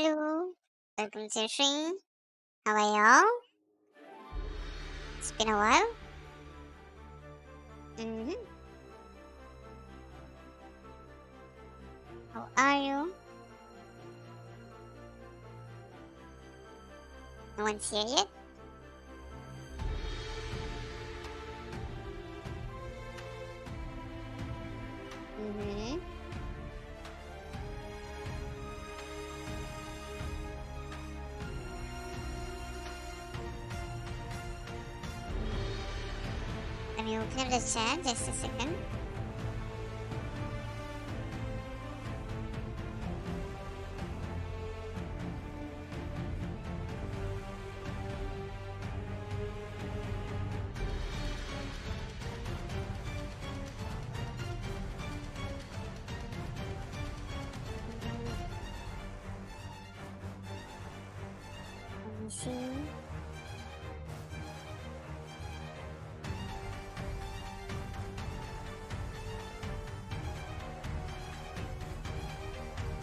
TOMOHARU. Welcome to the stream. How are y'all? It's been a while. How are you? No one's here yet? Let me open up the chat just a second. Let me see.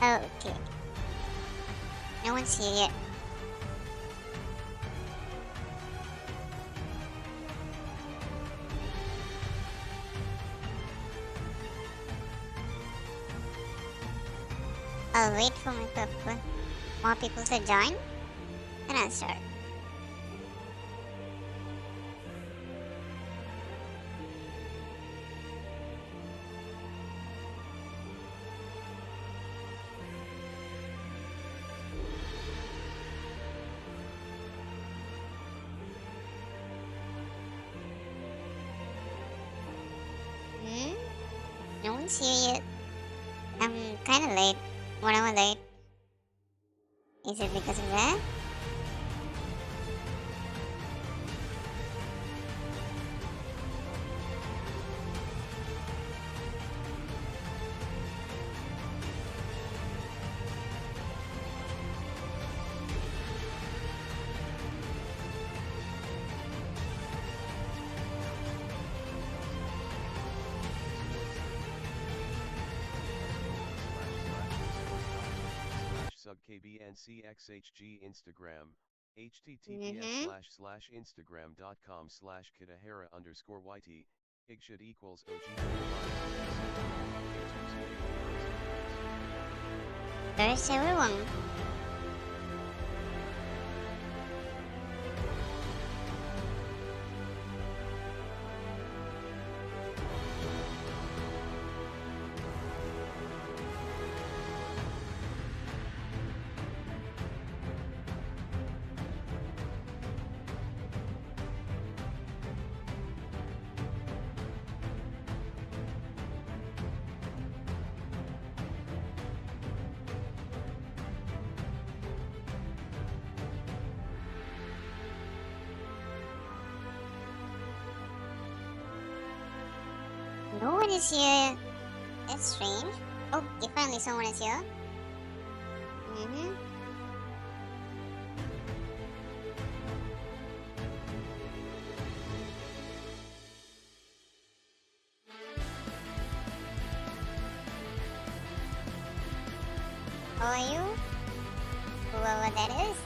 Oh, okay. No one's here yet. I'll wait for more people to join, and I'll start. No one's here yet. I'm kinda late. 1 hour late. Is it because of that? KBNCXHG Instagram https://instagram.com/kitahara_yt igshit equals OG. There's everyone. No one is here. That's strange. Oh, finally someone is here. How are you? Whoever that is.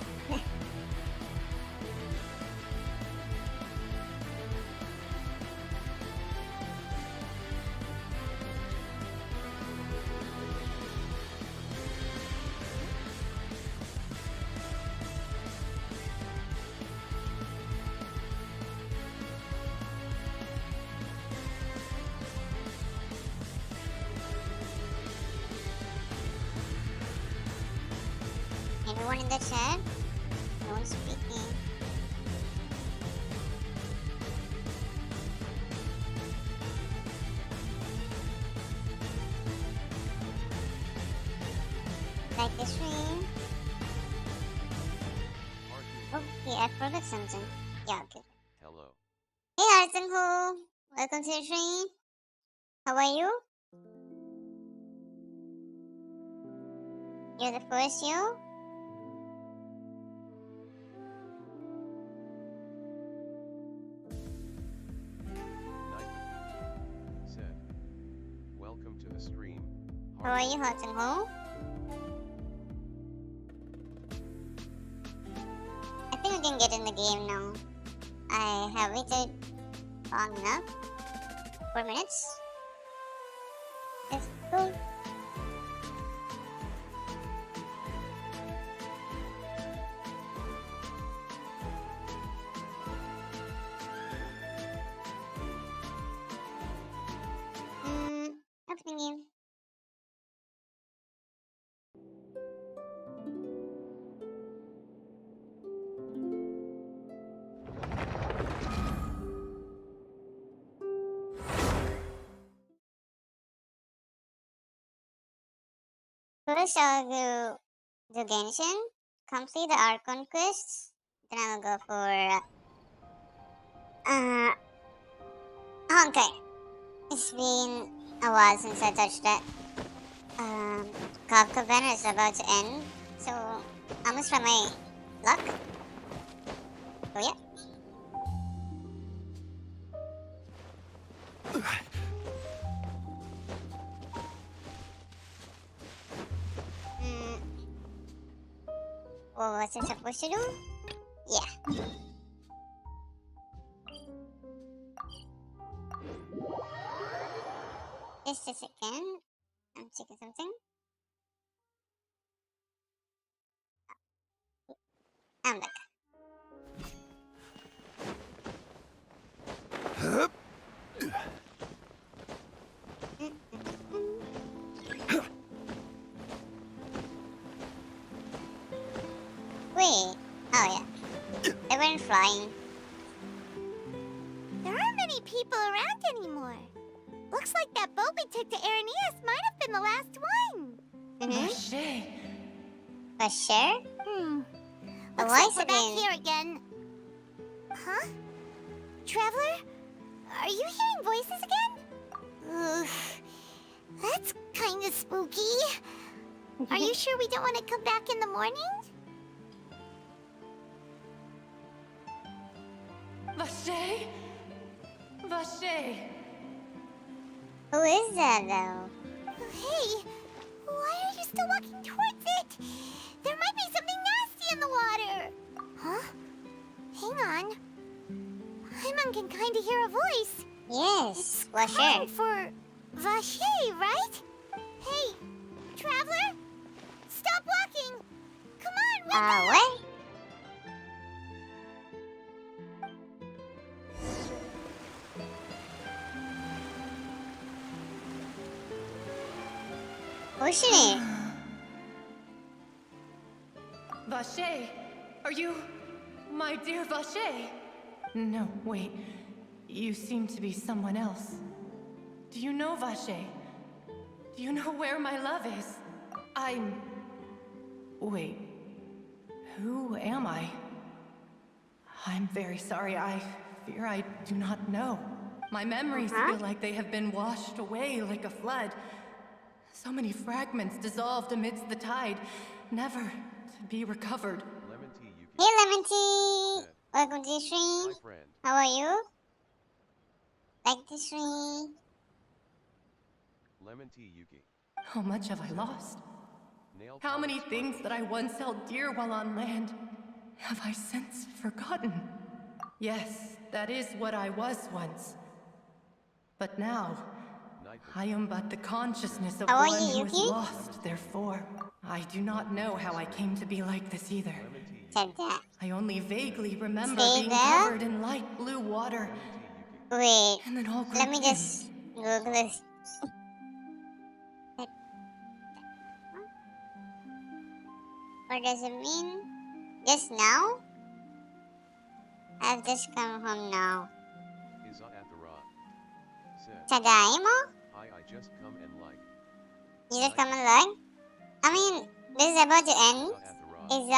Everyone in the chat? No one's speaking. Like the stream? Oh, yeah, I forgot something. Yeah, okay. Hello. Hey, Arsenal! Welcome to the stream. How are you? You're the first you? Said. Welcome to the stream. How are you, Arsenal? can get in the game now. I have waited long enough. 4 minutes. It's cool. Opening game. First, I'll do Genshin, complete the Archon quests, then I'll go for Honkai. It's been a while since I touched that. Kafka banner is about to end, so I must try my luck. Oh yeah. What was I supposed to do? Yeah. Just a second. I'm checking something. I'm back. Wait. Oh yeah. They weren't flying. There aren't many people around anymore. Looks like that boat we took to Araneas might have been the last one. Mm-hmm. For sure? Looks like we're back here again. Huh? Traveler? Are you hearing voices again? That's kinda spooky. Are you sure we don't want to come back in the morning? Vache? Vache! Who is that though? Hey, why are you still walking towards it? There might be something nasty in the water. Huh? Hang on. Paimon can kinda hear a voice. Yes, for sure. Calling for Vache, right? Hey, traveler? Stop walking! Come on, wake up! What? Who's she name? Vache! Are you... my dear Vache? No, wait. You seem to be someone else. Do you know Vache? Do you know where my love is? I'm... Wait. Who am I? I'm very sorry. I fear I do not know. My memories feel like they have been washed away like a flood. So many fragments dissolved amidst the tide, never to be recovered. Lemon tea, Yuki. Hey Lemon Tea! Said, Welcome to the stream. "Hi, friend. How are you? Like the stream. Lemon tea, Yuki. How much have I lost? Nail How many polish things that I once held dear while on land have I since forgotten? Yes, that is what I was once. But now, I am but the consciousness of How are one you, who is Yuki? lost, therefore. I do not know how I came to be like this either. Lemon tea, Yuki. Said that. I only vaguely remember Stay being there? covered in light blue water, Lemon tea, Yuki. Wait, and then all grew let me dim. just Google this. What does it mean? Just now? I've just come home now. Is Atharva. Said, Tadaimo? "Hi, I just come and like." You just come along? I mean, this is about to end. Atharva. Is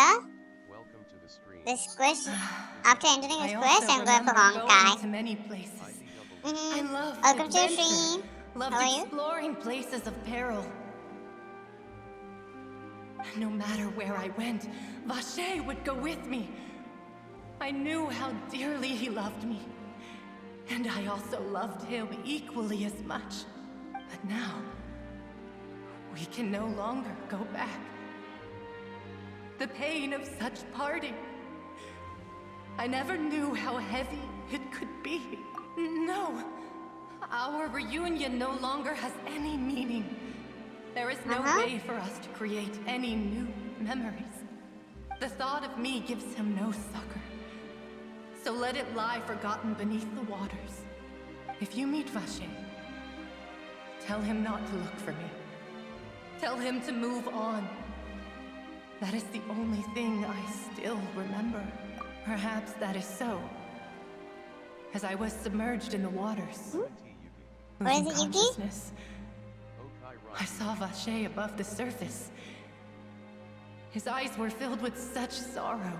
Welcome to the stream. this quest? After entering this I quest, also I'm going for remember going Honkai. to many places. I Mm-hmm. loved Welcome to the adventure, stream. loved How are you? exploring places of peril. No matter where I went, Vache would go with me. I knew how dearly he loved me. And I also loved him equally as much. But now, we can no longer go back. The pain of such parting I never knew how heavy it could be. No. Our reunion no longer has any meaning. There is no way for us to create any new memories. The thought of me gives him no succor. So let it lie forgotten beneath the waters. If you meet Vache, tell him not to look for me. Tell him to move on. That is the only thing I still remember. Perhaps that is so. As I was submerged in the waters, losing consciousness, I saw Vache above the surface. His eyes were filled with such sorrow,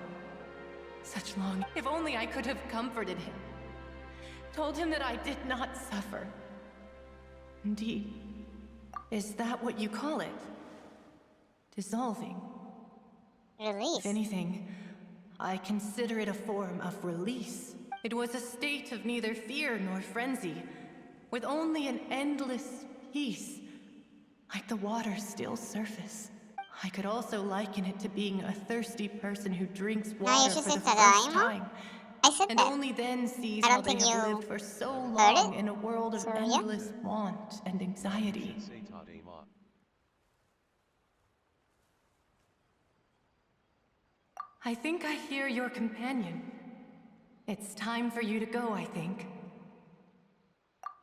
such longing. If only I could have comforted him, told him that I did not suffer. Indeed, is that what you call it? Dissolving? Release. If anything, I consider it a form of release. It was a state of neither fear nor frenzy, with only an endless peace, like the water's still surface. I could also liken it to being a thirsty person who drinks water for the first time, I said and that. only then sees I how don't they think have you lived for so heard long it. in a world of So, yeah. endless want and anxiety. I think I hear your companion. It's time for you to go, I think.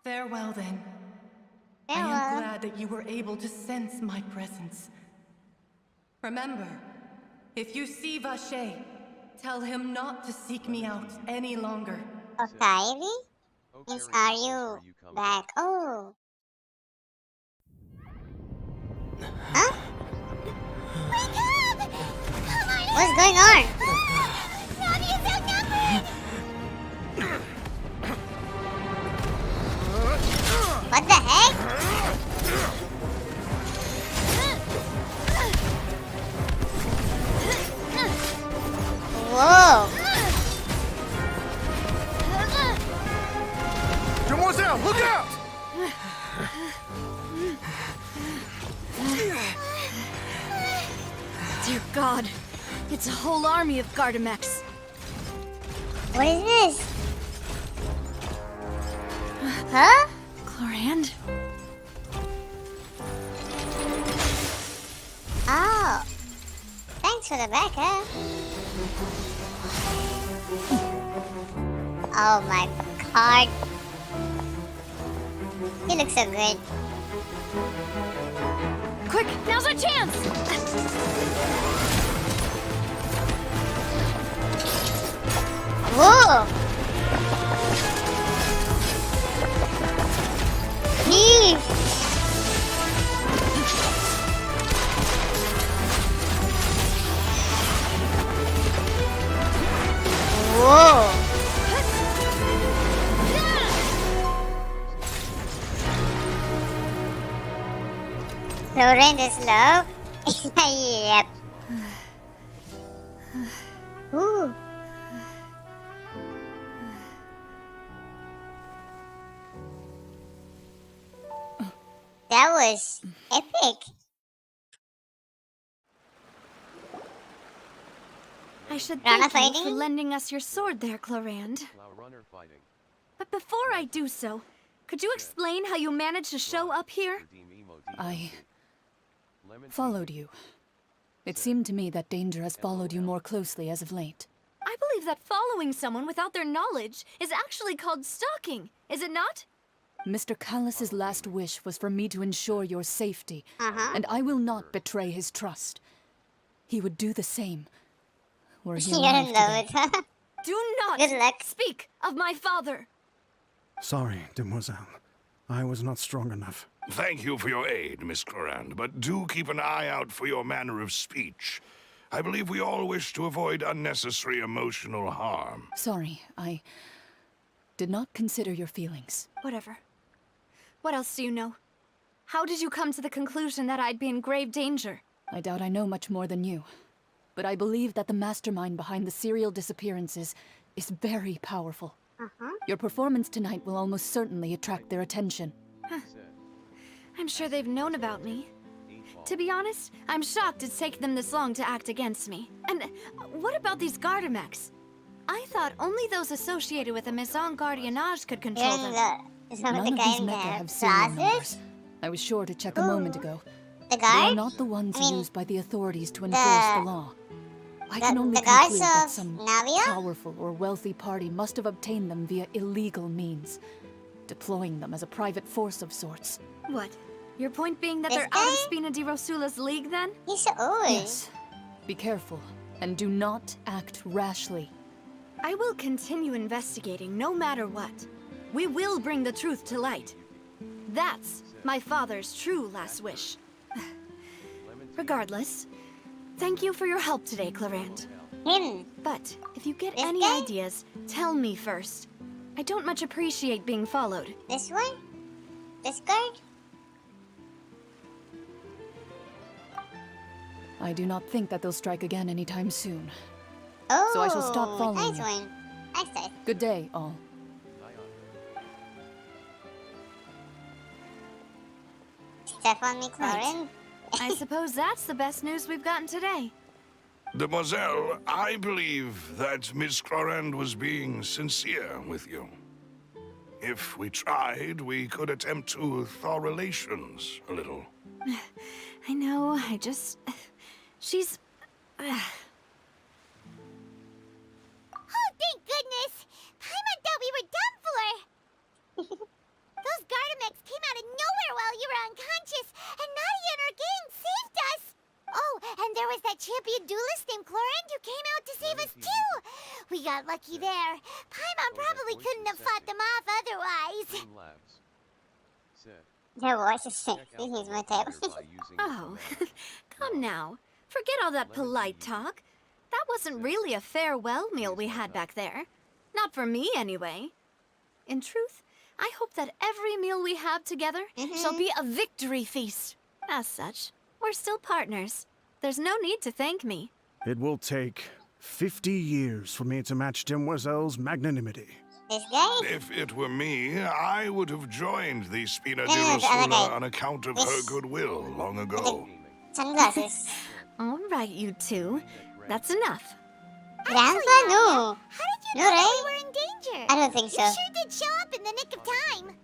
Farewell, then. I am Farewell. glad that you were able to sense my presence. Remember, if you see Vache, tell him not to seek me out any longer. Okay, means are you back? Oh. Huh? Wake up! Come on! What's going on? Nami is outnumbered! What the heck? Whoa. Demoiselle, look out! Dear God, it's a whole army of Gardamex. What is this? Huh? Clorand? Oh. Thanks for the backup. Oh my god. He looks so good. Quick, now's our chance! Whoa! Jeez! Whoa! Chlorine is low? Yep. Ooh. That was epic. I should Rana thank you fighting? for lending us your sword there, Clorand. But before I do so, could you explain how you managed to show up here? I followed you. It seemed to me that danger has followed you more closely as of late. I believe that following someone without their knowledge is actually called stalking, is it not? Mr. Callus's last wish was for me to ensure your safety, Uh-huh. and I will not betray his trust. He would do the same were he You alive don't know today. it. Do not Good luck. speak of my father! Sorry, Demoiselle. I was not strong enough. Thank you for your aid, Miss Clorand, but do keep an eye out for your manner of speech. I believe we all wish to avoid unnecessary emotional harm. Sorry, I did not consider your feelings. Whatever. What else do you know? How did you come to the conclusion that I'd be in grave danger? I doubt I know much more than you, but I believe that the mastermind behind the serial disappearances is very powerful. Your performance tonight will almost certainly attract their attention. I'm sure they've known about me. To be honest, I'm shocked it's taken them this long to act against me. And what about these Gardamex? I thought only those associated with a Maison Gardiennage could control them. None of these mecha have serial numbers. I was sure to check a moment ago. The They are guard? not the ones I mean, used by the authorities to enforce the law. I can only the guards conclude that of some Navia? powerful or wealthy party must have obtained them via illegal means, deploying them as a private force of sorts. What? Your point being that This they're out of guy? Spina di Rosula's league, then? He's so old. Yes. Be careful, and do not act rashly. I will continue investigating no matter what. We will bring the truth to light. That's my father's true last wish. Regardless, thank you for your help today, Clarand. Him. But if you get This any guy? ideas, tell me first. I don't much appreciate being followed. This one? This guard? I do not think that they'll strike again anytime soon. Oh, So I shall stop following nice you. one. Nice. Good day, all. Stefan McLaren. I suppose that's the best news we've gotten today. Demoiselle, I believe that Miss Clarand was being sincere with you. If we tried, we could attempt to thaw relations a little. I know, I just... She's... Oh, thank goodness! Paimon thought we were done for! Those Gardamex came out of nowhere while you were unconscious, and Nadia and her gang saved us! Oh, and there was that champion duelist named Clarand who came out to save us too! We got lucky there. Paimon probably couldn't have fought them off otherwise. Their voice is sexy. He's my type. Oh, come now. Forget all that polite talk. That wasn't really a farewell meal we had back there. Not for me, anyway. In truth, I hope that every meal we have together shall be a victory feast. As such, we're still partners. There's no need to thank me. It will take 50 years for me to match Demoiselle's magnanimity. This guy? If it were me, I would have joined the Spina di No, the other Rosula guy. on account of This- her goodwill long ago. Sunglasses. All right, you two. That's enough. Grandpa? No. How did you No, know that right? we were in danger? I don't think so. You sure did show up in the nick of time.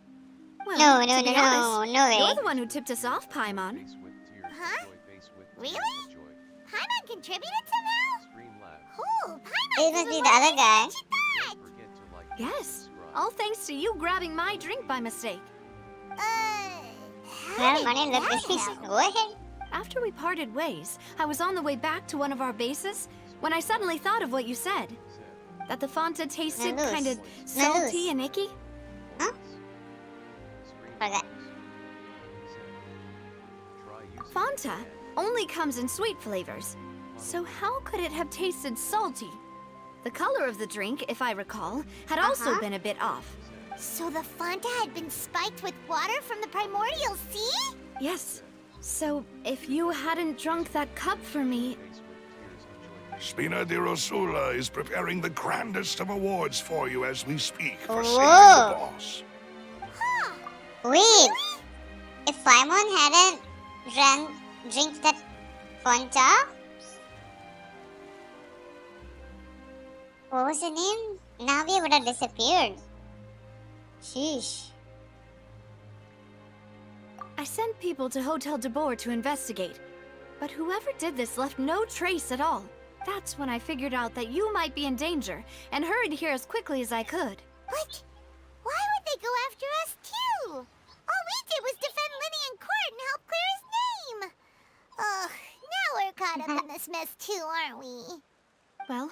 Well, No, to be honest, no way. you're the one who tipped us off, Paimon. Huh? Really? Paimon contributed somehow? Oh, Paimon It must be the other guy. Yes, all thanks to you grabbing my drink by mistake. How Well, did money look that this. happen? Go ahead. After we parted ways, I was on the way back to one of our bases when I suddenly thought of what you said. That the Fanta tasted Nalus. kind of Nalus. salty and icky. Huh? Forgot. Fanta only comes in sweet flavors. So how could it have tasted salty? The color of the drink, if I recall, had also been a bit off. So the Fanta had been spiked with water from the primordial sea? Yes. So if you hadn't drunk that cup for me... Spina di Rosula is preparing the grandest of awards for you as we speak for saving Whoa. the boss. Huh. Wait. If Paimon hadn't drink that Fanta, what was the name? Navi would have disappeared. Sheesh. I sent people to Hotel de Boer to investigate. But whoever did this left no trace at all. That's when I figured out that you might be in danger and hurried here as quickly as I could. What? Why would they go after us too? All we did was defend Linny in court and help clear his name. Ugh, now we're caught up in this mess too, aren't we? Well,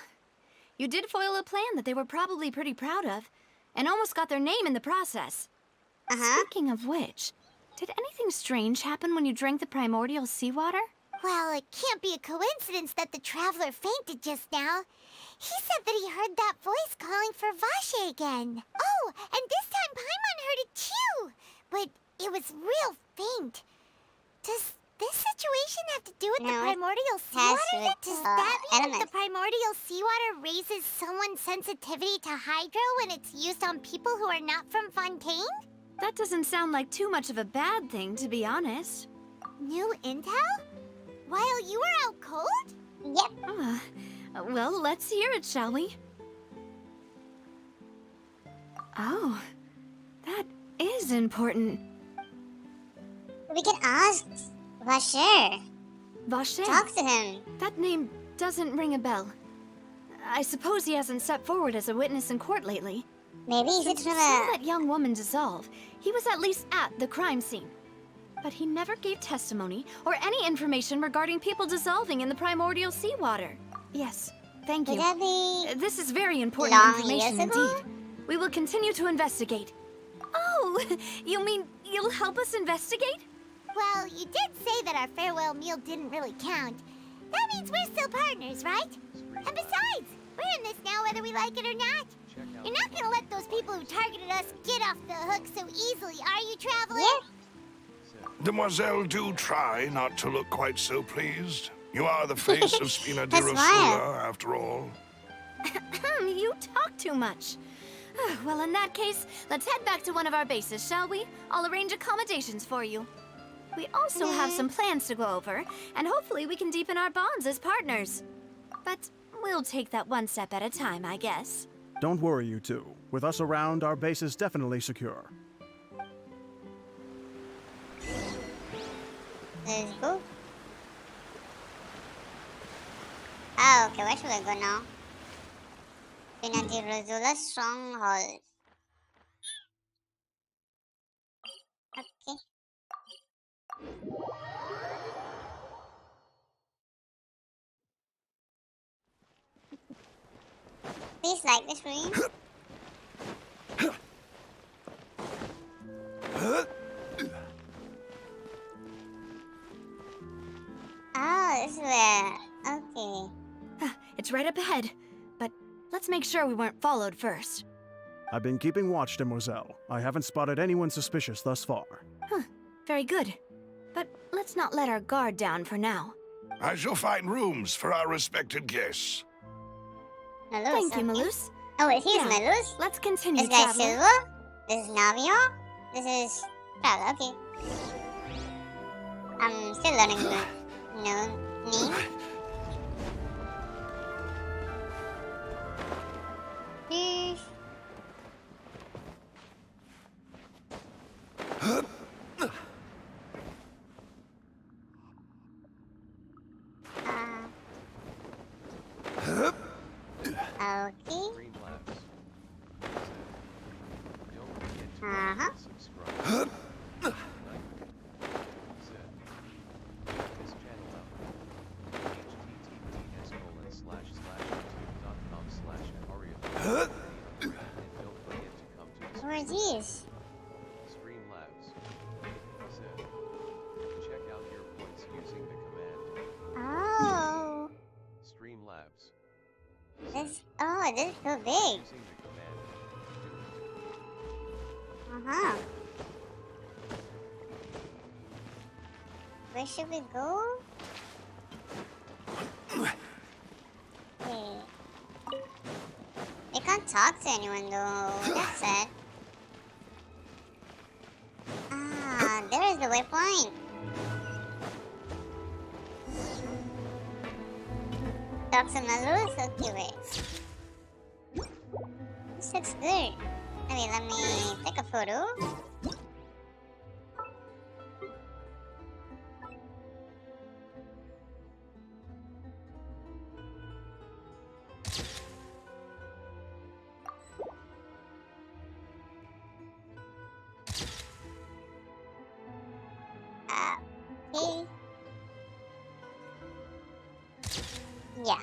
you did foil a plan that they were probably pretty proud of, and almost got their name in the process. Speaking of which, did anything strange happen when you drank the primordial seawater? Well, it can't be a coincidence that the traveler fainted just now. He said that he heard that voice calling for Vache again. Oh, and this time Paimon heard it too. But it was real faint. Does this situation have to do with the No, it primordial has seawater? with, Does that mean that elements. the primordial seawater raises someone's sensitivity to hydro when it's used on people who are not from Fontaine? That doesn't sound like too much of a bad thing, to be honest. New intel? While you were out cold? Yep. Well, let's hear it, shall we? Oh, that is important. We can ask Vasher. Vache? Talk to him. That name doesn't ring a bell. I suppose he hasn't stepped forward as a witness in court lately. Maybe he's Since we from saw a... that young woman dissolve, he was at least at the crime scene. But he never gave testimony or any information regarding people dissolving in the primordial seawater. Yes, thank Would you. that be... This is very important long information years ago? indeed. We will continue to investigate. Oh, you mean you'll help us investigate? Well, you did say that our farewell meal didn't really count. That means we're still partners, right? And besides, we're in this now whether we like it or not. You're not gonna let those people who targeted us get off the hook so easily, are you, Traveler? Yeah. Demoiselle, do try not to look quite so pleased. You are the face of Spina di That's wild. Rosula, after all. You talk too much. Well, in that case, let's head back to one of our bases, shall we? I'll arrange accommodations for you. We also have some plans to go over, and hopefully we can deepen our bonds as partners. But we'll take that one step at a time, I guess. Don't worry, you two. With us around, our base is definitely secure. Let's go. Ah, okay, where should I go now? Spina di Rosula Stronghold. Okay. Please like the stream. Oh, this is where... Okay. It's right up ahead, but let's make sure we weren't followed first. I've been keeping watch, Demoiselle. I haven't spotted anyone suspicious thus far. Very good. But let's not let our guard down for now. I shall find rooms for our respected guests. Malus, Thank you, okay. Malus. Oh, wait, here's Yeah. Malus. Let's continue, This guy's Traveler. Silver. This is Navio. This is Traveler, okay. I'm still learning the name. Sheesh. Okay. Streamlabs. Don't forget to Uh-huh. like and subscribe. Zed. This channel out. https://youtube.com/atharva. And don't forget to come to the Who are these? Streamlabs. Zed. Check out your points using the command Oh. Streamlabs. This is so big. Using the command do it. Uh-huh. Where should we go? Okay. We can't talk to anyone though. That's sad. Ah, there is the waypoint. Talk to Malus? Okay, wait. This looks good. Okay, let me take a photo. Okay. Yeah,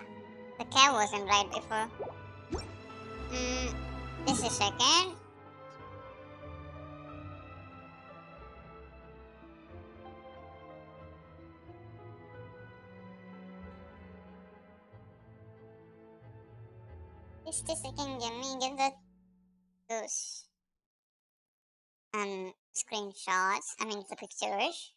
the cat wasn't right before. Just a second. Just a second, let me get those screenshots. I mean the pictures.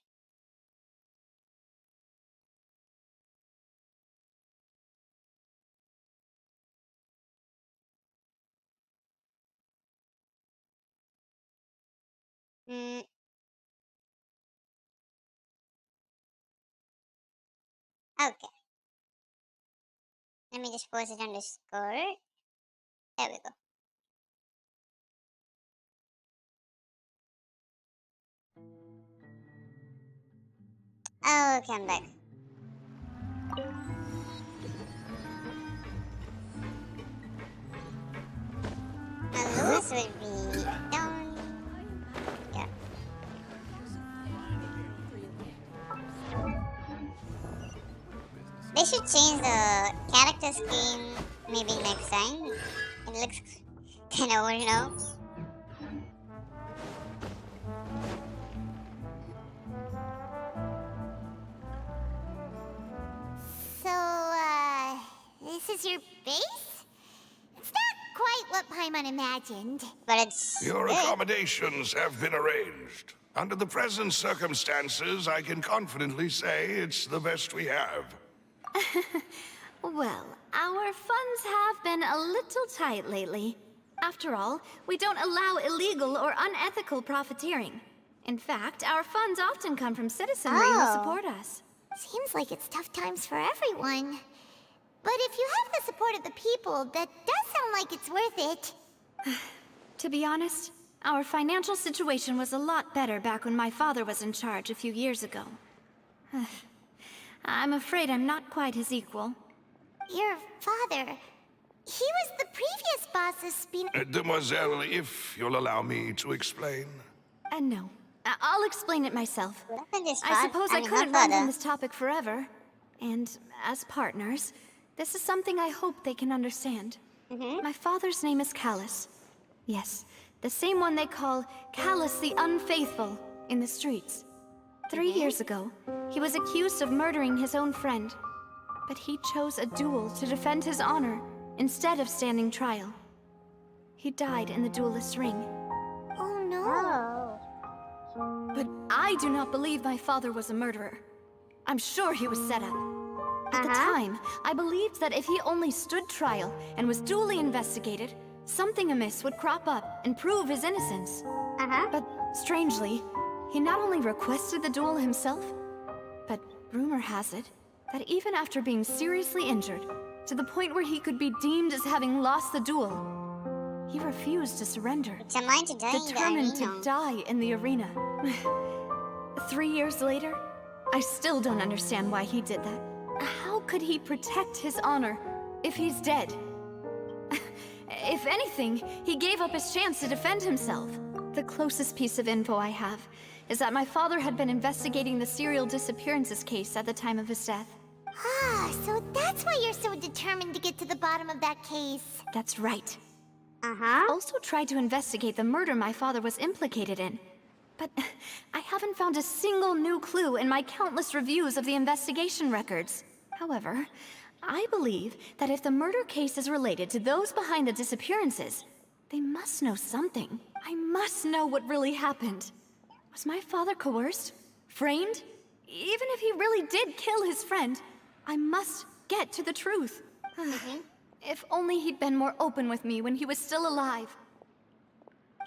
Mm. Okay. Let me just post it on Discord. There we go. Oh, okay, I'm back. Lewis would be down here. They should change the character scheme maybe next time. It looks kind of weird now. So, this is your base? It's not quite what Paimon imagined. But it's Your good. accommodations have been arranged. Under the present circumstances, I can confidently say it's the best we have. Well, our funds have been a little tight lately. After all, we don't allow illegal or unethical profiteering. In fact, our funds often come from citizenry who support us. Seems like it's tough times for everyone. But if you have the support of the people, that does sound like it's worth it. To be honest, our financial situation was a lot better back when my father was in charge a few years ago. I'm afraid I'm not quite his equal. Your father... He was the previous boss's spin... Demoiselle, if you'll allow me to explain. No. I'll explain it myself. What happened to his I father? suppose I couldn't run from this topic forever. And as partners, this is something I hope they can understand. My father's name is Callus. Yes, the same one they call Callus the Unfaithful in the streets. 3 years ago, he was accused of murdering his own friend. But he chose a duel to defend his honor instead of standing trial. He died in the duelist's ring. Oh no. Oh. But I do not believe my father was a murderer. I'm sure he was set up. At the time, I believed that if he only stood trial and was duly investigated, something amiss would crop up and prove his innocence. But strangely, he not only requested the duel himself, but rumor has it that even after being seriously injured, to the point where he could be deemed as having lost the duel, he refused to surrender. It's a mind to die in the Determined to arena. die in the arena. 3 years later, I still don't understand why he did that. How could he protect his honor if he's dead? If anything, he gave up his chance to defend himself. The closest piece of info I have is that my father had been investigating the serial disappearances case at the time of his death. Ah, so that's why you're so determined to get to the bottom of that case. That's right. Also tried to investigate the murder my father was implicated in. But I haven't found a single new clue in my countless reviews of the investigation records. However, I believe that if the murder case is related to those behind the disappearances, they must know something. I must know what really happened. Was my father coerced? Framed? Even if he really did kill his friend, I must get to the truth. If only he'd been more open with me when he was still alive.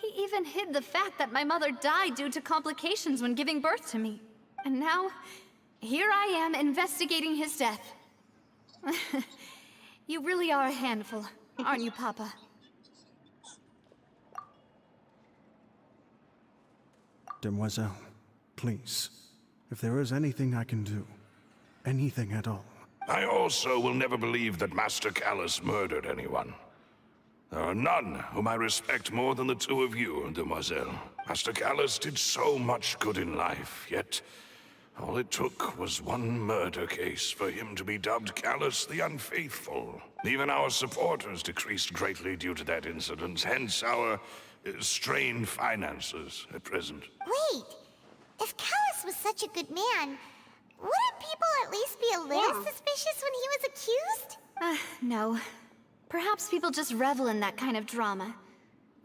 He even hid the fact that my mother died due to complications when giving birth to me. And now, here I am investigating his death. You really are a handful, aren't you, Papa? Demoiselle, please, if there is anything I can do, anything at all. I also will never believe that Master Callus murdered anyone. There are none whom I respect more than the two of you, Demoiselle. Master Callus did so much good in life, yet all it took was one murder case for him to be dubbed Callus the Unfaithful. Even our supporters decreased greatly due to that incident, hence our strained finances at present. Wait, if Callus was such a good man, wouldn't people at least be a little suspicious when he was accused? No. Perhaps people just revel in that kind of drama.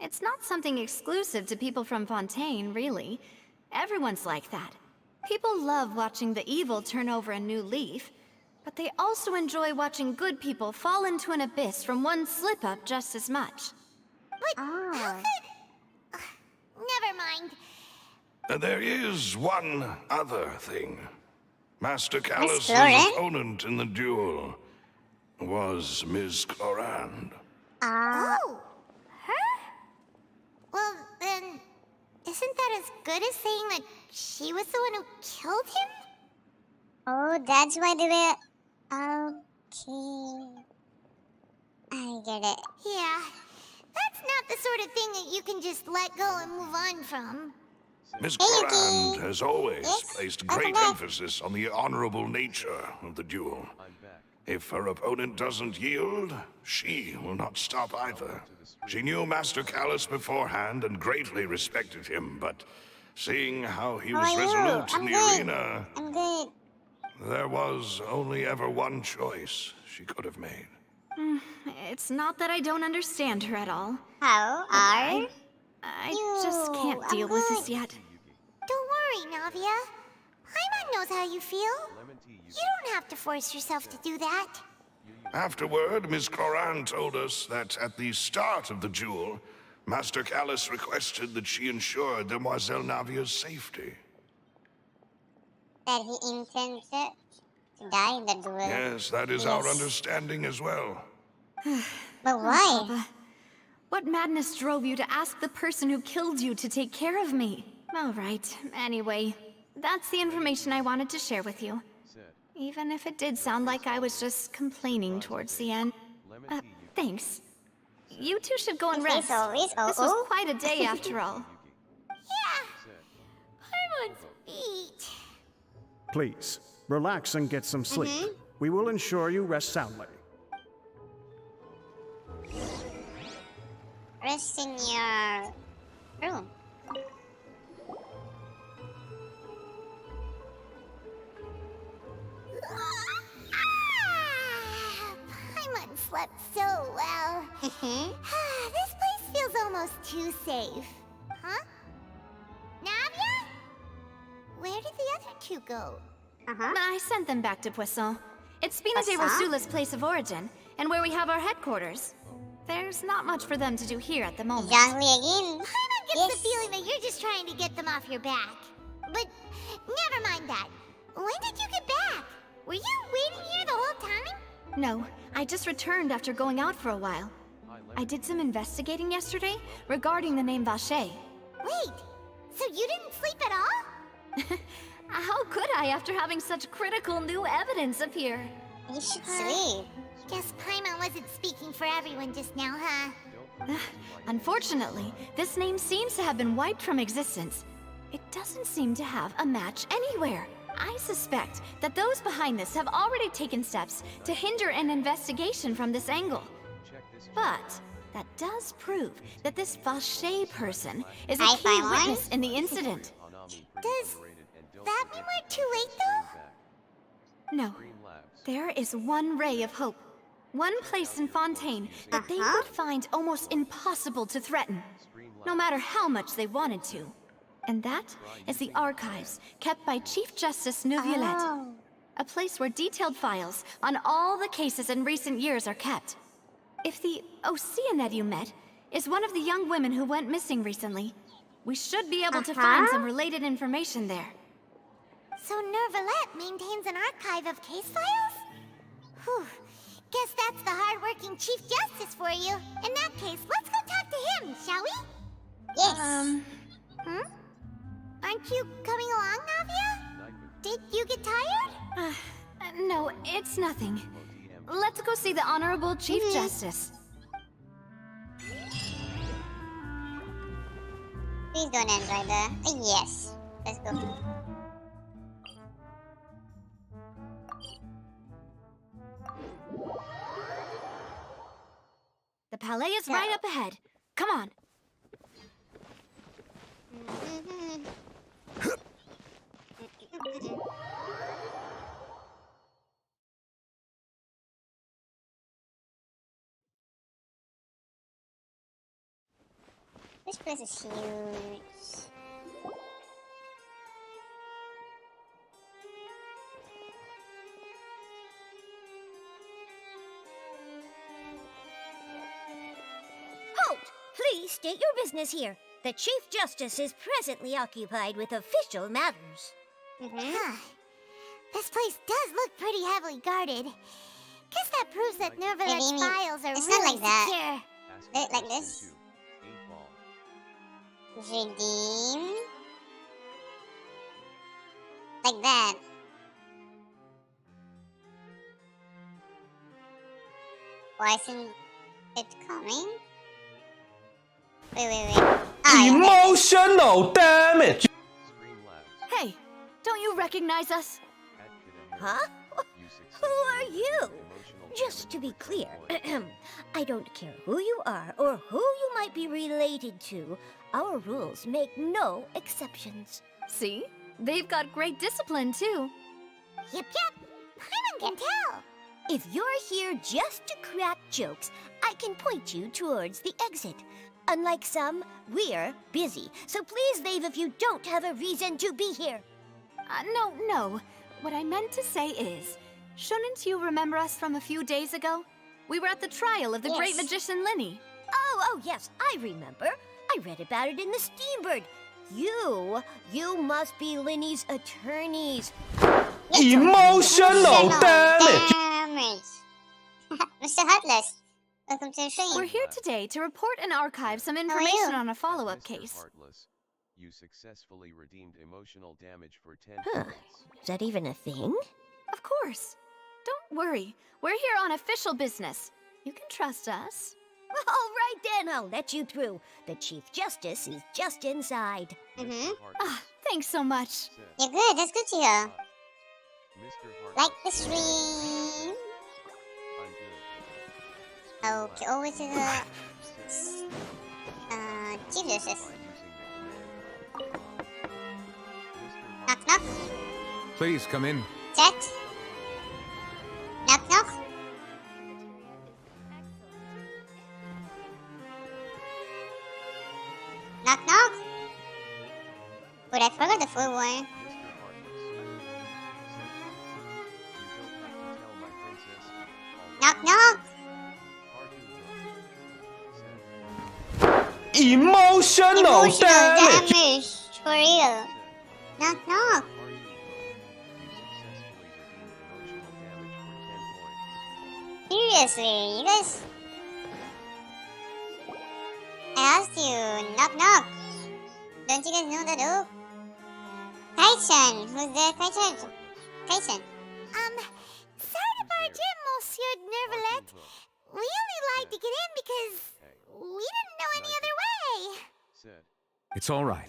It's not something exclusive to people from Fontaine, really. Everyone's like that. People love watching the evil turn over a new leaf, but they also enjoy watching good people fall into an abyss from one slip-up just as much. But how could... never mind. There is one other thing. Master Callus' Florent? opponent in the duel was Ms. Clorand. Oh! Her? Well, then... isn't that as good as saying that she was the one who killed him? Oh, that's why they were. Okay. I get it. Yeah, that's not the sort of thing that you can just let go and move on from. Miss Hey, Corand Yuki. has always Yes? placed Welcome great back. emphasis on the honorable nature of the duel. I'm back. If her opponent doesn't yield, she will not stop either. She knew Master Callus beforehand and greatly respected him, but seeing how he How was are you? resolute in I'm the good. arena, I'm good. there was only ever one choice she could have made. It's not that I don't understand her at all. How are I just can't I'm deal with this good. yet. Don't worry, Navia. Paimon knows how you feel. Lemon tea, You don't have to force yourself to do that. Afterward, Miss Corand told us that at the start of the duel, Master Callus requested that she ensure Demoiselle Navia's safety. That he intends to die in the duel. Yes, that is our Yes. understanding as well. But why? Papa, what madness drove you to ask the person who killed you to take care of me? All right, anyway, that's the information I wanted to share with you. said. Even if it did sound like I was just complaining towards the end. Lemon tea, Yuki. Thanks. You two should go and It's rest. always This was quite a day after all. Yeah, Paimon's feet. Please, relax and get some sleep. We will ensure you rest soundly. Rest in your room. Paimon slept so well. This place feels almost too safe. Huh? Navia? Where did the other two go? I sent them back to Poisson. It's Spina de Poisson? Rosula's place of origin, and where we have our headquarters. There's not much for them to do here at the moment. Exactly again. Paimon gets Yes. the feeling that you're just trying to get them off your back. But never mind that. When did you get back? Were you waiting here the whole time? No, I just returned after going out for a while. I did some investigating yesterday regarding the name Vache. Wait, so you didn't sleep at all? How could I after having such critical new evidence appear? You should sleep. Guess Paimon wasn't speaking for everyone just now, huh? Unfortunately, this name seems to have been wiped from existence. It doesn't seem to have a match anywhere. I suspect that those behind this have already taken steps to hinder an investigation from this angle. Check this But that does prove that this Vache person is a I key find one. witness in the incident. Hanami Does pre-generated and don't that mean we're too late, though? No, Green Labs. there is one ray of hope. One place in Fontaine that they would find almost impossible to threaten, no matter how much they wanted to. And that is the archives kept by Chief Justice Neuvillette. Oh. A place where detailed files on all the cases in recent years are kept. If the Oceanette you met is one of the young women who went missing recently, we should be able to find some related information there. So Neuvillette maintains an archive of case files? Whew. Guess that's the hard-working Chief Justice for you. In that case, let's go talk to him, shall we? Yes. Aren't you coming along, Navia? Did you get tired? No, it's nothing. Let's go see the Honorable Chief Justice. Please don't end right there. Yes. Let's go. The Palais is right up ahead. Come on. This place is huge. Halt! Please state your business here. The Chief Justice is presently occupied with official matters. This place does look pretty heavily guarded. Guess that proves that Neuvillette's Amy, files are it's not really like that. secure. Ask Like question this? 2. 8 ball. Redeem. Like that. Why isn't it coming? Wait. Ah, Emotional damage! Streamlabs. Hey, don't you recognize us? Huh? Who are you? Just to be clear, I don't care who you are or who you might be related to. Our rules make no exceptions. See? They've got great discipline, too. Yep. Paimon can tell. If you're here just to crack jokes, I can point you towards the exit. Unlike some, we're busy, so please leave if you don't have a reason to be here. No. What I meant to say is, shouldn't you remember us from a few days ago? We were at the trial of the great magician Linny. Oh, yes, I remember. I read about it in the Steambird. You must be Linny's attorneys. Emotional damage! Mr. Heartless, welcome to the stream. We're here today to report and archive some information on a follow-up Mr. case. Heartless, you successfully redeemed emotional damage for 10 Huh. points. Is that even a thing? Of course. Don't worry. We're here on official business. You can trust us. All right then, I'll let you through. The Chief Justice is just inside. Mm-hmm. Ah, thanks so much. You're good, that's good to hear. Mr. Heartless, Like the stream. I'm good. Okay, over to the Chief Justice. Knock knock. Please come in. Chat. Knock knock. Knock knock. But I forgot the full one. Knock knock. Emotional damage! For real. Knock knock. Seriously, you guys. I asked you, knock knock. Don't you guys know that joke? Kai-chan, who's there? Kai-chan. Sorry to barge in, Monsieur Nervalet. We only lied to get in because we didn't know any other way. It's all right.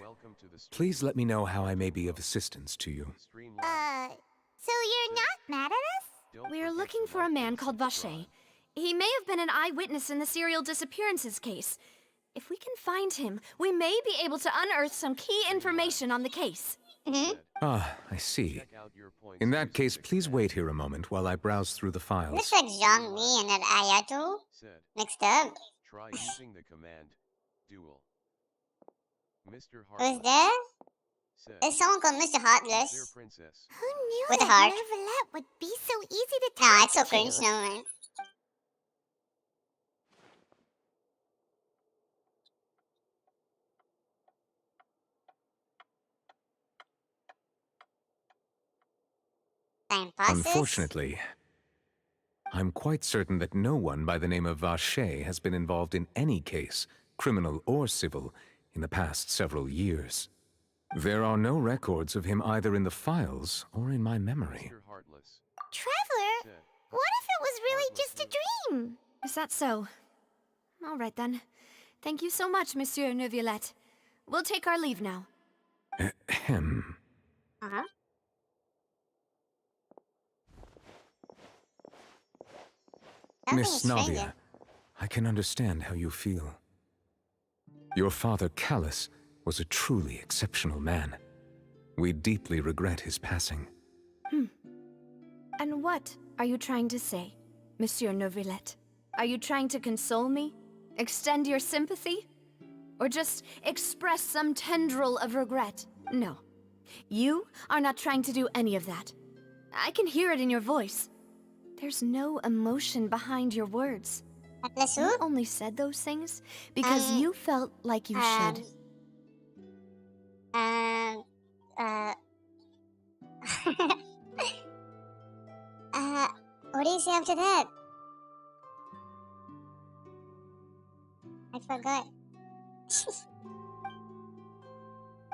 Please let me know how I may be of assistance to you. So you're not mad at us? We're looking for a man called Vache. He may have been an eyewitness in the serial disappearances case. If we can find him, we may be able to unearth some key information on the case. Ah, I see. In that case, please wait here a moment while I browse through the files. Looks like Zhongli and that Ayato mixed up. Try using the command duel. Mr. Who's there? There's someone called Mr. Heartless. Princess. Who knew With a that heart. Nervalet would be so easy to talk Nah, it's so to? cringe, no man. Time passes. Unfortunately, I'm quite certain that no one by the name of Vache has been involved in any case, criminal or civil, in the past several years. There are no records of him either in the files or in my memory. Mr. Heartless. Traveler, what if it was really just a dream? Is that so? All right then. Thank you so much, Monsieur Neuvillette. We'll take our leave now. Ahem. Uh-huh. Miss Navia, I can understand how you feel. Your father, Callus, was a truly exceptional man. We deeply regret his passing. And what are you trying to say, Monsieur Neuvillette? Are you trying to console me? Extend your sympathy? Or just express some tendril of regret? No. You are not trying to do any of that. I can hear it in your voice. There's no emotion behind your words. You only said those things because you felt like you should. What do you say after that? I forgot.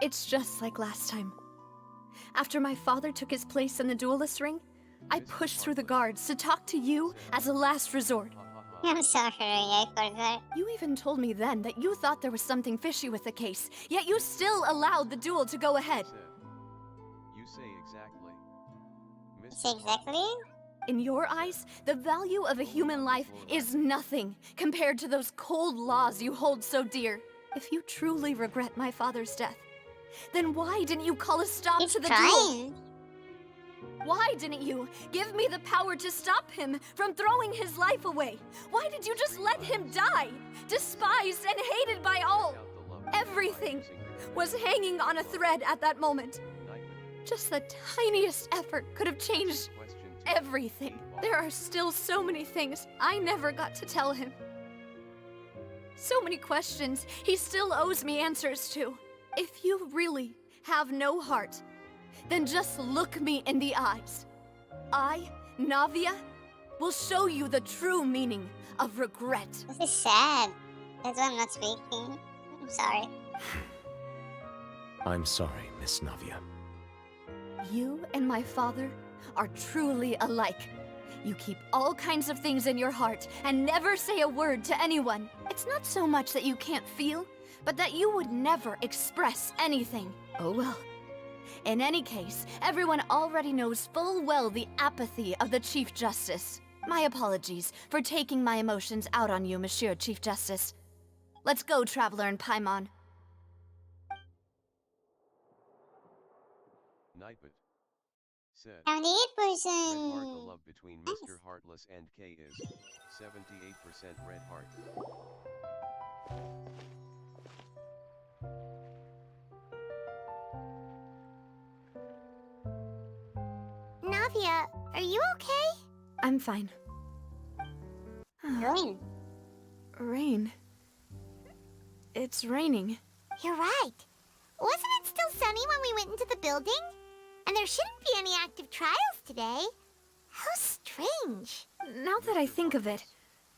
It's just like last time. After my father took his place in the duelist ring, I pushed through the guards to talk to you as a last resort. I'm sorry, I forgot. You even told me then that you thought there was something fishy with the case, yet you still allowed the duel to go ahead. You say exactly. Say exactly? In your eyes, the value of a human life is nothing compared to those cold laws you hold so dear. If you truly regret my father's death, then why didn't you call a stop to the duel? Why didn't you give me the power to stop him from throwing his life away? Why did you just let him die, despised and hated by all? Everything was hanging on a thread at that moment. Just the tiniest effort could have changed everything. There are still so many things I never got to tell him. So many questions he still owes me answers to. If you really have no heart, then just look me in the eyes. I, Navia, will show you the true meaning of regret. This is sad. That's why I'm not speaking. I'm sorry. I'm sorry, Miss Navia. You and my father are truly alike. You keep all kinds of things in your heart and never say a word to anyone. It's not so much that you can't feel, but that you would never express anything. Oh well. In any case, everyone already knows full well the apathy of the Chief Justice. My apologies for taking my emotions out on you, Monsieur Chief Justice. Let's go, Traveler and Paimon. Nightbot said. 78%. Red heart. The love between Mr. Heartless and K is 78% red heart. Navia, are you okay? I'm fine. Rain. Rain. It's raining. You're right. Wasn't it still sunny when we went into the building? And there shouldn't be any active trials today. How strange. Now that I think of it,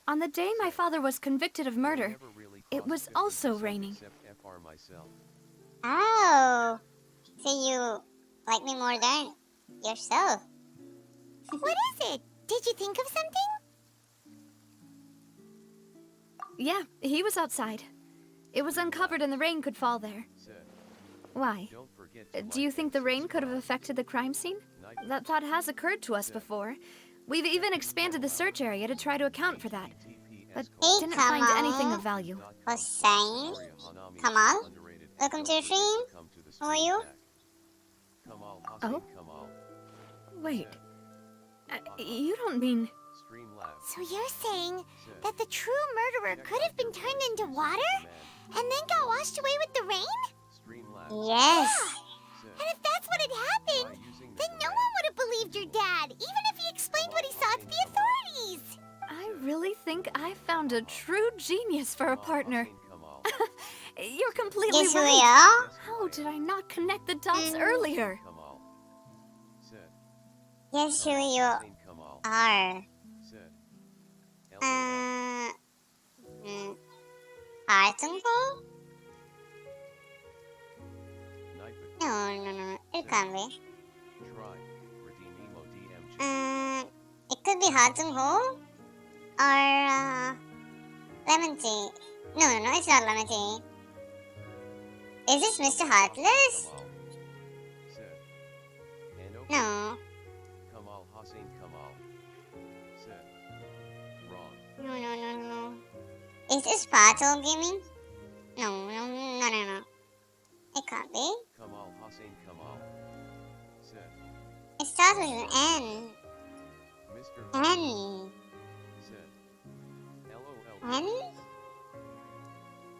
on the day my father was convicted of murder, it was also raining. Oh. So you like me more than yourself. What is it? Did you think of something? Yeah, he was outside. It was uncovered and the rain could fall there. Why? Do you think the rain could have affected the crime scene? That thought has occurred to us before. We've even expanded the search area to try to account for that, but didn't find anything of value. Hossein? Kamal? Welcome to the stream. Who are you? Oh? Wait. You don't mean... So you're saying that the true murderer could have been turned into water? And then got washed away with the rain? Yes. And if that's what had happened, then no one would have believed your dad, even if he explained what he saw to the authorities. I really think I found a true genius for a partner. You're completely Yes, right. we are. How did I not connect the dots earlier? Yes, you are. Artungo? No. It can't be. It could be Hatungo or Lemon Tea. No, it's not Lemon Tea. Is this Mr. Heartless? No. No. Is this Pato Gaming? No. It can't be. It starts with an N. N. N?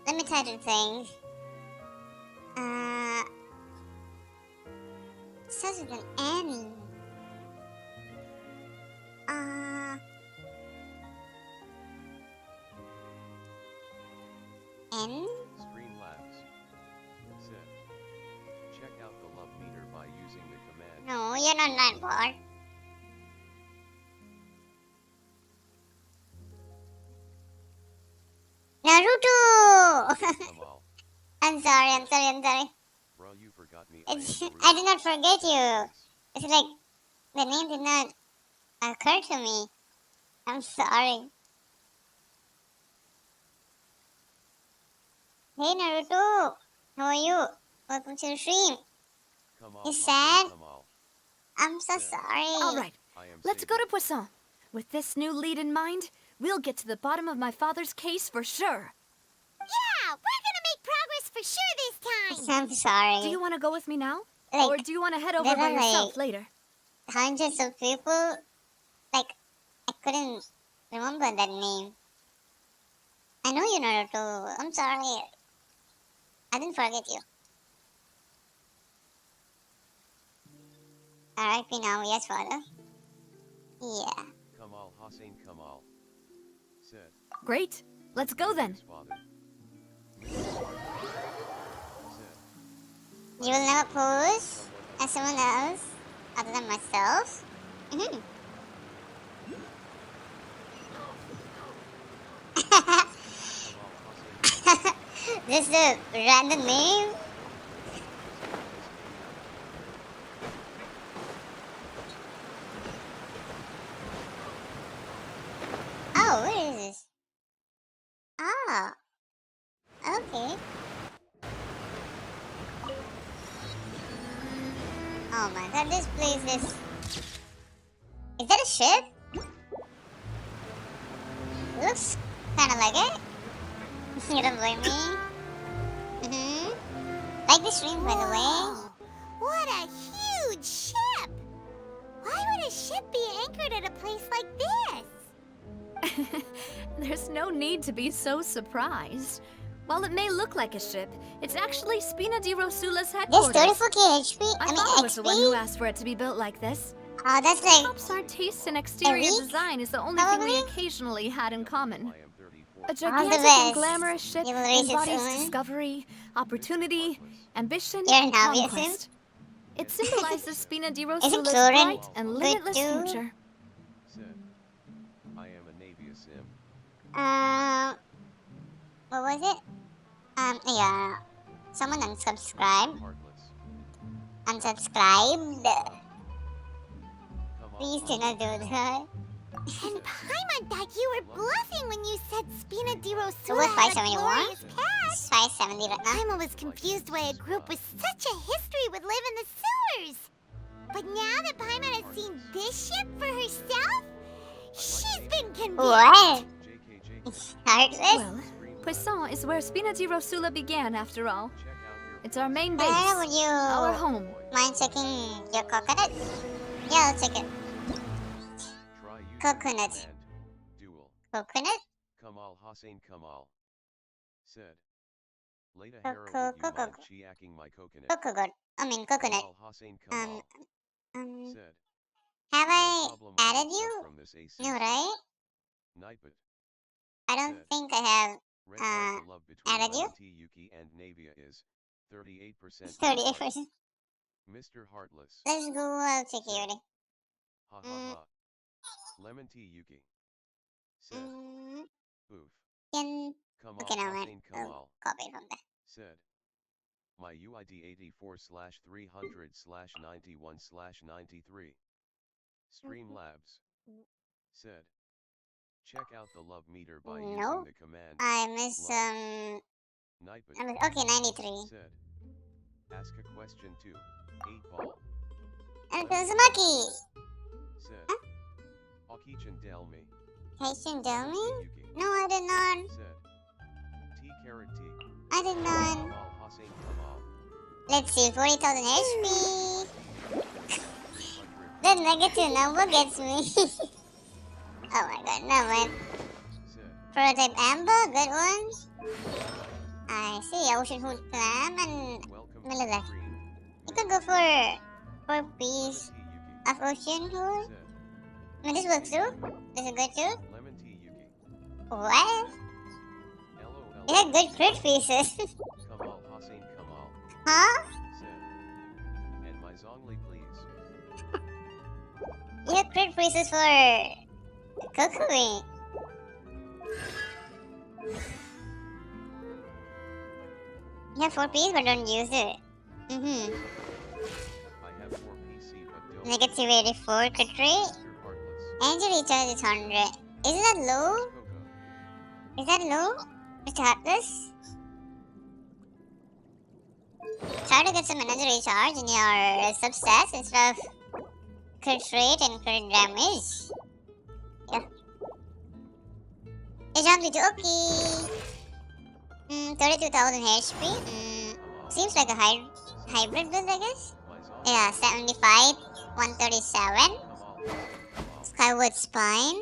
Let me try to think. It starts with an N. N? Streamlabs said, check out the love meter by using the command. No, you're not that bored. Naruto! I'm sorry. Bro, you forgot me. I did not forget you. It's like the name did not occur to me. I'm sorry. Hey Naruto, how are you? Welcome to the stream. You sad? I'm so sorry. All right, let's go to Poisson. With this new lead in mind, we'll get to the bottom of my father's case for sure. Yeah, we're gonna make progress for sure this time. I'm sorry. Do you want to go with me now? Like, or do you want to head over there by are, yourself like, later? Hundreds of people. Like, I couldn't remember that name. I know you, Naruto. I'm sorry. I didn't forget you. R.I.P. now, yes, father. Yeah. Kamal Hossein Kamal said. Great. Let's go then. You will never pose as someone else other than myself? Mm-hmm. This is a random name? Oh, where is this? Ah, okay. Oh my god, this place is... Is that a ship? Looks kinda like it. You don't blame me? Like the stream, by the way. What a huge ship! Why would a ship be anchored at a place like this? There's no need to be so surprised. While it may look like a ship, it's actually Spina di Rosula's headquarters. There's 34k HP. My father was the one who asked for it to be built like this. Oh, that's like... Perhaps our taste in exterior design is the only thing we occasionally had in common. A gigantic and glamorous ship embodies discovery, opportunity, ambition, and conquest. It symbolizes Spina di Rosula's bright and limitless future. I am a Navy sim. What was it? Yeah. Someone unsubscribed. Unsubscribed. Please do not do that. And Paimon thought you were bluffing when you said Spina di Rosula It was had a 571? glorious past. 570 right now. Paimon was confused why a group with such a history would live in the sewers. But now that Paimon has seen this ship for herself, she's been convinced. What? Well, Poisson is where Spina di Rosula began, after all. It's our main base, Would you our home. mind checking your coconut? Yeah, I'll check it. Coconut. Coconut? Kamal Hossein Kamal said. Later chiacking my coconut. Coconut. I mean coconut. Kamal Hossein Kamal said. Have I added you? No, right? I don't think I have added you. Yuki and Navia is 38%. 38%. Mr. Heartless. Let's go security. Ha ha ha. Lemon tea Yuki said. Oof. Okay, now I'll copy from there. Said. My UID 84/300/91/93. Streamlabs. Said. Check out the love meter by using the command. I missed okay, 93. Said. Ask a question to 8-ball. And Kuzumaki. Said. Okichan Delmi. Haitian Delmi? No, I did not. Said. T-T. I did not. Let's see, 40,000 HP. The negative number gets me. Oh my god, no man. Prototype Amber, good one. I see, Ocean Hood Clam and Melilla. You could go for a piece of Ocean Hood. No, this works too. This is good too. What? You had good crit pieces. Huh? And my Zongli, please. You had crit pieces for Kokui. You have 4 pieces but don't use it. I have 4 PC but don't. Negative 84 crit rate. Angel recharge is 100. Is that low? Is that low? Mr. Heartless? Try to get some energy recharge in your substats instead of crit rate and crit damage. Yeah. It's okay. 32,000 HP. Seems like a hybrid build, I guess. Yeah, 75, 137. Skyward Spine.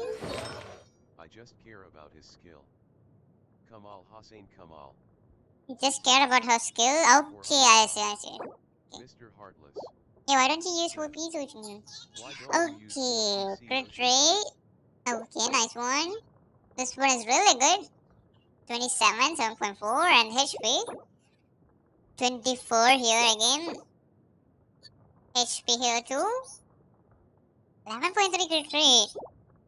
I just care about his skill. Kamal Hossein Kamal. You just care about her skill? Okay, I see. Mr. Heartless. Yeah, why don't you use 4 pieces with me? Okay, crit rate. Okay, nice one. This one is really good. 27, 7.4, and HP. 24 here again. HP here too. 11.3 crit rate.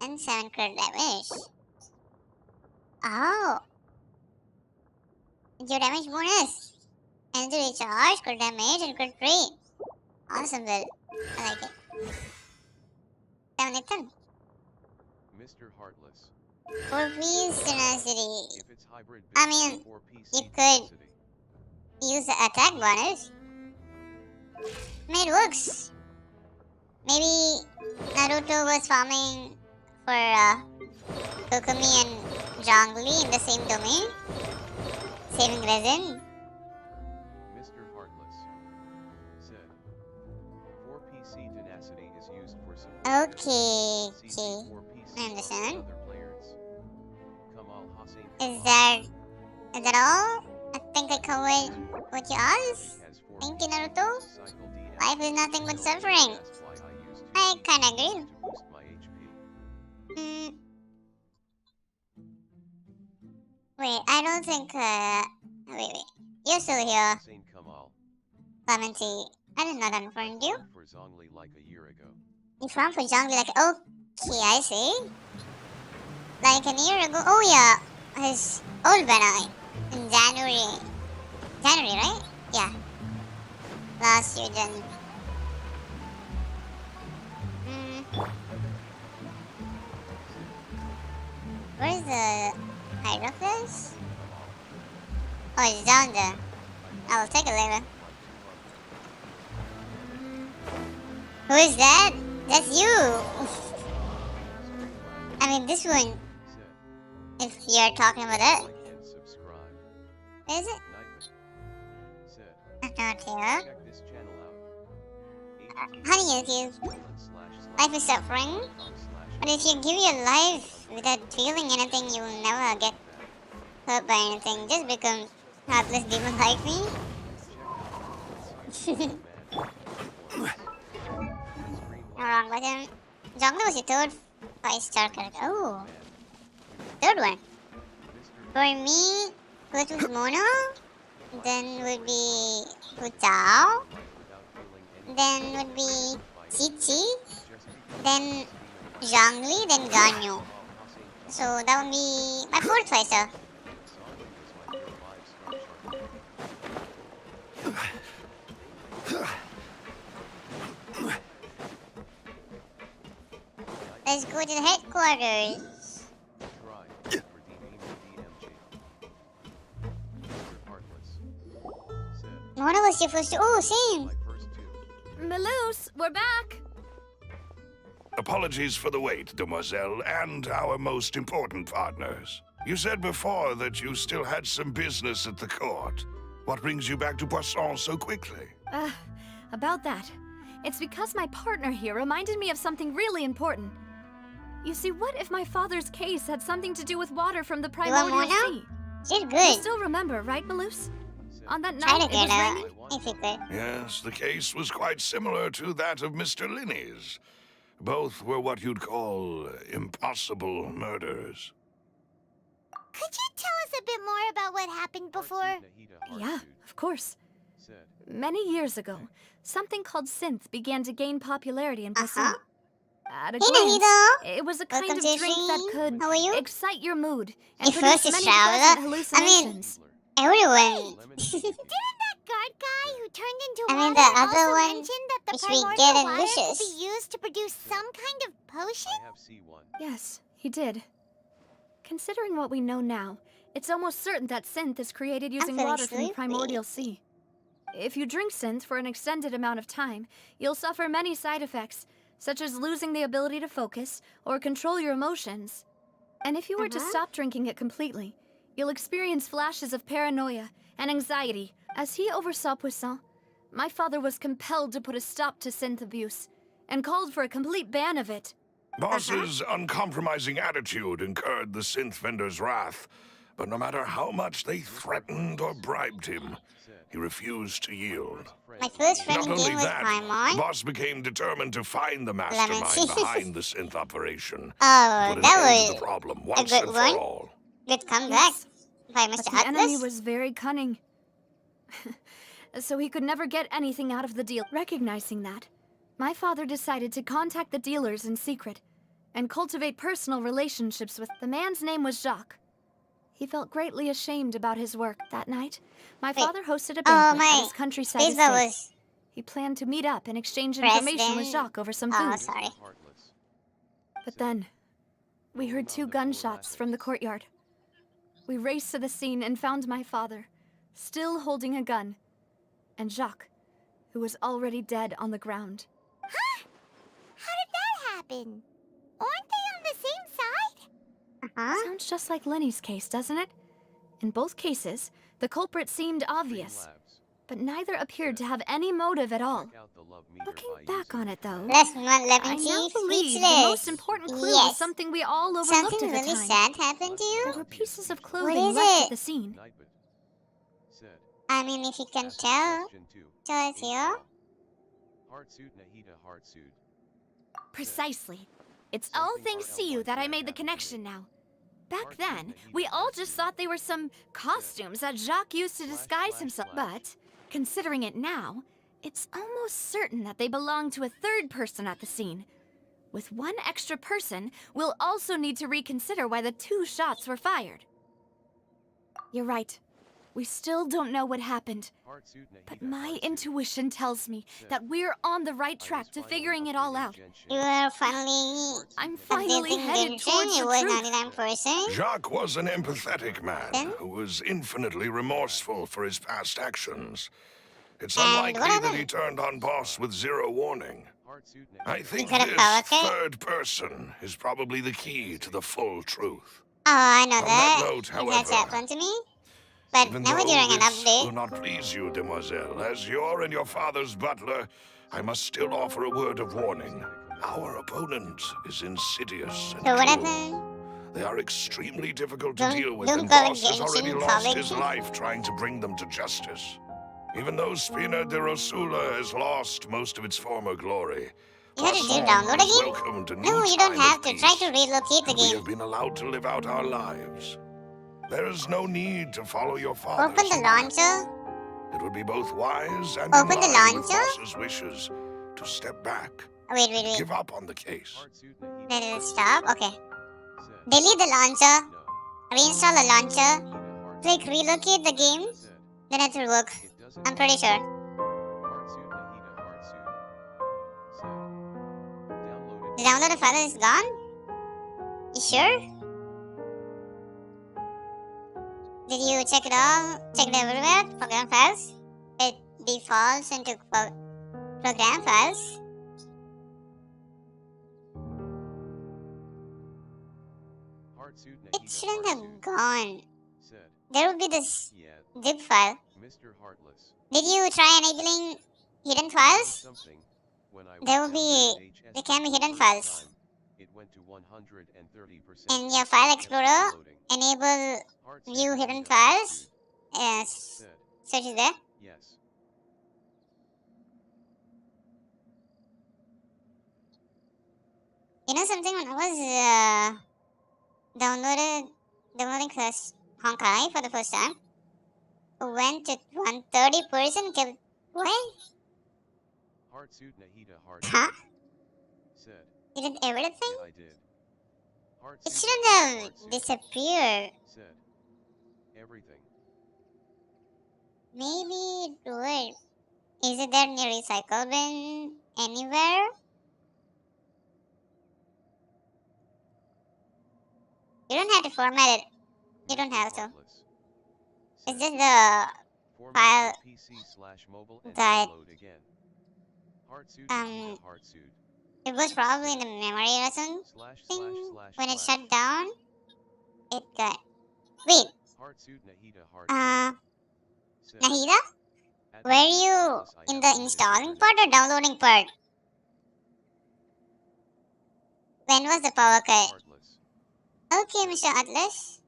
And 7 crit damage. Oh. Your damage bonus. Energy recharge, crit damage, and crit rate. Awesome build. I like it. 7 it 10. Mr. Heartless. 4-piece tenacity. If it's hybrid I mean, you could use the attack bonus. I mean, it works. Maybe Naruto was farming for Kokumi and Zhongli in the same domain. Saving resin. Mr. Heartless said 4 PC tenacity is used for support. Okay. I understand. Other players. Kamal Hossein Is that all? I think I covered what you asked. Thank you, Naruto. Life is nothing but suffering. I kinda agree. Wait, I don't think, wait. You're still here. Clementi, I did not unfriend you. You farmed for Zhongli like, okay, I see. Like a year ago. Oh yeah, his old banner in January. January, right? Yeah. Last year, January. Where's the Hydrophis? Oh, it's down there. I will take it later. Who is that? That's you! I mean, this one. If you're talking about that. Is it? I'm not here. Honey, YouTube. Life is suffering. But if you give your life without feeling anything, you will never get hurt by anything. Just become heartless demon like me. Not wrong with him. Zhongli was your third 5-star character. Oh. Third one. For me, first was Mono. Then would be Hutao. Then would be Chichi. Then Zhongli, then Ganyu. So that would be my fourth 5-star. Let's go to the headquarters. Mona was your first. Oh, same. Melus, we're back. Apologies for the wait, demoiselle, and our most important partners. You said before that you still had some business at the court. What brings you back to Poisson so quickly? About that. It's because my partner here reminded me of something really important. You see, what if my father's case had something to do with water from the primordial sea? She's good. You still remember, right, Melus? On that night, it was raining? If you could. Yes, the case was quite similar to that of Mr. Linney's. Both were what you'd call impossible murders. Could you tell us a bit more about what happened before? Yeah, of course. Many years ago, something called synth began to gain popularity in Poisson. At a glance, it was a kind of drink that could excite your mood and produce many pleasant hallucinations. Everyone. Didn't that guard guy who turned into I mean, water the other also one, mention that the which we primordial get in water could Vicious. be used to produce some kind of potion? Yes, he did. Considering what we know now, it's almost certain that synth is created using water from the primordial sea. If you drink synth for an extended amount of time, you'll suffer many side effects, such as losing the ability to focus or control your emotions. And if you were to stop drinking it completely, you'll experience flashes of paranoia and anxiety. As he oversaw Poisson, my father was compelled to put a stop to synth abuse and called for a complete ban of it. Boss's uncompromising attitude incurred the synth vendor's wrath, but no matter how much they threatened or bribed him, he refused to yield. My first friend Not game only was that, Paimon. the boss became determined to find the mastermind behind the synth operation. Oh, Put an that end to was the problem a once good and one. for all. Good comeback by But Mr. the enemy Atlas. was very cunning. So he could never get anything out of the deal. Recognizing that, my father decided to contact the dealers in secret and cultivate personal relationships with... The man's name was Jacques. He felt greatly ashamed about his work. That night, my father hosted a banquet at his countryside estate. He planned to meet up and exchange information with Jacques over some food. Oh, sorry. But then, we heard 2 gunshots from the courtyard. We raced to the scene and found my father, still holding a gun, and Jacques, who was already dead on the ground. Huh? How did that happen? Aren't they on the same side? Sounds just like Lenny's case, doesn't it? In both cases, the culprit seemed obvious, but neither appeared to have any motive at all. Looking back on it, though, Last month, I now believe the most important clue was something we all overlooked Something at the really time. sad happened to you? There were pieces of What clothing is left it? at the scene. I mean, if you can tell us here. Precisely. It's all thanks to you that I made the connection now. Back then, we all just thought they were some costumes that Jacques used to disguise himself. But, considering it now, it's almost certain that they belong to a third person at the scene. With one extra person, we'll also need to reconsider why the 2 shots were fired. You're right. We still don't know what happened. But my intuition tells me that we're on the right track to figuring it all out. You are finally... I'm finally headed towards you the was truth. 99%. Jacques was an empathetic man who was infinitely remorseful for his past actions. It's unlikely that he turned on Boss with 0 warning. I think this third person is probably the key to the full truth. Oh, I know On that. that note, however, That's happened to me. But even now we're though doing an this update. will not please you, demoiselle, as you're and your father's butler, I must still offer a word of warning. Our opponent is insidious and So what cruel. happened? They are extremely difficult to deal with, don't and go Boss has already Genshin lost College. his life trying to bring them to justice. Even though Spina de Rosula has lost most of its former glory, You had to Boss download is again? welcomed a new No, you don't time have of to. peace, Try to relocate the and we game. have been allowed to live out our lives. There is no need to follow your father's Open the launcher. It would be both wise and Open in the line with launcher? Boss's wishes to step back, Wait. give up on the case. Let it stop. Okay. Delete the launcher. Reinstall the launcher. Click relocate the game. Then it will work. I'm pretty sure. The downloaded file is gone? You sure? Did you check it all? Check it everywhere? Program files? It defaults into program files. It shouldn't have gone. There would be this zip file. Did you try enabling hidden files? There will be, there can be hidden files. In your file explorer, enable view hidden files. Yes, search is there. You know something, when I was downloading first Honkai for the first time, went to 130%, kept, what? Huh? You did everything? It shouldn't have disappeared. Maybe it would. Is it there in your recycle bin anywhere? You don't have to format it. You don't have to. It's just the file PC/mobile and that download again. Heartsuit Nahida Heartsuit. it was probably in the memory or something. When it shut down, it got. Wait, Heartsuit Nahida Heartsuit. Nahida? Were you in the installing part or downloading part? When was the power cut? Okay, Mr. Atlas.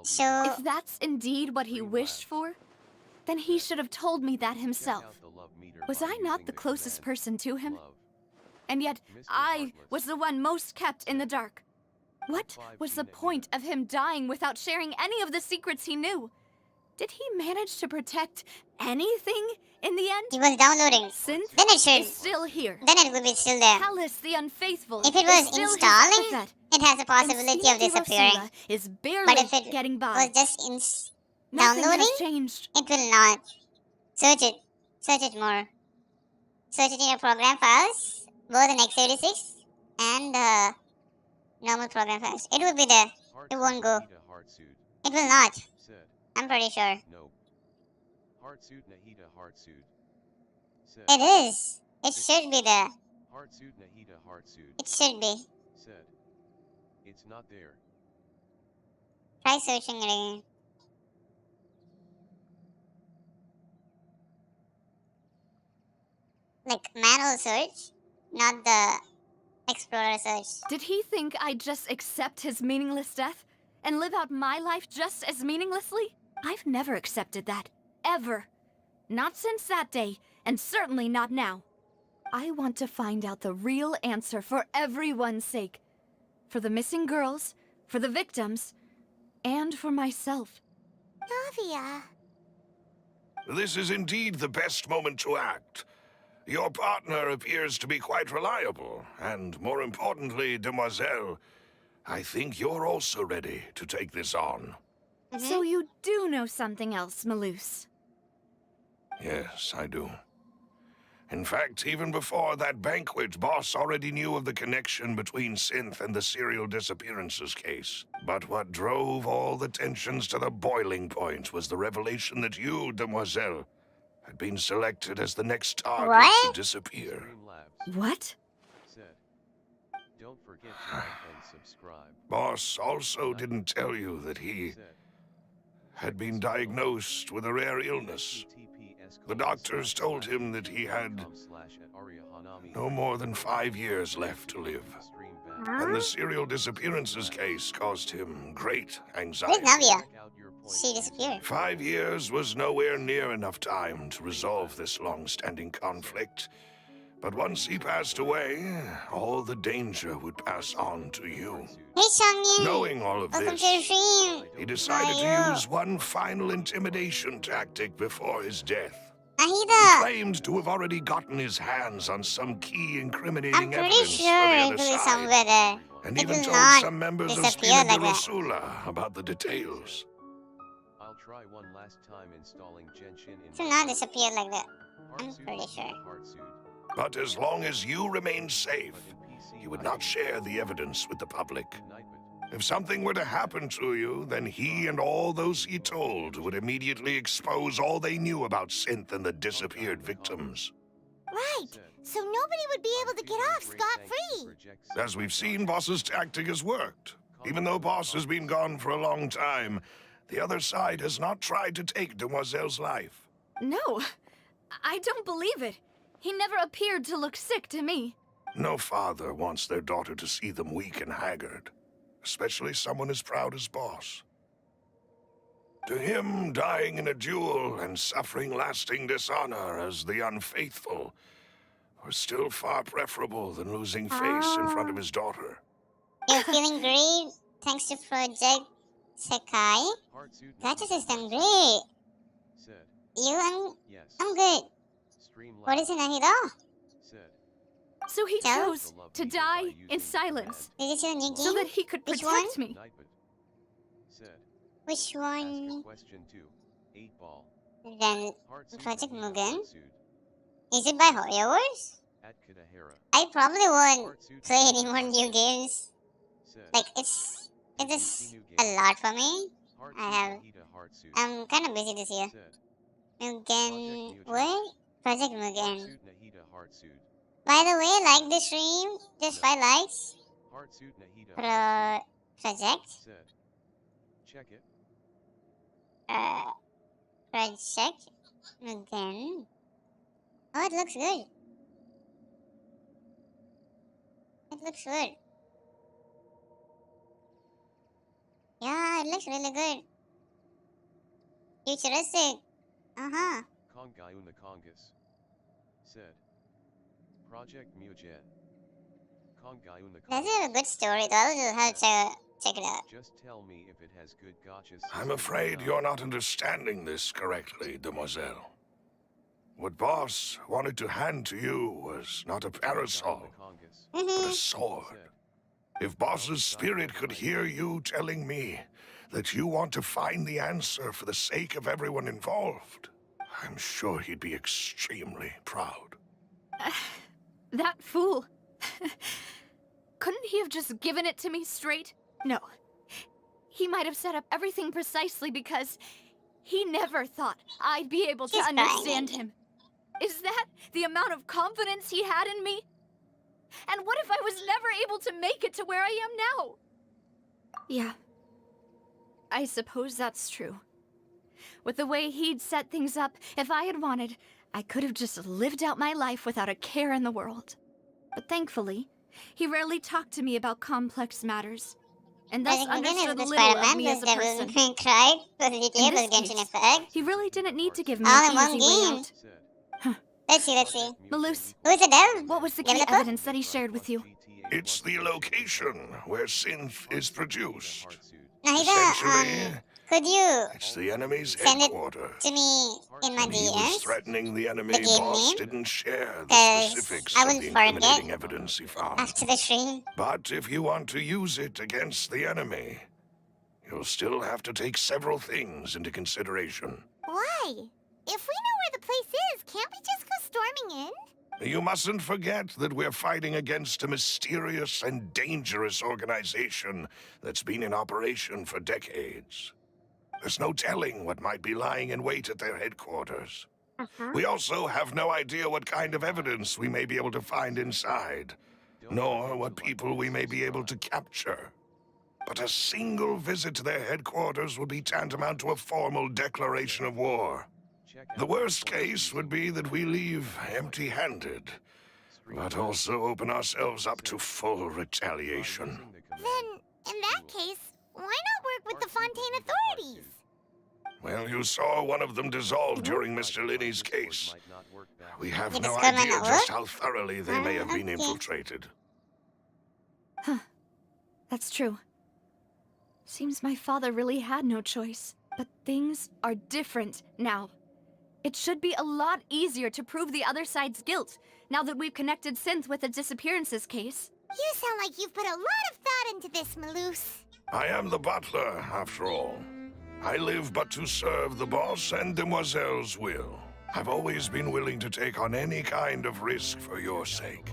So, If that's indeed what he wished for, then he should have told me that himself. Was I not the closest person to him? And yet, I was the one most kept in the dark. What was the point of him dying without sharing any of the secrets he knew? Did he manage to protect anything in the end? he was downloading. Synth Then it should. is still here. Then it will be still there. Callus the Unfaithful If it is was still his installing, epithet. it has a And possibility of Sina di disappearing. Rosula is barely But if it getting by. was just Nothing downloading, has changed. it will not. Search it. Search it more. Search it in your program files, both in x86 and the normal program files. It will be there. It won't go. It will not. I'm pretty sure. No. Heartsuit Nahida Heartsuit. It is. It should be there. Heartsuit Nahida Heartsuit. It should be. Said. It's not there. Try searching it again. Like manual search, not the explorer search. Did he think I'd just accept his meaningless death and live out my life just as meaninglessly? I've never accepted that. Ever. Not since that day, and certainly not now. I want to find out the real answer for everyone's sake. For the missing girls, for the victims, and for myself. Navia. This is indeed the best moment to act. Your partner appears to be quite reliable, and more importantly, Demoiselle, I think you're also ready to take this on. So you do know something else, Malus. Yes, I do. In fact, even before that banquet, Boss already knew of the connection between Synth and the serial disappearances case. But what drove all the tensions to the boiling point was the revelation that you, Demoiselle, had been selected as the next target to disappear. What? Said. Don't forget to like and subscribe. Boss also didn't tell you that he had been diagnosed with a rare illness. The doctors told him that he had no more than 5 years left to live. And the serial disappearances case caused him great anxiety. Where's Navia? She disappeared. 5 years was nowhere near enough time to resolve this long-standing conflict. But once he passed away, all the danger would pass on to you. Hey, Changyin. Knowing all of Welcome this, to the stream. he decided to use one final intimidation tactic before his death. He Nahida. claimed to have already gotten his hands on some key incriminating I'm pretty evidence sure for the it other will be side, somewhere there. and It even will told not some members of disappear Spina like de that. Rosula about the details. I'll try one last time installing Genshin Impact. It will not disappear like that. I'm pretty sure. But as long as you remain safe, he would not share the evidence with the public. If something were to happen to you, then he and all those he told would immediately expose all they knew about Synth and the disappeared victims. Right. So nobody would be able to get off scot-free. As we've seen, Boss's tactic has worked. Even though Boss has been gone for a long time, the other side has not tried to take Demoiselle's life. No, I don't believe it. He never appeared to look sick to me. No father wants their daughter to see them weak and haggard, especially someone as proud as Boss. To him, dying in a duel and suffering lasting dishonor as the unfaithful were still far preferable than losing face in front of his daughter. You're feeling great thanks to Project Sekai. Gacha system great. I'm good. What is it, Nahida? So he chose to die in silence. Did you see the new game? So that he could Which protect one? me. Which one? Question 2. 8 ball. Then Project Mugen. Is it by Hoyo Wars? I probably won't play any more new games. Like it's just a lot for me. I'm kind of busy this year. Mugen, what? Project Mugen. By the way, like the stream. Just 5 likes. Project. Check it. Project Mugen. Oh, it looks good. It looks good. Yeah, it looks really good. Futuristic. Kongai the Kongus. Said. Project Mugen. Kongai the Kongus. That's a good story though. I'll just have to check it out. Just tell me if it has good gotcha. I'm afraid you're not understanding this correctly, demoiselle. What Boss wanted to hand to you was not a parasol, but a sword. If Boss's spirit could hear you telling me that you want to find the answer for the sake of everyone involved, I'm sure he'd be extremely proud. That fool. Couldn't he have just given it to me straight? No. He might have set up everything precisely because he never thought I'd be able to understand him. Is that the amount of confidence he had in me? And what if I was never able to make it to where I am now? Yeah. I suppose that's true. With the way he'd set things up, if I had wanted, I could have just lived out my life without a care in the world. But thankfully, he rarely talked to me about complex matters, and thus understood little of me as a person. Cried for the GTA with Genshin Impact. He really didn't need to give me all an in one easy way game. out. Let's see. Malus, who's the dev? What was the key evidence that he shared with you? It's the location where synth is produced. Nahida, could you it's the enemy's send it headquarters. to me in my He was DMs? threatening the enemy. The game Boss name? didn't share the 'Cause specifics I of will the forget incriminating evidence he found. after the stream. But if you want to use it against the enemy, you'll still have to take several things into consideration. Why? If we know where the place is, can't we just go storming in? You mustn't forget that we're fighting against a mysterious and dangerous organization that's been in operation for decades. There's no telling what might be lying in wait at their headquarters. We also have no idea what kind of evidence we may be able to find inside, nor what people we may be able to capture. But a single visit to their headquarters would be tantamount to a formal declaration of war. The worst case would be that we leave empty-handed, but also open ourselves up to full retaliation. Then, in that case, why not work with the Fontaine authorities? Well, you saw one of them dissolve during Mr. Linney's case. We have It's no gonna idea work? just how thoroughly they may have been Okay. infiltrated. Huh. That's true. Seems my father really had no choice. But things are different now. It should be a lot easier to prove the other side's guilt, now that we've connected Synth with the disappearances case. You sound like you've put a lot of thought into this, Malus. I am the butler, after all. I live but to serve the boss and Demoiselle's will. I've always been willing to take on any kind of risk for your sake.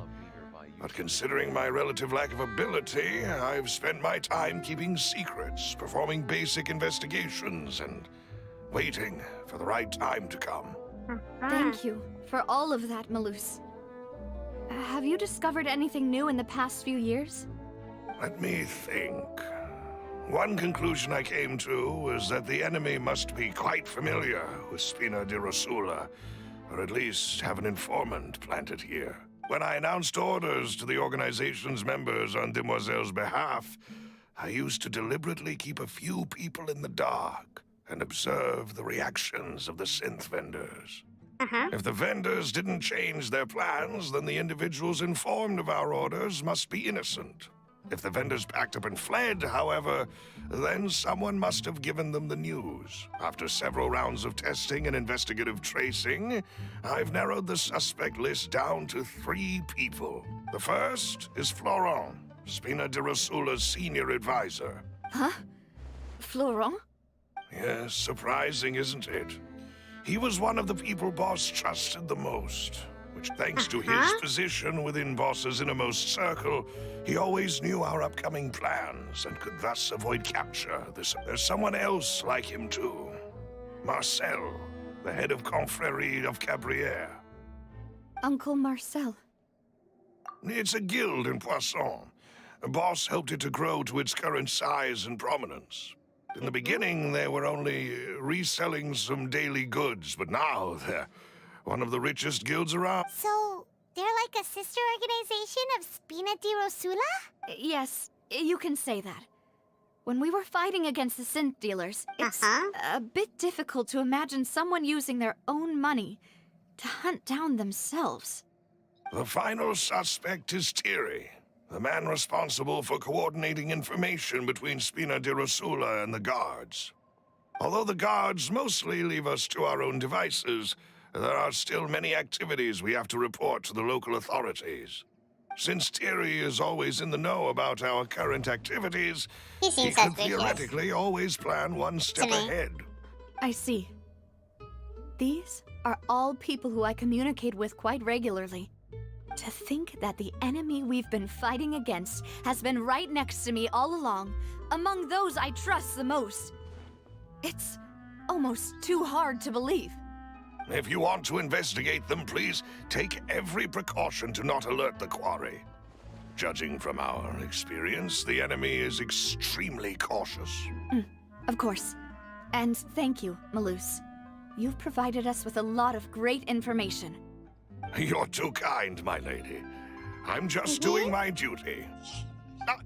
But considering my relative lack of ability, I've spent my time keeping secrets, performing basic investigations, and waiting for the right time to come. Thank you for all of that, Malus. Have you discovered anything new in the past few years? Let me think. One conclusion I came to was that the enemy must be quite familiar with Spina di Rosula, or at least have an informant planted here. When I announced orders to the organization's members on Demoiselle's behalf, I used to deliberately keep a few people in the dark and observe the reactions of the synth vendors. If the vendors didn't change their plans, then the individuals informed of our orders must be innocent. If the vendors packed up and fled, however, then someone must have given them the news. After several rounds of testing and investigative tracing, I've narrowed the suspect list down to 3 people. The first is Florent, Spina di Rosula's senior advisor. Huh? Florent? Yes, surprising, isn't it? He was one of the people Boss trusted the most. which thanks to his position within Boss's innermost circle, he always knew our upcoming plans and could thus avoid capture. There's someone else like him too. Marcel, the head of Confrérie of Cabrières. Uncle Marcel. It's a guild in Poisson. Boss helped it to grow to its current size and prominence. In the beginning, they were only reselling some daily goods, but now they're one of the richest guilds around. So, they're like a sister organization of Spina di Rosula? Yes, you can say that. When we were fighting against the synth dealers, it's a bit difficult to imagine someone using their own money to hunt down themselves. The final suspect is Thierry, the man responsible for coordinating information between Spina di Rosula and the guards. Although the guards mostly leave us to our own devices, there are still many activities we have to report to the local authorities. Since Thierry is always in the know about our current activities, he can theoretically always plan one step ahead. I see. These are all people who I communicate with quite regularly. To think that the enemy we've been fighting against has been right next to me all along, among those I trust the most. It's almost too hard to believe. If you want to investigate them, please take every precaution to not alert the quarry. Judging from our experience, the enemy is extremely cautious. Of course. And thank you, Malus. You've provided us with a lot of great information. You're too kind, my lady. I'm just doing my duty.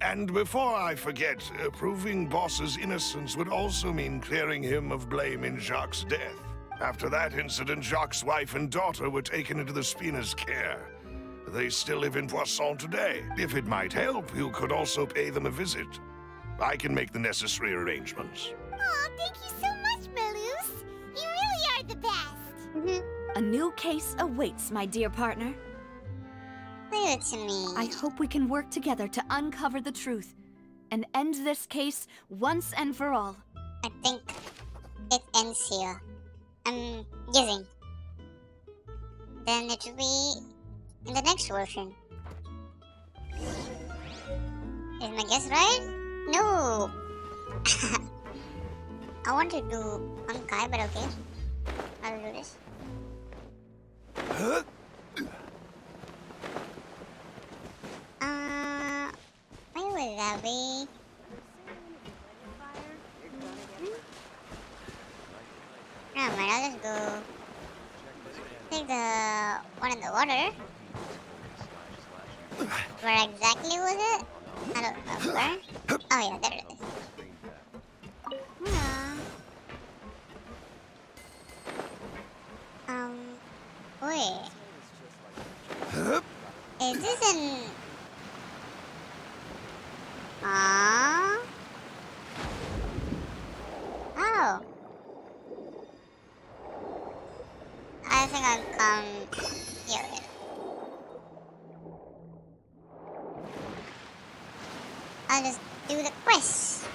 And before I forget, proving Boss's innocence would also mean clearing him of blame in Jacques' death. After that incident, Jacques' wife and daughter were taken into the Spina's care. They still live in Poisson today. If it might help, you could also pay them a visit. I can make the necessary arrangements. Aw, thank you so much, Malus. You really are the best. A new case awaits, my dear partner. Leave it to me. I hope we can work together to uncover the truth and end this case once and for all. I think it ends here. I'm guessing. Then it will be in the next version. Is my guess right? No! I want to do Honkai, but okay. I'll do this. Where will that be? Never mind, I'll just go take the one in the water. Where exactly was it? I don't remember. Oh yeah, there it is. Wait. Is this an... Oh. I think I'll come here. I'll just do the quest.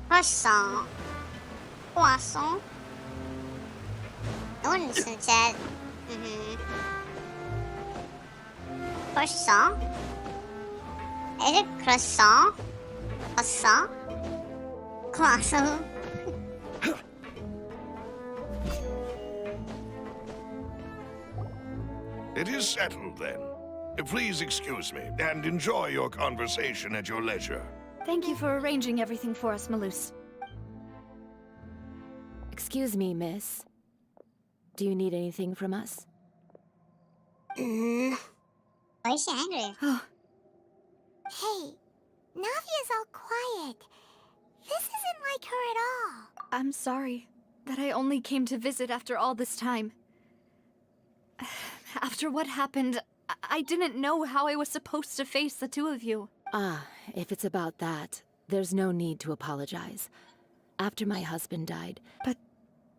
Croissant. Croissant. No one is in chat. Croissant. Is it croissant? Croissant? Croissant. It is settled, then. Please excuse me, and enjoy your conversation at your leisure. Thank you for arranging everything for us, Malus. Excuse me, miss. Do you need anything from us? Why is she angry? Hey, Navia's all quiet. This isn't like her at all. I'm sorry that I only came to visit after all this time. After what happened, I didn't know how I was supposed to face the two of you. Ah, if it's about that, there's no need to apologize. After my husband died... But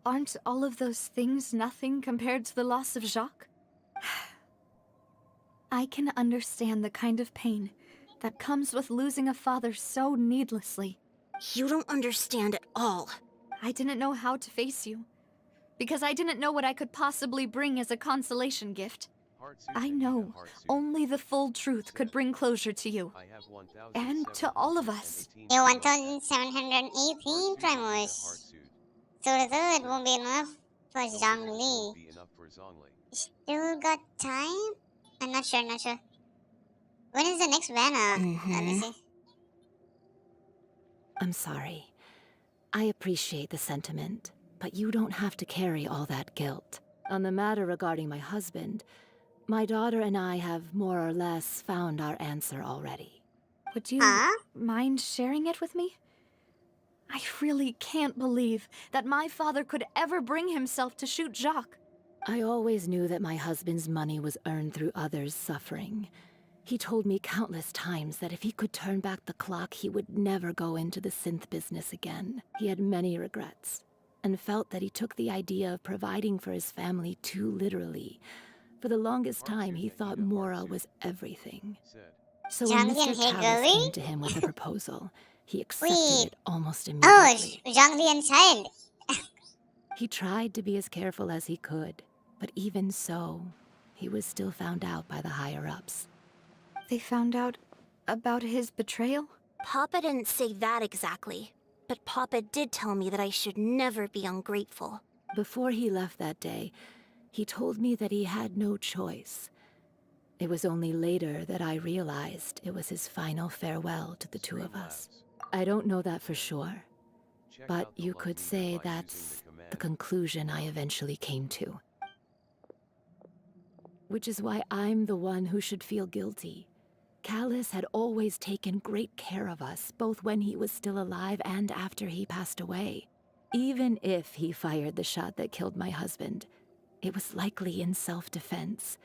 aren't all of those things nothing compared to the loss of Jacques? I can understand the kind of pain that comes with losing a father so needlessly. You don't understand at all. I didn't know how to face you. Because I didn't know what I could possibly bring as a consolation gift. I know only the full truth could bring closure to you. And to all of us. You're 1,718 Primus. So the third won't be enough for Zhongli. Still got time? I'm not sure, When is the next banner? Let me see. I'm sorry. I appreciate the sentiment, but you don't have to carry all that guilt. On the matter regarding my husband, my daughter and I have more or less found our answer already. Would you mind sharing it with me? I really can't believe that my father could ever bring himself to shoot Jacques. I always knew that my husband's money was earned through others' suffering. He told me countless times that if he could turn back the clock, he would never go into the synth business again. He had many regrets, and felt that he took the idea of providing for his family too literally. For the longest time, he thought MORIYA was everything. So when Mr. Chalice came to him with a proposal, he accepted it almost immediately. Oh, Zhongli and Child. He tried to be as careful as he could, but even so, he was still found out by the higher-ups. They found out about his betrayal? Papa didn't say that exactly, but Papa did tell me that I should never be ungrateful. Before he left that day, he told me that he had no choice. It was only later that I realized it was his final farewell to the two of us. I don't know that for sure, but you could say that's the conclusion I eventually came to. Which is why I'm the one who should feel guilty. Callus had always taken great care of us, both when he was still alive and after he passed away. Even if he fired the shot that killed my husband, it was likely in self-defense.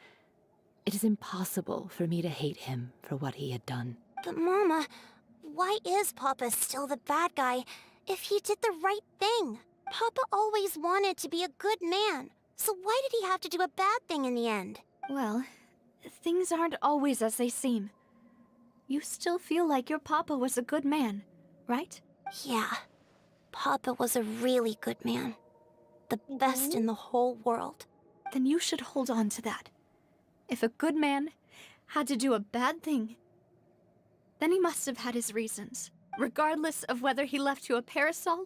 It is impossible for me to hate him for what he had done. But Mama, why is Papa still the bad guy if he did the right thing? Papa always wanted to be a good man, so why did he have to do a bad thing in the end? Well, things aren't always as they seem. You still feel like your papa was a good man, right? Yeah. Papa was a really good man. The best in the whole world. Then you should hold on to that. If a good man had to do a bad thing, then he must have had his reasons, regardless of whether he left you a parasol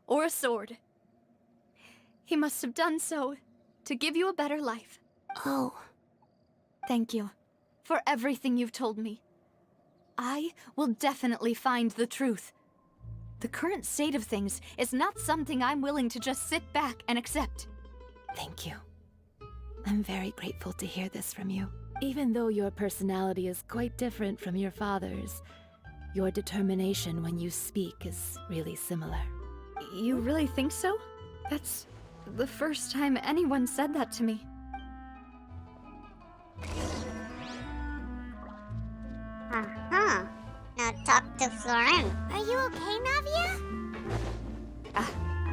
or a sword. He must have done so to give you a better life. Oh. Thank you for everything you've told me. I will definitely find the truth. The current state of things is not something I'm willing to just sit back and accept. Thank you. I'm very grateful to hear this from you. Even though your personality is quite different from your father's, your determination when you speak is really similar. You really think so? That's the first time anyone said that to me. Now talk to Florent. Are you okay, Navia?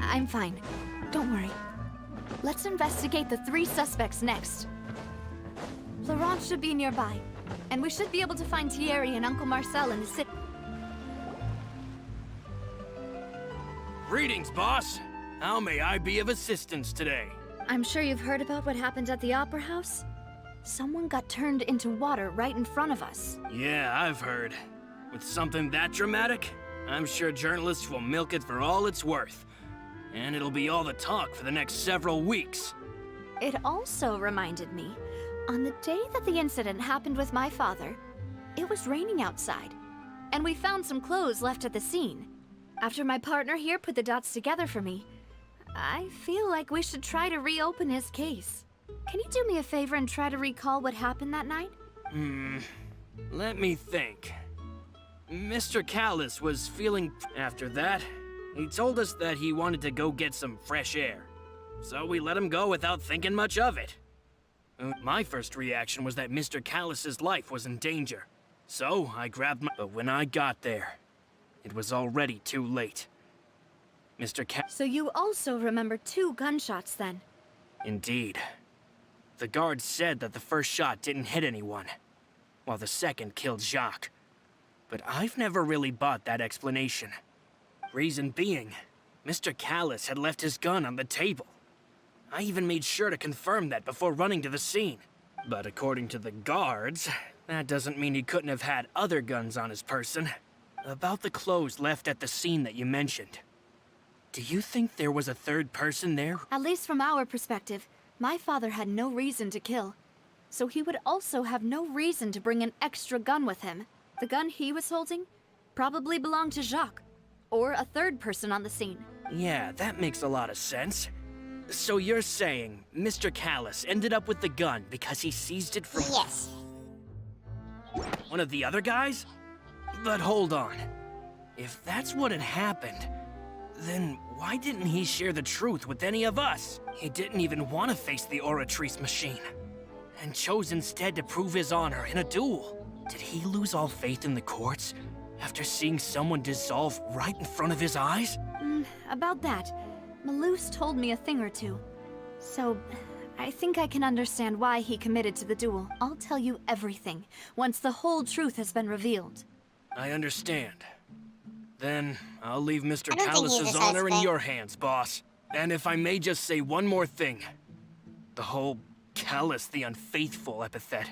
I'm fine. Don't worry. Let's investigate the 3 suspects next. Florent should be nearby, and we should be able to find Thierry and Uncle Marcel in the city. Greetings, boss. How may I be of assistance today? I'm sure you've heard about what happened at the Opera House. Someone got turned into water right in front of us. Yeah, I've heard. With something that dramatic, I'm sure journalists will milk it for all it's worth. And it'll be all the talk for the next several weeks. It also reminded me, on the day that the incident happened with my father, it was raining outside, and we found some clothes left at the scene. After my partner here put the dots together for me, I feel like we should try to reopen his case. Can you do me a favor and try to recall what happened that night? Let me think. Mr. Callus was feeling... After that, he told us that he wanted to go get some fresh air. So we let him go without thinking much of it. My first reaction was that Mr. Callus's life was in danger. So I grabbed my... But when I got there, it was already too late. So you also remember 2 gunshots then? Indeed. The guard said that the first shot didn't hit anyone, while the second killed Jacques. But I've never really bought that explanation. Reason being, Mr. Callus had left his gun on the table. I even made sure to confirm that before running to the scene. But according to the guards, that doesn't mean he couldn't have had other guns on his person. About the clothes left at the scene that you mentioned. Do you think there was a third person there? At least from our perspective, my father had no reason to kill. So he would also have no reason to bring an extra gun with him. The gun he was holding probably belonged to Jacques, or a third person on the scene. Yeah, that makes a lot of sense. So you're saying Mr. Callus ended up with the gun because he seized it from... Yes. one of the other guys? But hold on. If that's what had happened, then why didn't he share the truth with any of us? He didn't even want to face the Oratrice machine, and chose instead to prove his honor in a duel. Did he lose all faith in the courts after seeing someone dissolve right in front of his eyes? About that, Malus told me a thing or two. So, I think I can understand why he committed to the duel. I'll tell you everything, once the whole truth has been revealed. I understand. Then, I'll leave Mr. I don't think he's Callus's a honor in suspect. your hands, boss. And if I may just say one more thing. The whole Callus the Unfaithful epithet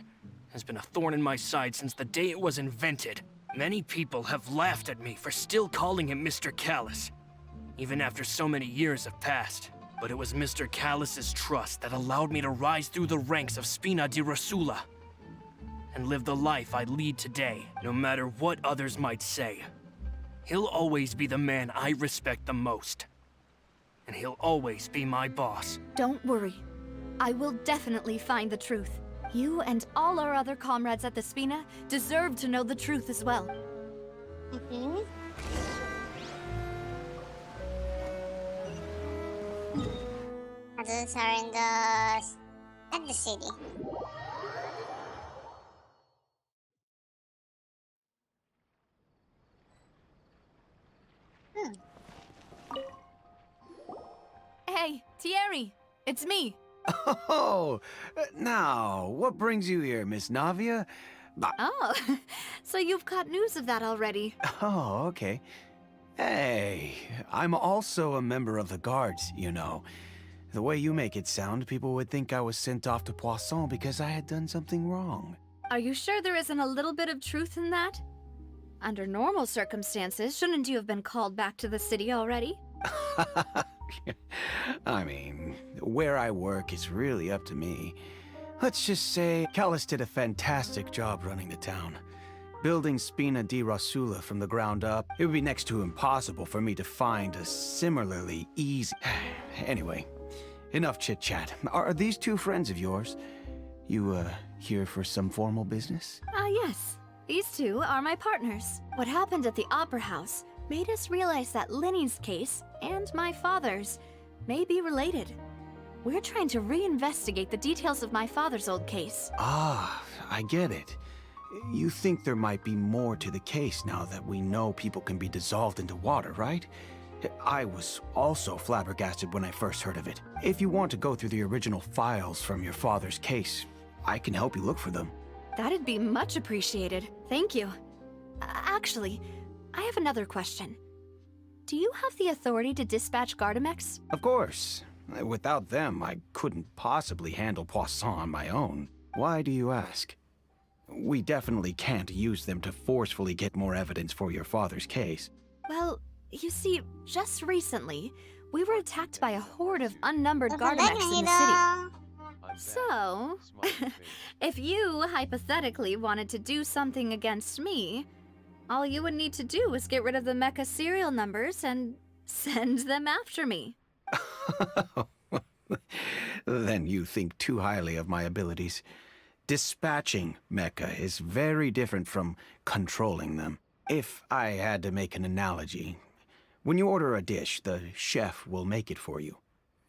has been a thorn in my side since the day it was invented. Many people have laughed at me for still calling him Mr. Callus, even after so many years have passed. But it was Mr. Callus's trust that allowed me to rise through the ranks of Spina di Rosula and live the life I lead today, no matter what others might say. He'll always be the man I respect the most. And he'll always be my boss. Don't worry. I will definitely find the truth. You and all our other comrades at the Spina deserve to know the truth as well. Others are in the... at the city. Hey, Thierry! It's me! Oh, now, what brings you here, Miss Navia? Oh, so you've got news of that already. Oh, okay. Hey, I'm also a member of the guards, you know. The way you make it sound, people would think I was sent off to Poisson because I had done something wrong. Are you sure there isn't a little bit of truth in that? Under normal circumstances, shouldn't you have been called back to the city already? I mean, where I work is really up to me. Let's just say Callus did a fantastic job running the town. Building Spina di Rosula from the ground up, it would be next to impossible for me to find a similarly easy... Anyway, enough chit-chat. Are these two friends of yours? You, here for some formal business? Yes. These two are my partners. What happened at the Opera House made us realize that Linny's case and my father's may be related. We're trying to reinvestigate the details of my father's old case. Ah, I get it. You think there might be more to the case now that we know people can be dissolved into water, right? I was also flabbergasted when I first heard of it. If you want to go through the original files from your father's case, I can help you look for them. That'd be much appreciated. Thank you. Actually, I have another question. Do you have the authority to dispatch Gardamex? Of course. Without them, I couldn't possibly handle Poisson on my own. Why do you ask? We definitely can't use them to forcefully get more evidence for your father's case. Well, you see, just recently, we were attacked by a horde of unnumbered Gardamex in the city. So, if you hypothetically wanted to do something against me, all you would need to do is get rid of the mecha serial numbers and send them after me. Then you think too highly of my abilities. Dispatching mecha is very different from controlling them. If I had to make an analogy, when you order a dish, the chef will make it for you.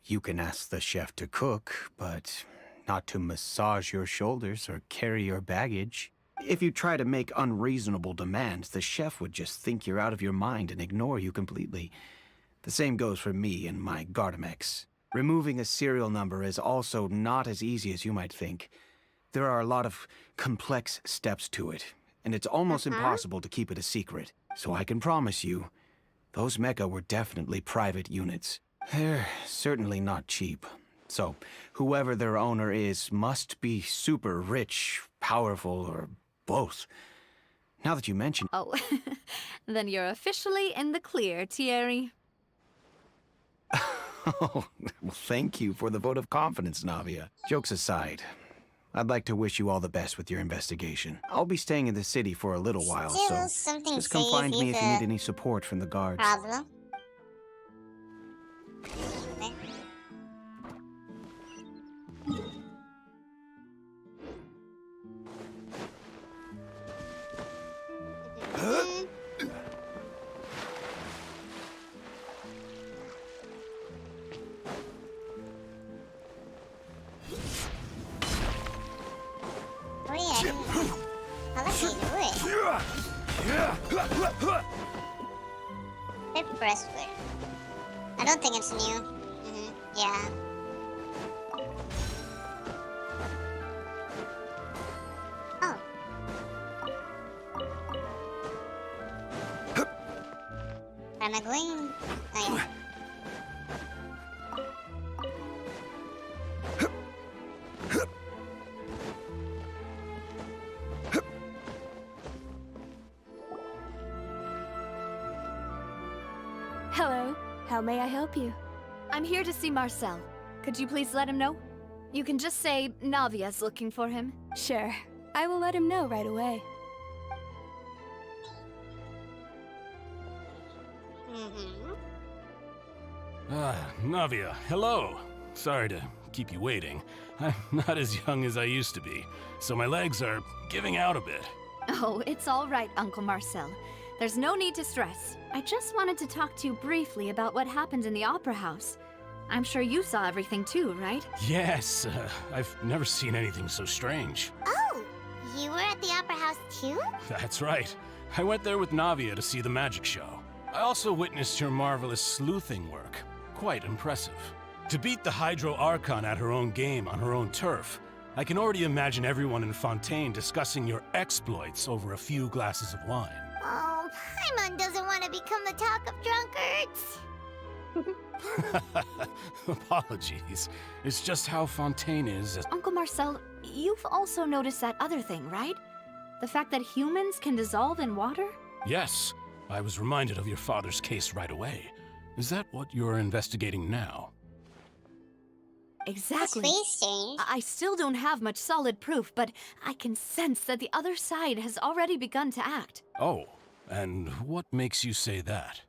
You can ask the chef to cook, but not to massage your shoulders or carry your baggage. If you try to make unreasonable demands, the chef would just think you're out of your mind and ignore you completely. The same goes for me and my Gardamex. Removing a serial number is also not as easy as you might think. There are a lot of complex steps to it, and it's almost impossible to keep it a secret. So I can promise you, Those mecha were definitely private units. They're certainly not cheap. So, whoever their owner is must be super rich, powerful, or both. Now that you mention... Oh, then you're officially in the clear, Thierry. Oh, well, thank you for the vote of confidence, Navia. Jokes aside, I'd like to wish you all the best with your investigation. I'll be staying in the city for a little while, so just come find me if you need any support from the guards. Problem. I don't think it's new. Yeah. Oh. Where am I going? Oh, yeah. Hello. How may I help you? I'm here to see Marcel. Could you please let him know? You can just say Navia's looking for him. Sure. I will let him know right away. Navia, hello. Sorry to keep you waiting. I'm not as young as I used to be, so my legs are giving out a bit. Oh, it's all right, Uncle Marcel. There's no need to stress. I just wanted to talk to you briefly about what happened in the Opera House. I'm sure you saw everything too, right? Yes, I've never seen anything so strange. Oh, you were at the Opera House too? That's right. I went there with Navia to see the magic show. I also witnessed your marvelous sleuthing work. Quite impressive. To beat the Hydro Archon at her own game on her own turf, I can already imagine everyone in Fontaine discussing your exploits over a few glasses of wine. Oh, Paimon doesn't want to become the talk of drunkards. Apologies. It's just how Fontaine is. Uncle Marcel, you've also noticed that other thing, right? The fact that humans can dissolve in water? Yes. I was reminded of your father's case right away. Is that what you're investigating now? Exactly. That's strange. I still don't have much solid proof, but I can sense that the other side has already begun to act. Oh, and what makes you say that?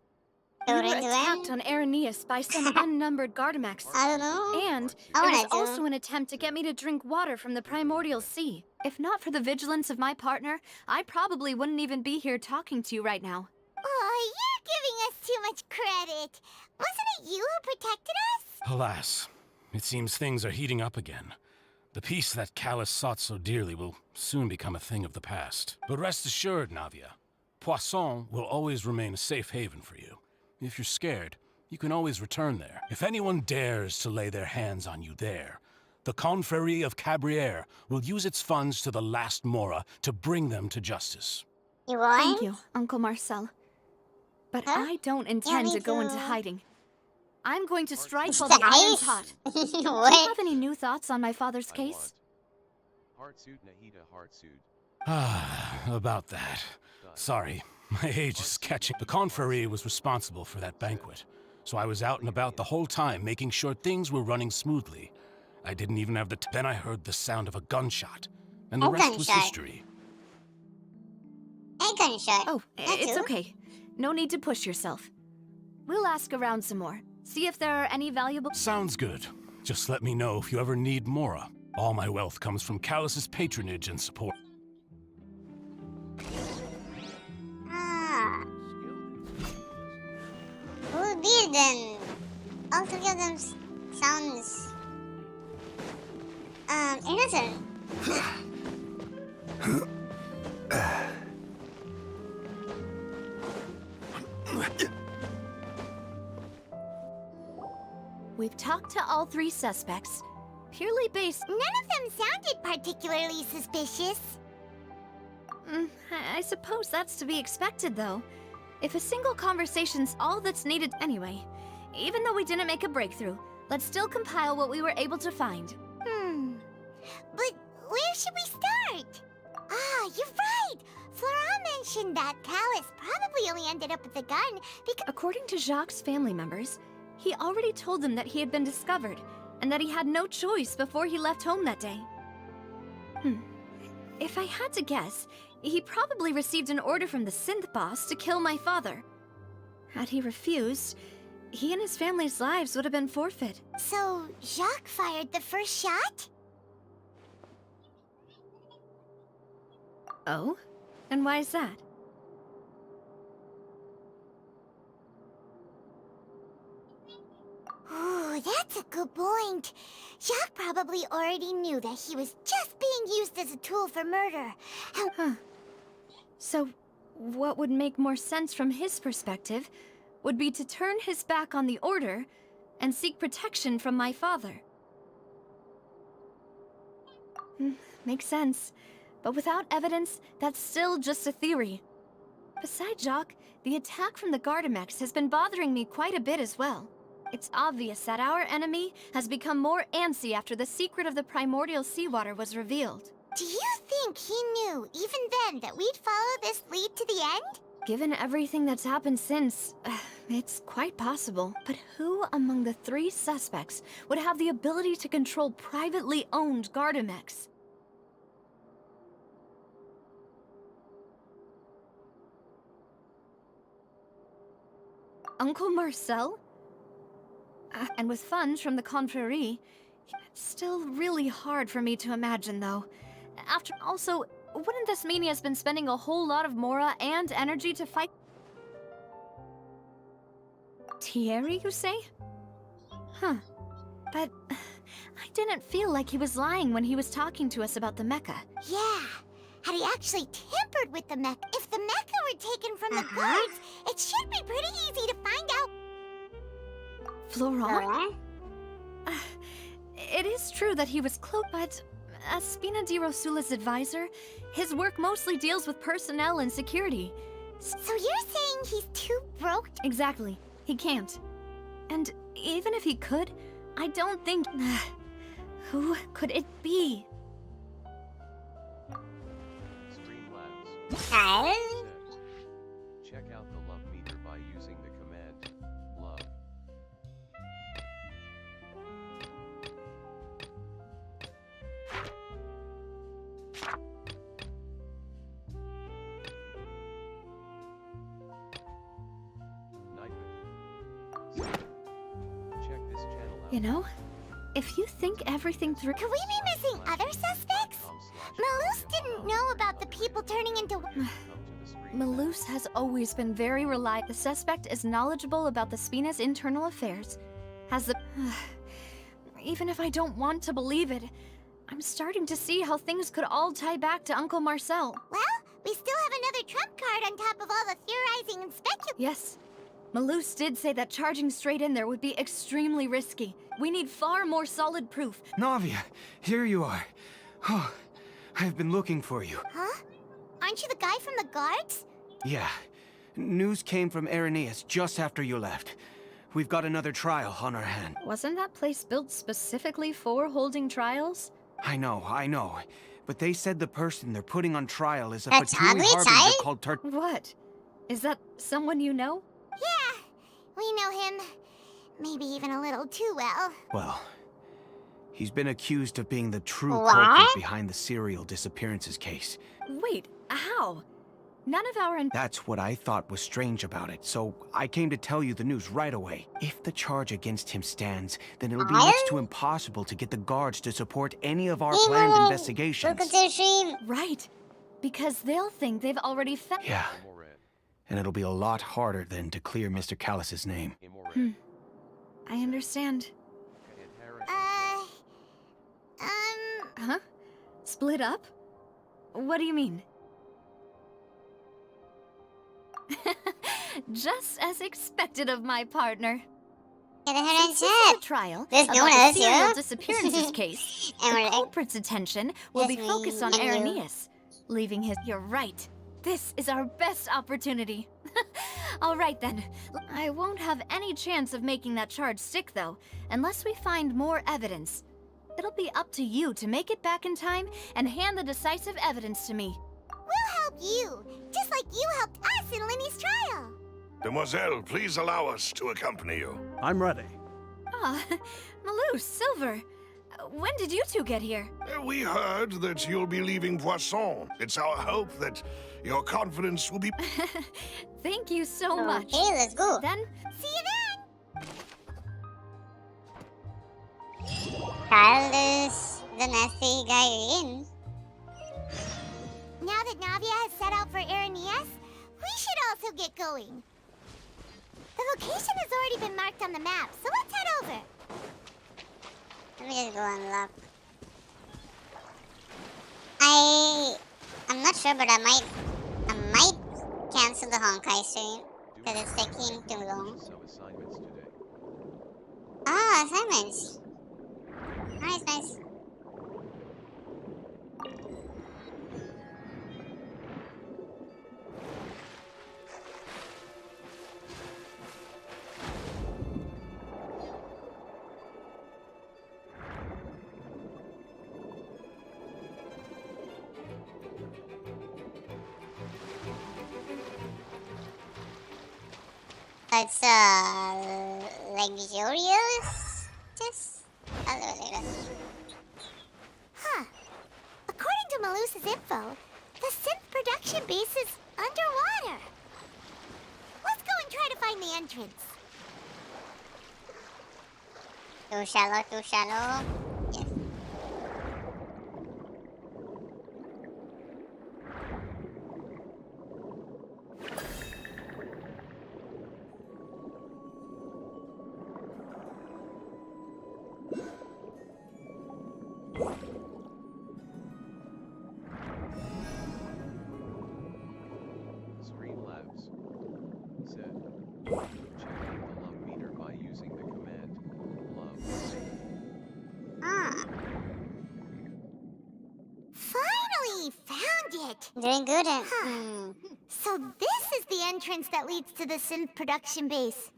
We were attacked on Araneus by some unnumbered Gardamax. I don't know. And there was also an attempt to get me to drink water from the primordial sea. If not for the vigilance of my partner, I probably wouldn't even be here talking to you right now. Oh, you're giving us too much credit. Wasn't it you who protected us? Alas, it seems things are heating up again. The peace that Callus sought so dearly will soon become a thing of the past. But rest assured, Navia, Poisson will always remain a safe haven for you. If you're scared, you can always return there. If anyone dares to lay their hands on you there, the Confrérie of Cabrières will use its funds to the last Mora to bring them to justice. You want? Thank you, Uncle Marcel. But I don't intend to go into hiding. I'm going to strike while the iron's hot. Do you have any new thoughts on my father's case? Heartsuit Nahida Heartsuit. Ah, about that. Sorry, my age is catching. The Confrérie was responsible for that banquet, so I was out and about the whole time making sure things were running smoothly. I didn't even have the Then I heard the sound of a gunshot, and the rest was history. A gunshot. Oh, it's okay. No need to push yourself. We'll ask around some more. See if there are any valuable... Sounds good. Just let me know if you ever need Mora. All my wealth comes from Callus's patronage and support. Ah. Who would be then? All three of them sounds... innocent. We've talked to all three suspects. Purely based... None of them sounded particularly suspicious. I suppose that's to be expected, though. If a single conversation's all that's needed anyway, even though we didn't make a breakthrough, let's still compile what we were able to find. But where should we start? Ah, you're right! Flora mentioned that Callus probably only ended up with the gun because— According to Jacques' family members, he already told them that he had been discovered, and that he had no choice before he left home that day. If I had to guess, he probably received an order from the synth boss to kill my father. Had he refused, he and his family's lives would have been forfeit. So, Jacques fired the first shot? Oh? And why is that? Ooh, that's a good point. Jacques probably already knew that he was just being used as a tool for murder. So, what would make more sense from his perspective would be to turn his back on the Order and seek protection from my father. Makes sense. But without evidence, that's still just a theory. Besides Jacques, the attack from the Gardamex has been bothering me quite a bit as well. It's obvious that our enemy has become more antsy after the secret of the primordial seawater was revealed. Do you think he knew, even then, that we'd follow this lead to the end? Given everything that's happened since, it's quite possible. But who among the 3 suspects would have the ability to control privately owned Gardamex? Uncle Marcel? And with funds from the Confrérie, it's still really hard for me to imagine, though. Also, wouldn't this mean he has been spending a whole lot of mora and energy to fight? Thierry, you say? But I didn't feel like he was lying when he was talking to us about the mecha. Yeah. Had he actually tampered with the mecha? If the mecha were taken from the guards, it should be pretty easy to find out. Florent? It is true that he was cloaked, but as Spina di Rosula's advisor, his work mostly deals with personnel and security. So you're saying he's too broke? Exactly. He can't. And even if he could, I don't think... Who could it be? Check out the love meter by using the command love. Check this channel out. You know, if you think everything through... Could we be missing other suspects? Malus didn't know about the people turning into... Malus has always been very reliable. The suspect is knowledgeable about the Spina's internal affairs. Has the... Even if I don't want to believe it, I'm starting to see how things could all tie back to Uncle Marcel. Well, we still have another trump card on top of all the theorizing and speculating. Yes. Malus did say that charging straight in there would be extremely risky. We need far more solid proof. Navia, here you are. Oh, I've been looking for you. Huh? Aren't you the guy from the guards? Yeah. News came from Irenaeus just after you left. We've got another trial on our hand. Wasn't that place built specifically for holding trials? I know. But they said the person they're putting on trial is a That's Fatui oddly harbinger tight. called What? Is that someone you know? Yeah, we know him. Maybe even a little too well. Well, he's been accused of being the true What? culprit behind the serial disappearances case. Wait, how? None of our... That's what I thought was strange about it, so I came to tell you the news right away. If the charge against him stands, then it'll be next to impossible to get the guards to support any of our planned investigations. Welcome to the stream. Right. Because they'll think they've already found... Yeah. And it'll be a lot harder then to clear Mr. Callus's name. I understand. Huh? Split up? What do you mean? Just as expected of my partner. Since this is a trial There's no about one the else serial here. disappearances case, And the we're- culprit's attention will be Yes, focused on and you. Irenaeus, leaving his... You're right. This is our best opportunity. All right then. I won't have any chance of making that charge stick, though, unless we find more evidence. It'll be up to you to make it back in time and hand the decisive evidence to me. We'll help you, just like you helped us in Linny's trial. Demoiselle, please allow us to accompany you. I'm ready. Ah, Malou, Silver. When did you two get here? We heard that you'll be leaving Poisson. It's our hope that your confidence will be... Thank you so much. Okay, let's go. Then, See you then! Carlos, the nasty guy in. Now that Navia has set out for Aranias, we should also get going. The location has already been marked on the map, so let's head over. Let me just go unlock. I'm not sure, but I might cancel the Honkai stream because it's taking too long. Some assignments today. Ah, assignments. Nice, nice. It's luxurious. Just a little bit. Huh. According to Malus's info, the synth production base is underwater. Let's go and try to find the entrance. Too shallow, too shallow. Yes. Streamlabs said, check out the love meter by using the command love. Ah, Finally found it! doing good. So this is the entrance that leads to the synth production base.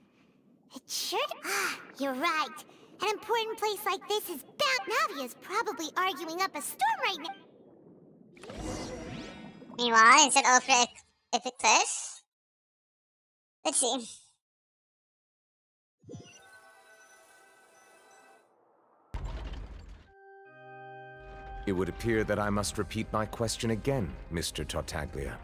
It should... Ah, you're right. An important place like this is bound... Navia's probably arguing up a storm right now. Meanwhile, instead of epic clash, let's see. It would appear that I must repeat my question again, Mr. Tartaglia.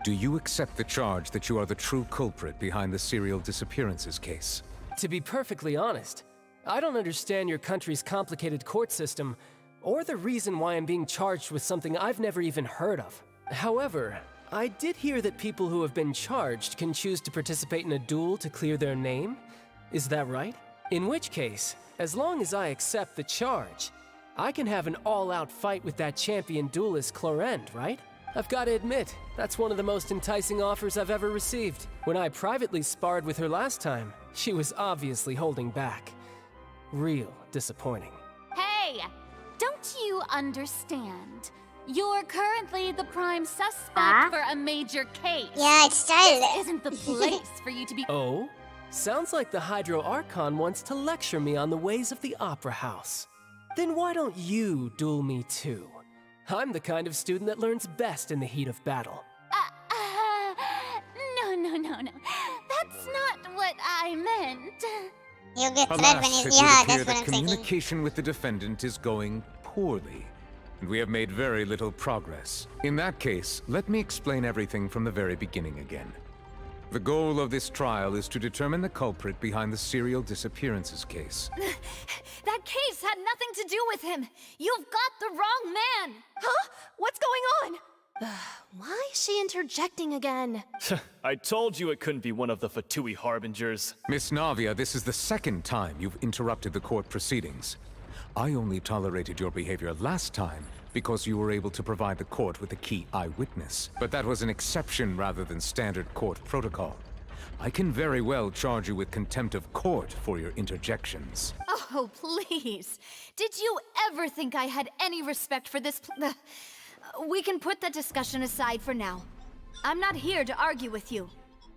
Do you accept the charge that you are the true culprit behind the serial disappearances case? To be perfectly honest, I don't understand your country's complicated court system, or the reason why I'm being charged with something I've never even heard of. However, I did hear that people who have been charged can choose to participate in a duel to clear their name. Is that right? In which case, as long as I accept the charge, I can have an all-out fight with that champion duelist Clorend, right? I've got to admit, that's one of the most enticing offers I've ever received. When I privately sparred with her last time, she was obviously holding back. Real disappointing. Hey! Don't you understand? You're currently the prime suspect for a major case. Yeah, it started. This isn't the place for you to be... Oh? Sounds like the Hydro Archon wants to lecture me on the ways of the Opera House. Then why don't you duel me too? I'm the kind of student that learns best in the heat of battle. No. That's not what I meant. You'll get thread Alas, when it you... would Yeah, appear that's what that I'm thinking. communication with the defendant is going poorly, and we have made very little progress. In that case, let me explain everything from the very beginning again. The goal of this trial is to determine the culprit behind the serial disappearances case. That case had nothing to do with him. You've got the wrong man. Huh? What's going on? Why is she interjecting again? I told you it couldn't be one of the Fatui Harbingers. Miss Navia, this is the second time you've interrupted the court proceedings. I only tolerated your behavior last time because you were able to provide the court with a key eyewitness. But that was an exception rather than standard court protocol. I can very well charge you with contempt of court for your interjections. Oh, please. Did you ever think I had any respect for this We can put that discussion aside for now. I'm not here to argue with you.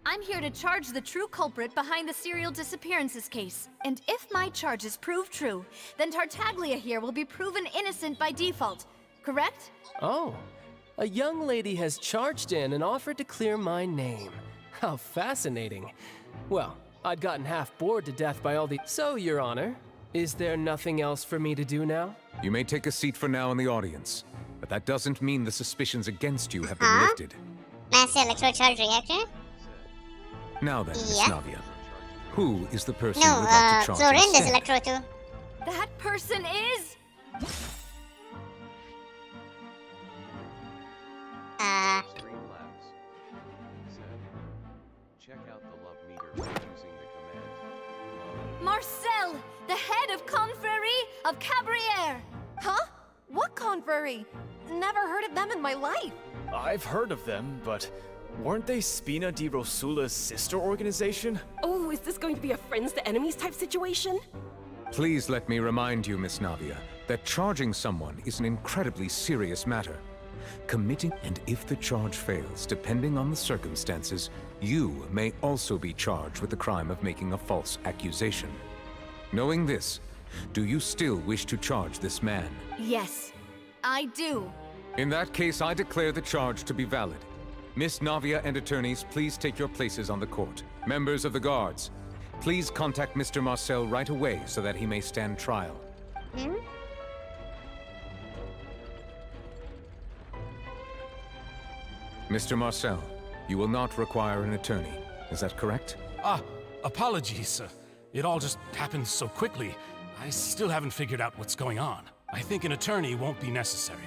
I'm here to charge the true culprit behind the serial disappearances case. And if my charges prove true, then Tartaglia here will be proven innocent by default. Correct? Oh, a young lady has charged in and offered to clear my name. How fascinating. Well, I'd gotten half bored to death by all the... So, Your Honor, is there nothing else for me to do now? You may take a seat for now in the audience, but that doesn't mean the suspicions against you have been lifted. Master electrocharge reactor? Now then, Miss Navia, who is the person No, you would like to charge Zorinda's instead? electro too. That person is... Streamlabs said, check out the love meter by using the command. Marcel, the head of Confrérie of Cabrières! Huh? What confrérie? Never heard of them in my life. I've heard of them, but weren't they Spina di Rosula's sister organization? Oh, is this going to be a friends to enemies type situation? Please let me remind you, Miss Navia, that charging someone is an incredibly serious matter. Committing, and if the charge fails, depending on the circumstances, you may also be charged with the crime of making a false accusation. Knowing this, do you still wish to charge this man? Yes, I do. In that case, I declare the charge to be valid. Miss Navia and attorneys, please take your places on the court. Members of the guards, please contact Mr. Marcel right away so that he may stand trial. Mr. Marcel, you will not require an attorney. Is that correct? Apologies. It all just happened so quickly. I still haven't figured out what's going on. I think an attorney won't be necessary.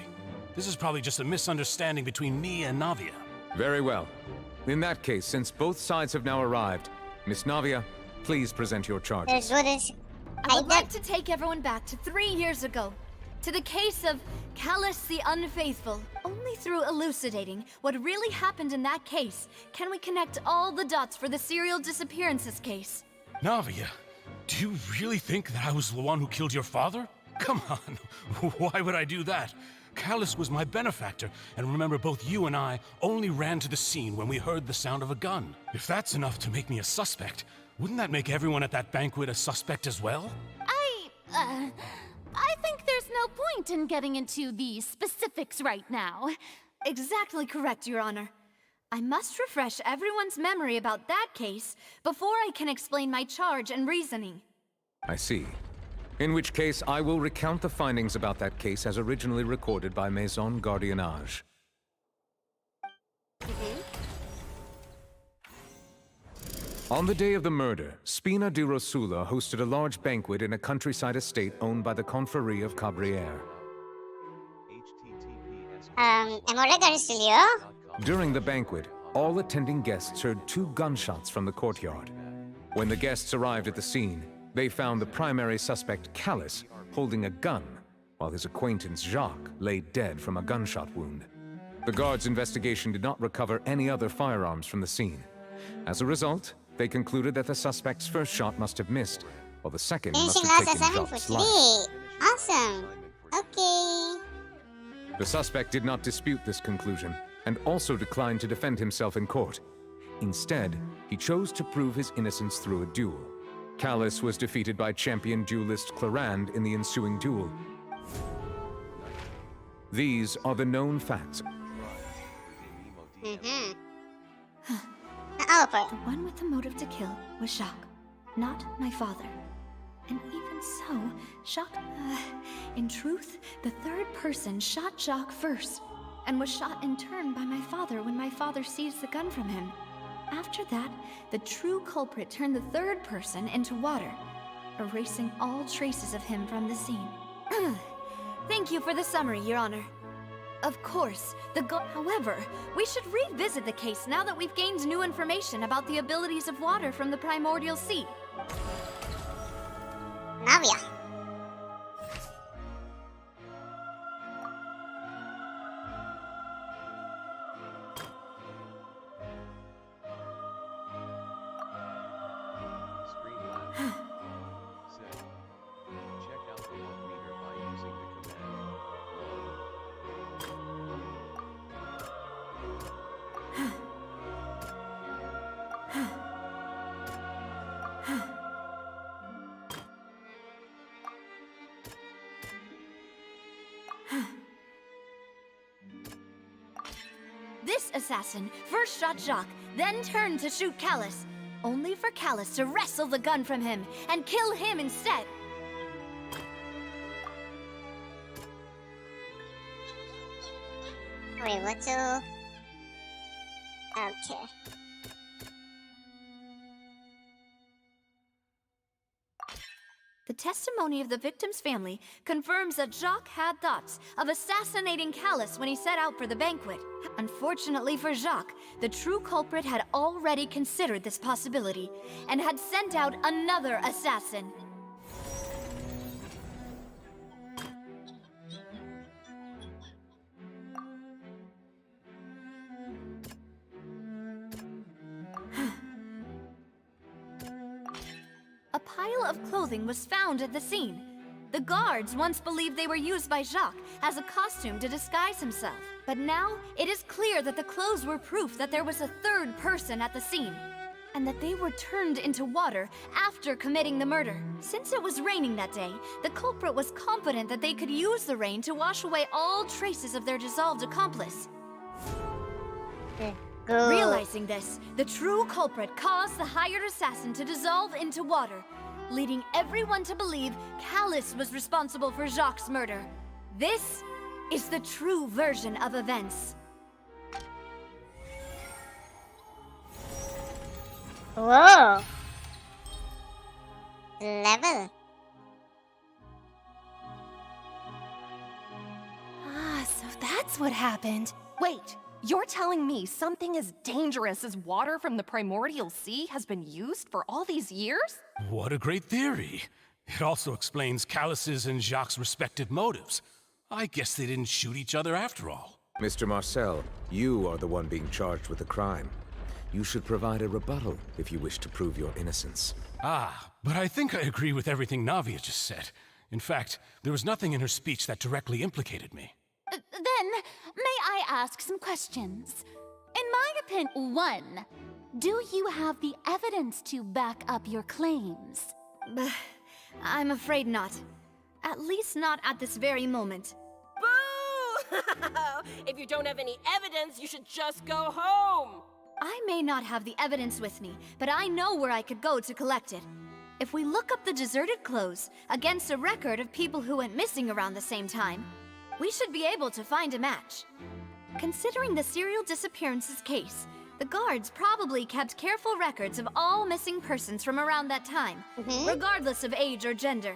This is probably just a misunderstanding between me and Navia. Very well. In that case, since both sides have now arrived, Miss Navia, please present your charges. I would like to take everyone back to 3 years ago, to the case of Callus the Unfaithful. Only through elucidating what really happened in that case can we connect all the dots for the serial disappearances case. Navia, do you really think that I was the one who killed your father? Come on, why would I do that? Callus was my benefactor, and remember, both you and I only ran to the scene when we heard the sound of a gun. If that's enough to make me a suspect, wouldn't that make everyone at that banquet a suspect as well? I think there's no point in getting into the specifics right now. Exactly correct, Your Honor. I must refresh everyone's memory about that case before I can explain my charge and reasoning. I see. In which case, I will recount the findings about that case as originally recorded by Maison Gardiennage. On the day of the murder, Spina di Rosula hosted a large banquet in a countryside estate owned by the Confrérie of Cabrières. During the banquet, all attending guests heard 2 gunshots from the courtyard. When the guests arrived at the scene, they found the primary suspect, Callus, holding a gun, while his acquaintance, Jacques, lay dead from a gunshot wound. The guards' investigation did not recover any other firearms from the scene. As a result, they concluded that the suspect's first shot must have missed, while the second must have taken Jacques' life. Awesome. Okay. The suspect did not dispute this conclusion, and also declined to defend himself in court. Instead, he chose to prove his innocence through a duel. Callus was defeated by champion duelist Clarand in the ensuing duel. These are the known facts. The one with the motive to kill was Jacques, not my father. And even so, Jacques... in truth, the third person shot Jacques first, and was shot in turn by my father when my father seized the gun from him. After that, the true culprit turned the third person into water, erasing all traces of him from the scene. Thank you for the summary, Your Honor. Of course, however, we should revisit the case now that we've gained new information about the abilities of water from the primordial sea. Navia. This assassin first shot Jacques, then turned to shoot Callus, only for Callus to wrestle the gun from him and kill him instead. Wait, what to... Okay. The testimony of the victim's family confirms that Jacques had thoughts of assassinating Callus when he set out for the banquet. Unfortunately for Jacques, the true culprit had already considered this possibility and had sent out another assassin. A pile of clothing was found at the scene. The guards once believed they were used by Jacques as a costume to disguise himself. But now, it is clear that the clothes were proof that there was a third person at the scene, and that they were turned into water after committing the murder. Since it was raining that day, the culprit was confident that they could use the rain to wash away all traces of their dissolved accomplice. Realizing this, the true culprit caused the hired assassin to dissolve into water, leading everyone to believe Callus was responsible for Jacques' murder. This is the true version of events. Whoa! Level. Ah, so that's what happened. Wait, you're telling me something as dangerous as water from the primordial sea has been used for all these years? What a great theory. It also explains Callus's and Jacques' respective motives. I guess they didn't shoot each other after all. Mr. Marcel, you are the one being charged with the crime. You should provide a rebuttal if you wish to prove your innocence. Ah, but I think I agree with everything Navia just said. In fact, there was nothing in her speech that directly implicated me. Then, may I ask some questions? In my opinion, 1, do you have the evidence to back up your claims? I'm afraid not. At least not at this very moment. Boo! If you don't have any evidence, you should just go home! I may not have the evidence with me, but I know where I could go to collect it. If we look up the deserted clothes against a record of people who went missing around the same time, we should be able to find a match. Considering the serial disappearances case, the guards probably kept careful records of all missing persons from around that time, regardless of age or gender.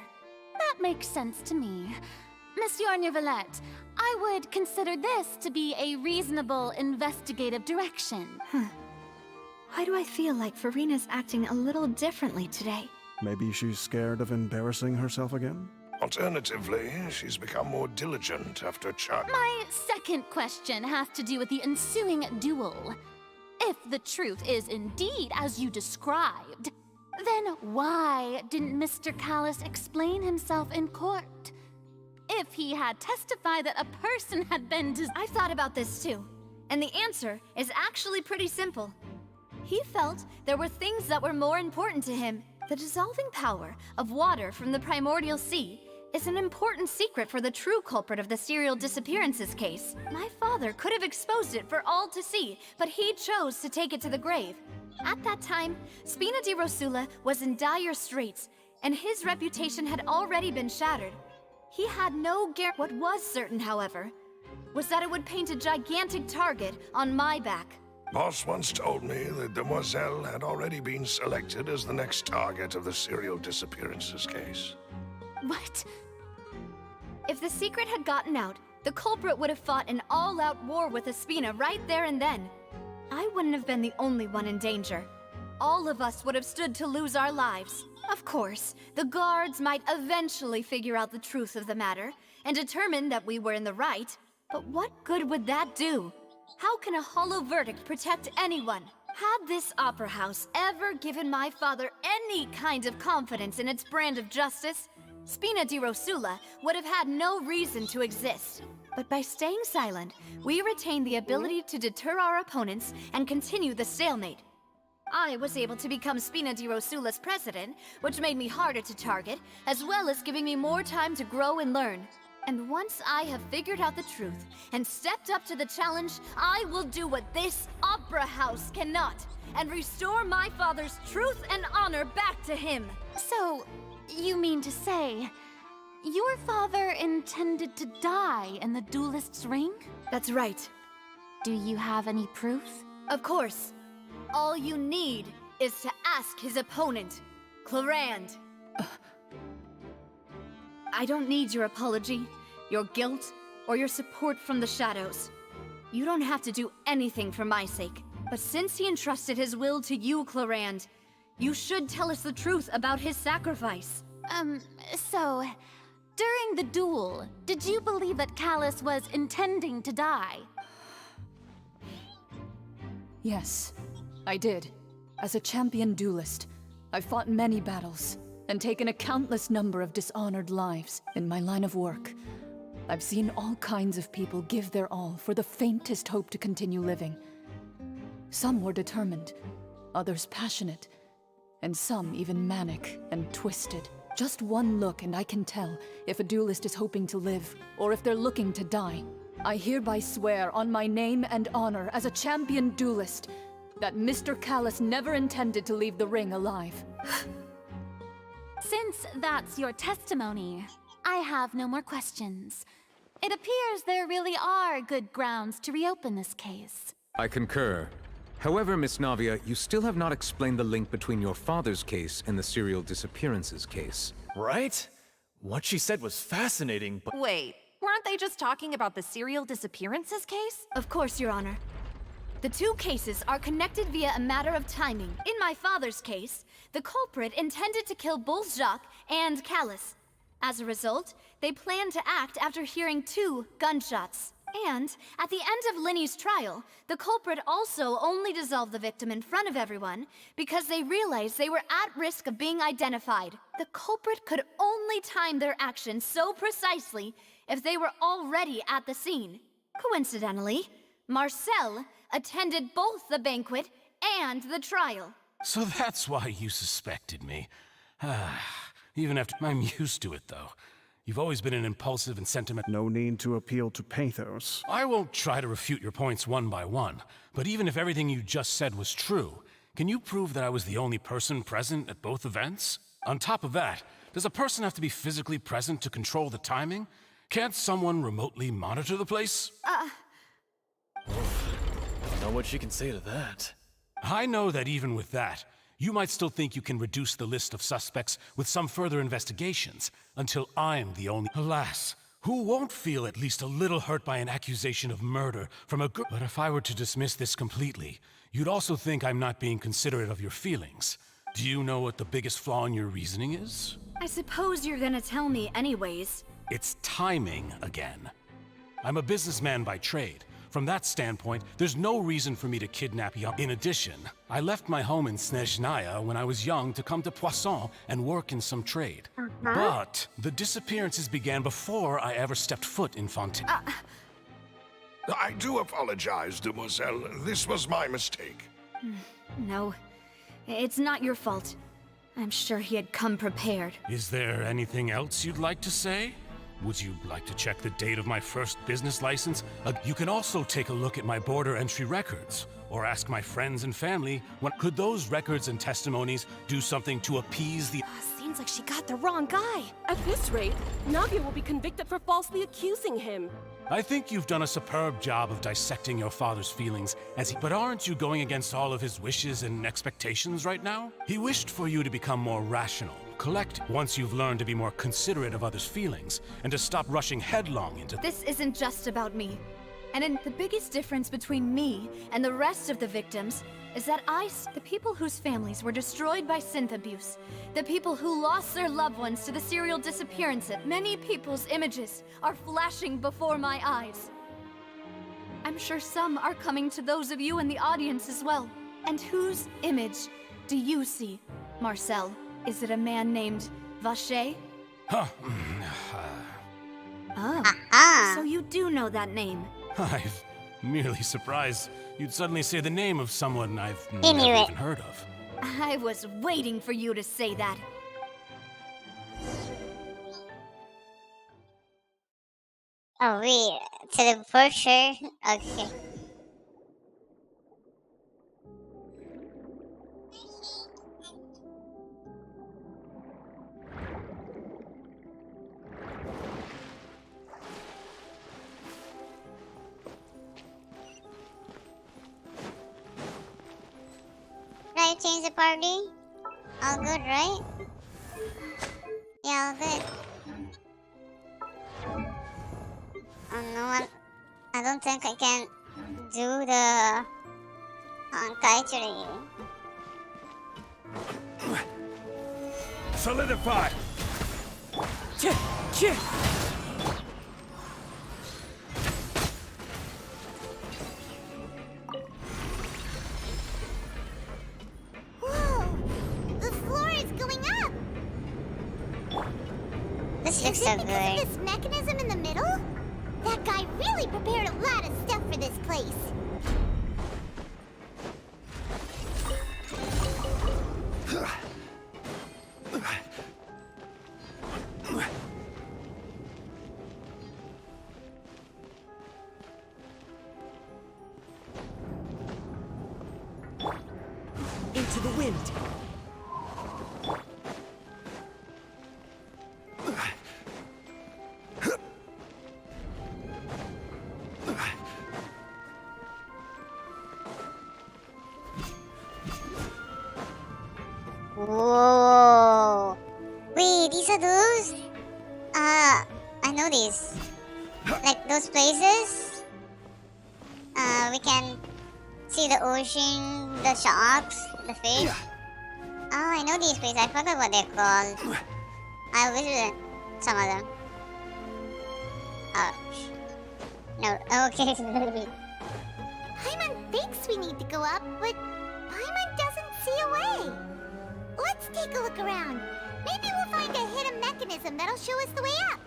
That makes sense to me. Monsieur Neuvillette, I would consider this to be a reasonable investigative direction. Why do I feel like Farina's acting a little differently today? Maybe she's scared of embarrassing herself again? Alternatively, she's become more diligent after Chuck. My second question has to do with the ensuing duel. If the truth is indeed as you described, then why didn't Mr. Callus explain himself in court? If he had testified that a person had been I've thought about this too, and the answer is actually pretty simple. He felt there were things that were more important to him. The dissolving power of water from the primordial sea is an important secret for the true culprit of the serial disappearances case. My father could have exposed it for all to see, but he chose to take it to the grave. At that time, Spina di Rosula was in dire straits, and his reputation had already been shattered. He had no guarantee. What was certain, however, was that it would paint a gigantic target on my back. Boss once told me that Demoiselle had already been selected as the next target of the serial disappearances case. What? If the secret had gotten out, the culprit would have fought an all-out war with Espina right there and then. I wouldn't have been the only one in danger. All of us would have stood to lose our lives. Of course, the guards might eventually figure out the truth of the matter and determine that we were in the right. But what good would that do? How can a hollow verdict protect anyone? Had this opera house ever given my father any kind of confidence in its brand of justice, Spina di Rosula would have had no reason to exist. But by staying silent, we retained the ability to deter our opponents and continue the stalemate. I was able to become Spina di Rosula's president, which made me harder to target, as well as giving me more time to grow and learn. And once I have figured out the truth and stepped up to the challenge, I will do what this opera house cannot and restore my father's truth and honor back to him. So, you mean to say, your father intended to die in the duelist's ring? That's right. Do you have any proof? Of course. All you need is to ask his opponent, Clarand. I don't need your apology, your guilt, or your support from the shadows. You don't have to do anything for my sake. But since he entrusted his will to you, Clarand, you should tell us the truth about his sacrifice. So, during the duel, did you believe that Callus was intending to die? Yes, I did. As a champion duelist, I've fought many battles and taken a countless number of dishonored lives in my line of work. I've seen all kinds of people give their all for the faintest hope to continue living. Some were determined, others passionate, and some even manic and twisted. Just one look and I can tell if a duelist is hoping to live or if they're looking to die. I hereby swear on my name and honor as a champion duelist that Mr. Callus never intended to leave the ring alive. Since that's your testimony, I have no more questions. It appears there really are good grounds to reopen this case. I concur. However, Miss Navia, you still have not explained the link between your father's case and the serial disappearances case. Right? What she said was fascinating, but... Wait, weren't they just talking about the serial disappearances case? Of course, Your Honor. The two cases are connected via a matter of timing. In my father's case, the culprit intended to kill both Jacques and Callus. As a result, they planned to act after hearing 2 gunshots. And at the end of Linny's trial, the culprit also only dissolved the victim in front of everyone because they realized they were at risk of being identified. The culprit could only time their actions so precisely if they were already at the scene. Coincidentally, Marcel attended both the banquet and the trial. So that's why you suspected me. Even after... I'm used to it, though. You've always been an impulsive and sentimental... No need to appeal to pathos. I won't try to refute your points one by one, but even if everything you just said was true, can you prove that I was the only person present at both events? On top of that, does a person have to be physically present to control the timing? Can't someone remotely monitor the place? Don't know what she can say to that. I know that even with that, you might still think you can reduce the list of suspects with some further investigations, until I'm the only... Alas, who won't feel at least a little hurt by an accusation of murder from a girl? But if I were to dismiss this completely, you'd also think I'm not being considerate of your feelings. Do you know what the biggest flaw in your reasoning is? I suppose you're gonna tell me anyways. It's timing again. I'm a businessman by trade. From that standpoint, there's no reason for me to kidnap you. In addition, I left my home in Snezhnaya when I was young to come to Poisson and work in some trade. But the disappearances began before I ever stepped foot in Fontaine. I do apologize, demoiselle. This was my mistake. No, it's not your fault. I'm sure he had come prepared. Is there anything else you'd like to say? Would you like to check the date of my first business license? You can also take a look at my border entry records, or ask my friends and family, could those records and testimonies do something to appease the... Seems like she got the wrong guy. At this rate, Navia will be convicted for falsely accusing him. I think you've done a superb job of dissecting your father's feelings But aren't you going against all of his wishes and expectations right now? He wished for you to become more rational, collected, once you've learned to be more considerate of others' feelings, and to stop rushing headlong into... This isn't just about me. And the biggest difference between me and the rest of the victims is that the people whose families were destroyed by synth abuse, the people who lost their loved ones to the serial disappearances, many people's images are flashing before my eyes. I'm sure some are coming to those of you in the audience as well. And whose image do you see, Marcel? Is it a man named Vache? So you do know that name. I'm merely surprised you'd suddenly say the name of someone I've never even heard of. I was waiting for you to say that. Oh, wait. Teleporter? Okay. Right, change the party? All good, right? Yeah, all good. Oh no, I don't think I can do the Honkai today. Solidify! Whoa! The floor is going up! This looks is so it because good. of this mechanism in the middle? That guy really prepared a lot of stuff for this place. Into the wind. Whoa! Wait, these are those? I know these. Like those places? We can see the ocean, the sharks, the fish. Oh, I know these places. I forgot what they're called. I visited some of them. Oh. No, okay. Paimon thinks we need to go up, but Paimon doesn't see a way. Let's take a look around. Maybe we'll find a hidden mechanism that'll show us the way up.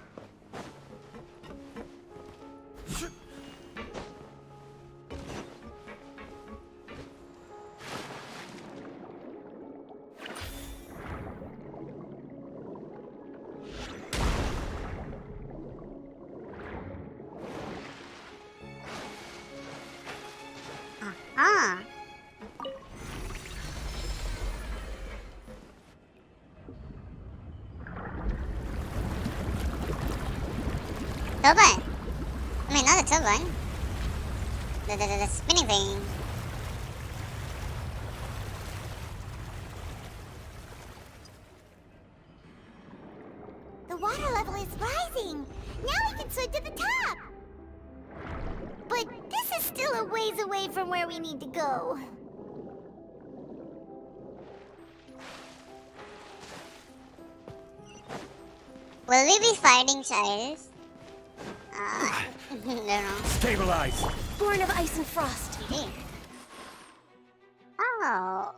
Ah. Turbine. I mean, not a turbine. The spinning thing. The water level is rising. Now we can swim to the top. But this is still a ways away from where we need to go. Will we be fighting Cyrus? I don't know. Stabilize. Born of ice and frost. Oh.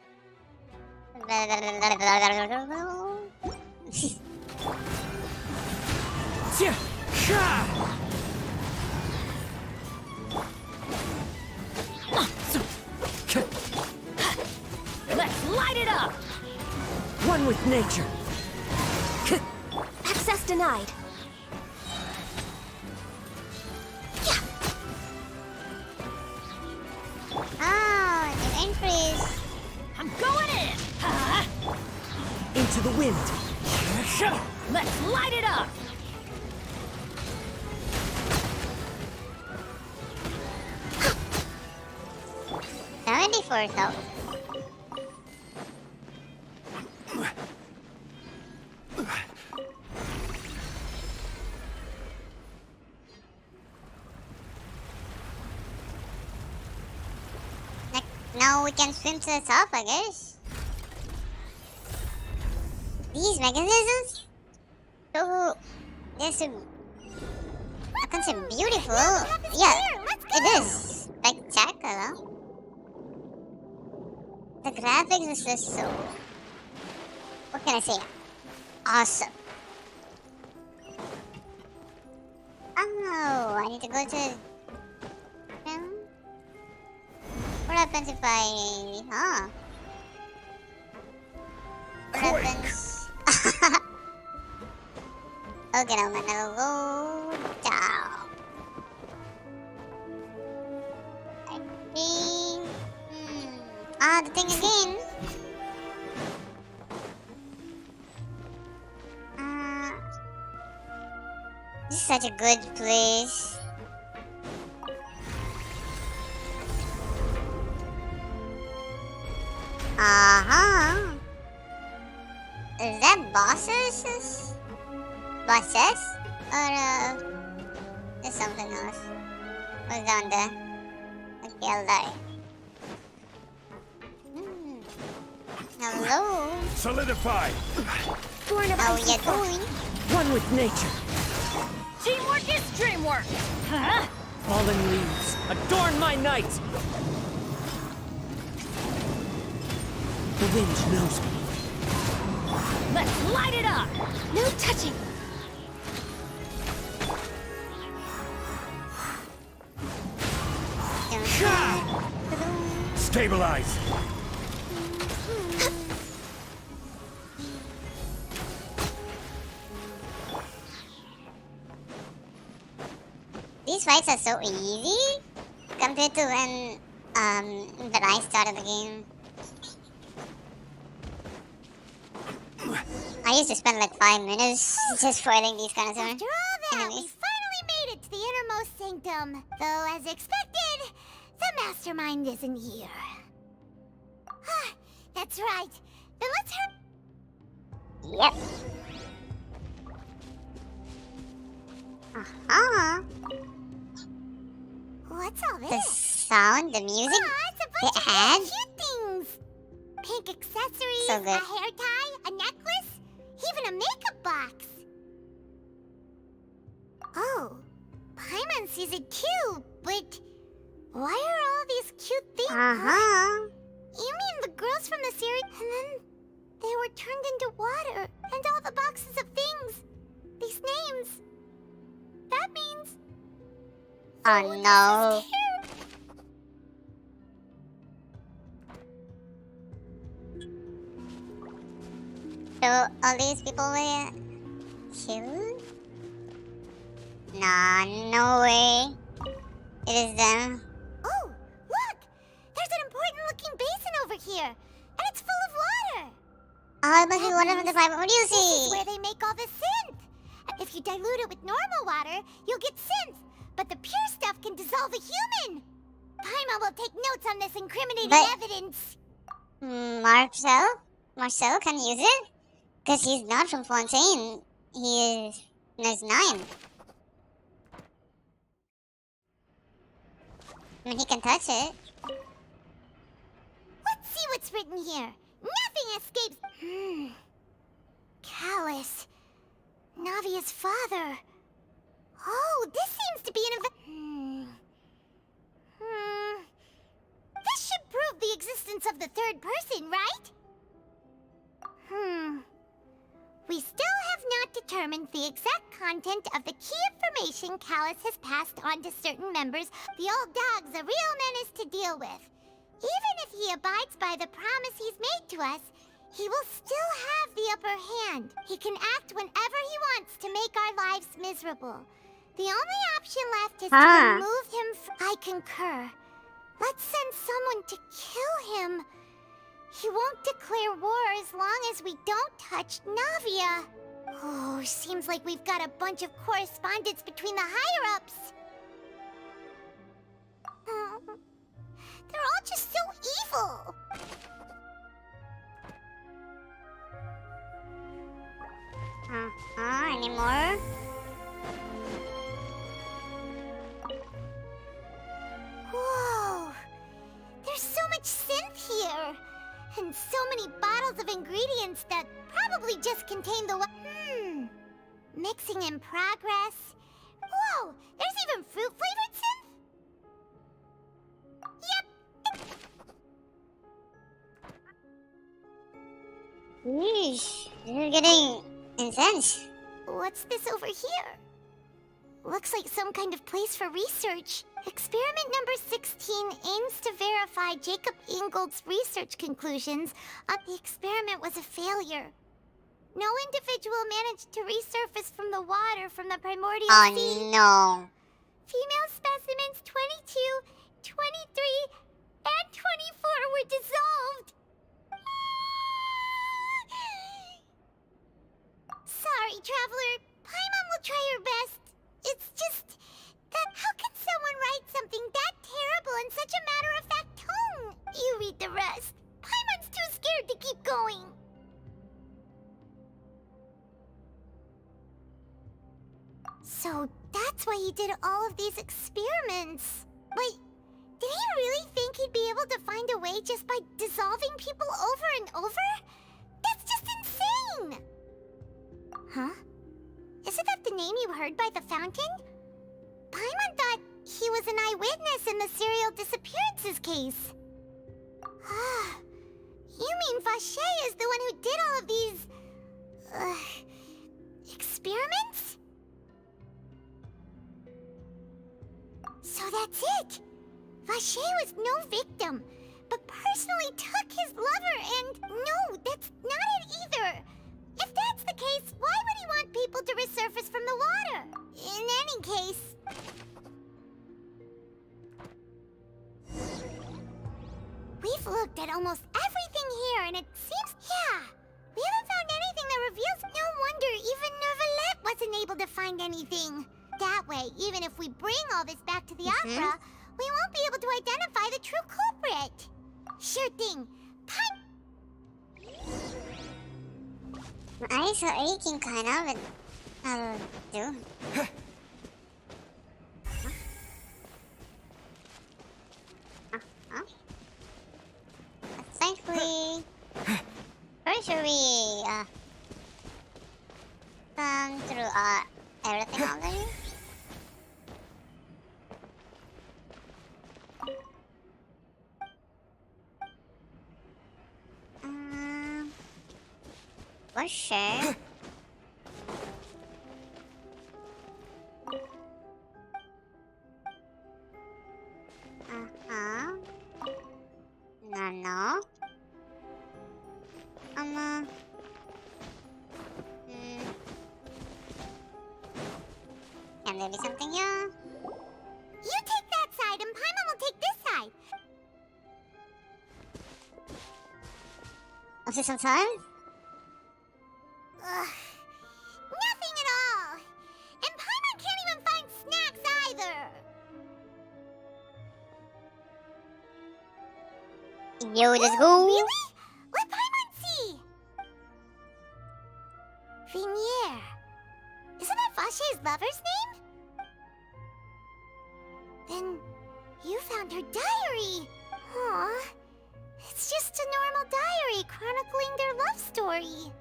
Let's light it up! One with nature. Access denied. Oh, new entries. I'm going in! Into the wind. Let's light it up! 74,000. Now we can swim to the top, I guess. These mechanisms? So, they're so, I can say beautiful. Yeah, it is. Spectacular. The graphics is just so, what can I say? Awesome. Oh, I need to go to... What happens if I... Huh? What happens... Okay, now I'm gonna go down. Ah, the thing again. This is such a good place. Is that bosses? Bosses? Or there's something else. What's down there? Okay, I'll die. Hello? Solidify! How you doing? One with nature. Teamwork is dreamwork! Huh? Fallen leaves, adorn my night! The wind knows me. Let's light it up! No touching! Stabilize! These fights are so easy compared to when I started the game. I used to spend like 5 minutes just fighting these kind of After all that, enemies. we finally made it to the innermost sanctum. Though, as expected, the mastermind isn't here. That's right. Then let's hurry. Yep. What's all this? The sound, the music, It's a the bunch of ad. cute things. Pink accessories, So a good. hair tie, a necklace, even a makeup box. Oh, Paimon sees it too, but why are all these cute things? You mean the girls from the series, and then they were turned into water, and all the boxes of things, these names. That means. Oh no. So all these people were killed? Nah, no way. It is them. Oh, look! There's an important-looking basin over here, and it's full of water. Oh, it must be water from the primordial This is sea. where they make all the synth. If you dilute it with normal water, you'll get synth. But the pure stuff can dissolve a human. Paimon will take notes on this incriminating evidence. Marcel can use it? Because he's not from Fontaine. He is Nurse 9. I mean, he can touch it. Let's see what's written here. Nothing escapes. Callus. Navia's father. Oh, this seems to be an This should prove the existence of the third person, right? We still have not determined the exact content of the key information Callus has passed on to certain members. The old dog's a real menace to deal with. Even if he abides by the promise he's made to us, he will still have the upper hand. He can act whenever he wants to make our lives miserable. The only option left is to remove him I concur. Let's send someone to kill him. He won't declare war as long as we don't touch Navia. Oh, seems like we've got a bunch of correspondence between the higher-ups. They're all just so evil. Any more? Whoa! There's so much synth here! And so many bottles of ingredients that probably just contain the mixing in progress. Whoa! There's even fruit-flavored synth? Yep! Yeesh, this is getting intense. What's this over here? Looks like some kind of place for research. Experiment number 16 aims to verify Jacob Ingold's research conclusions. The experiment was a failure. No individual managed to resurface from the water from the primordial sea. Oh no. Female specimens 22, 23, and 24 were dissolved. going. So that's why he did all of these experiments. But did he really think he'd be able to find a way just by dissolving people over and over? That's just insane! Huh? Isn't that the name you heard by the fountain? Paimon thought he was an eyewitness in the serial disappearances case. You mean Vache is the one who did all of these... experiments? So that's it! Vache was no victim, but personally took his lover and... No, that's not it either! If that's the case, why would he want people to resurface from the water? In any case... We've looked at almost everything here, and it seems... Yeah! We haven't found anything that reveals... No wonder even Neuvillette wasn't able to find anything. That way, even if we bring all this back to the opera, we won't be able to identify the true culprit. Sure thing. My eyes are aching kind of, but I'll do. Thankfully, pretty sure we come through everything already. For sure. No. Can there be something here? You take that side, and Paimon will take this side. Is this some time? Nothing at all. And Paimon can't even find snacks either. Yo, let's go. Really? What Paimon see? Vinier. Isn't that Vache's lover's name? Then you found her diary. Aw. It's just a normal diary chronicling their love story.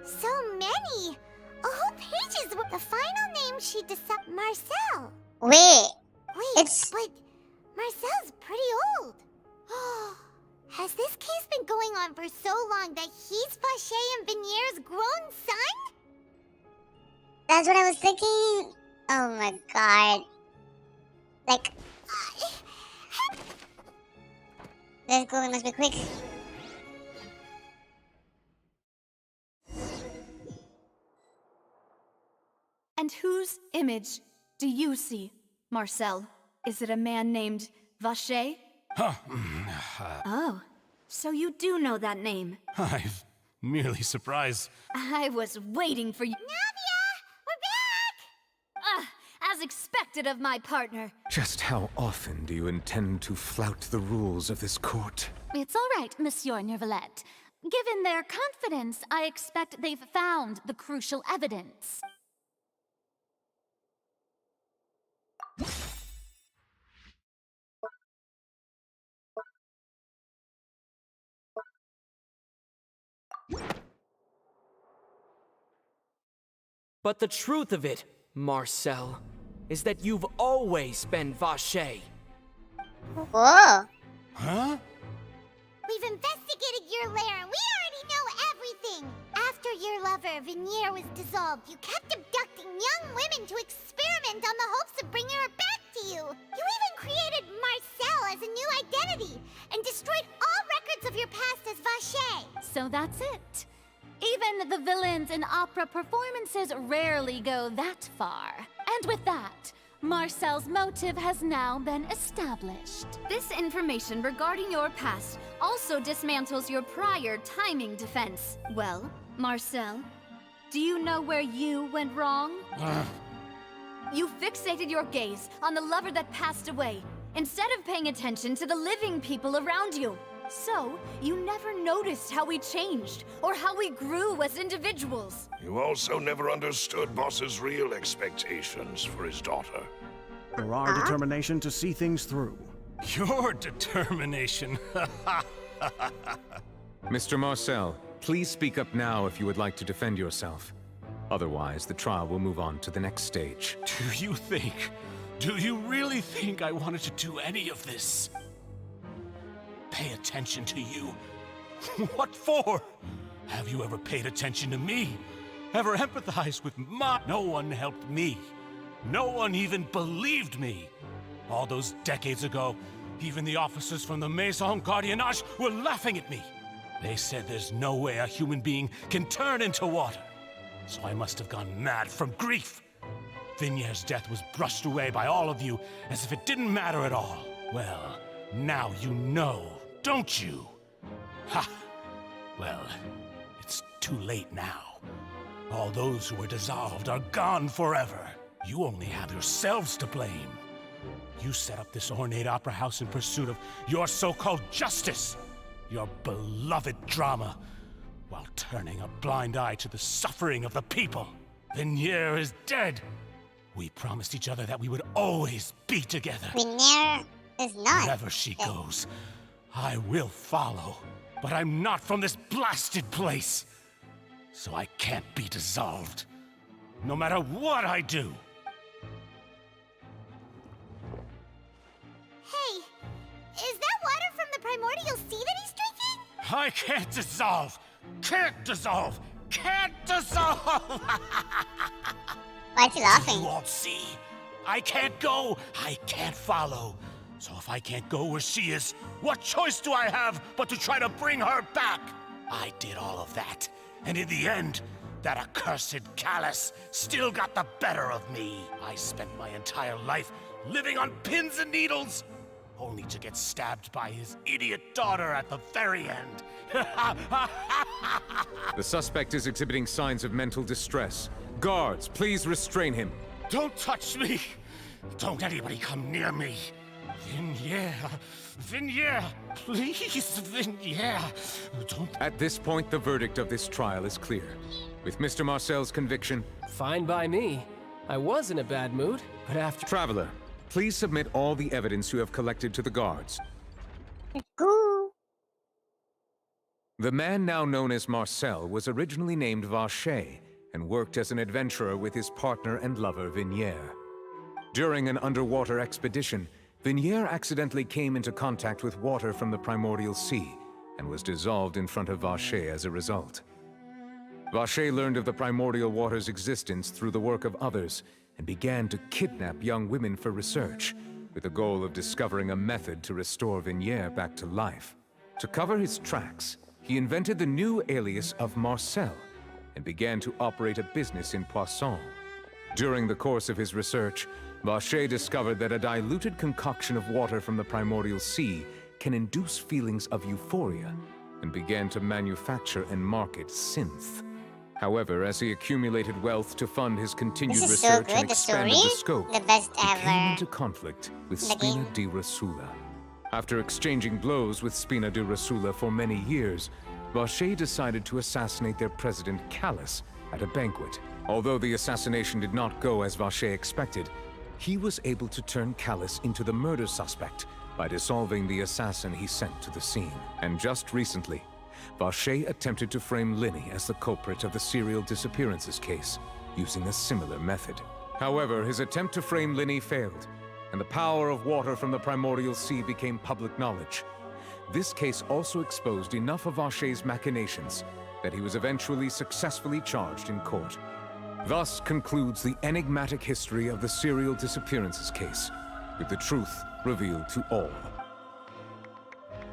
So many! A whole pages with the final name she decided. Marcel! Wait, but Marcel's pretty old. Has this case been going on for so long that he's Vache and Vinier's grown son? That's what I was thinking. Oh my god. Like... Let's go, we must be quick. And whose image do you see, Marcel? Is it a man named Vache? Oh, so you do know that name. I'm merely surprised. I was waiting for you. Navia! We're back! As expected of my partner. Just how often do you intend to flout the rules of this court? It's all right, Monsieur Neuvillette. Given their confidence, I expect they've found the crucial evidence. But the truth of it, Marcel, is that you've always been Vache. Whoa. Huh? We've investigated your lair and we already know everything! After your lover, Vinier, was dissolved, you kept abducting young women to experiment on the hopes of bringing her back to you! You even created Marcel as a new identity and destroyed all records of your past as Vache! So that's it. Even the villains in opera performances rarely go that far. And with that, Marcel's motive has now been established. This information regarding your past also dismantles your prior timing defense. Well, Marcel, do you know where you went wrong? You fixated your gaze on the lover that passed away, instead of paying attention to the living people around you. So, you never noticed how we changed, or how we grew as individuals. You also never understood Boss's real expectations for his daughter. For our determination to see things through. Your determination. Mr. Marcel, please speak up now if you would like to defend yourself. Otherwise, the trial will move on to the next stage. Do you really think I wanted to do any of this? Pay attention to you. What for? Have you ever paid attention to me? Ever empathized with my... No one helped me. No one even believed me. All those decades ago, even the officers from the Maison Gardiennage were laughing at me. They said there's no way a human being can turn into water. So I must have gone mad from grief. Vignère's death was brushed away by all of you as if it didn't matter at all. Well, now you know, don't you? Ha! Well, it's too late now. All those who were dissolved are gone forever. You only have yourselves to blame. You set up this ornate opera house in pursuit of your so-called justice, your beloved drama, while turning a blind eye to the suffering of the people. Vignère is dead. We promised each other that we would always be together. Vignère is not. Wherever she goes, I will follow. But I'm not from this blasted place, so I can't be dissolved, no matter what I do. Hey, is that water from the primordial sea that he's drinking? I can't dissolve! Can't dissolve! Can't dissolve! Why is he laughing? You won't see. I can't go. I can't follow. So if I can't go where she is, what choice do I have but to try to bring her back? I did all of that. And in the end, that accursed Callus still got the better of me. I spent my entire life living on pins and needles, only to get stabbed by his idiot daughter at the very end. The suspect is exhibiting signs of mental distress. Guards, please restrain him. Don't touch me! Don't anybody come near me! Vignère, please, Vignère, don't... At this point, the verdict of this trial is clear. With Mr. Marcel's conviction... Fine by me. I was in a bad mood, but after... Traveler, please submit all the evidence you have collected to the guards. Cool. The man now known as Marcel was originally named Vacher and worked as an adventurer with his partner and lover Vignère. During an underwater expedition, Vignère accidentally came into contact with water from the primordial sea and was dissolved in front of Vacher as a result. Vacher learned of the primordial water's existence through the work of others and began to kidnap young women for research, with the goal of discovering a method to restore Vignère back to life. To cover his tracks, he invented the new alias of Marcel and began to operate a business in Poisson. During the course of his research, Vacher discovered that a diluted concoction of water from the primordial sea can induce feelings of euphoria and began to manufacture and market synth. However, as he accumulated wealth to fund his continued This is so research good, and the expanded story. the scope, The best he came ever. into conflict with The Spina game. di Rosula. After exchanging blows with Spina di Rosula for many years, Vacher decided to assassinate their president Callus at a banquet. Although the assassination did not go as Vacher expected, he was able to turn Callus into the murder suspect by dissolving the assassin he sent to the scene. And just recently, Vacher attempted to frame Linny as the culprit of the serial disappearances case, using a similar method. However, his attempt to frame Linny failed, and the power of water from the primordial sea became public knowledge. This case also exposed enough of Vacher's machinations that he was eventually successfully charged in court. Thus concludes the enigmatic history of the serial disappearances case, with the truth revealed to all.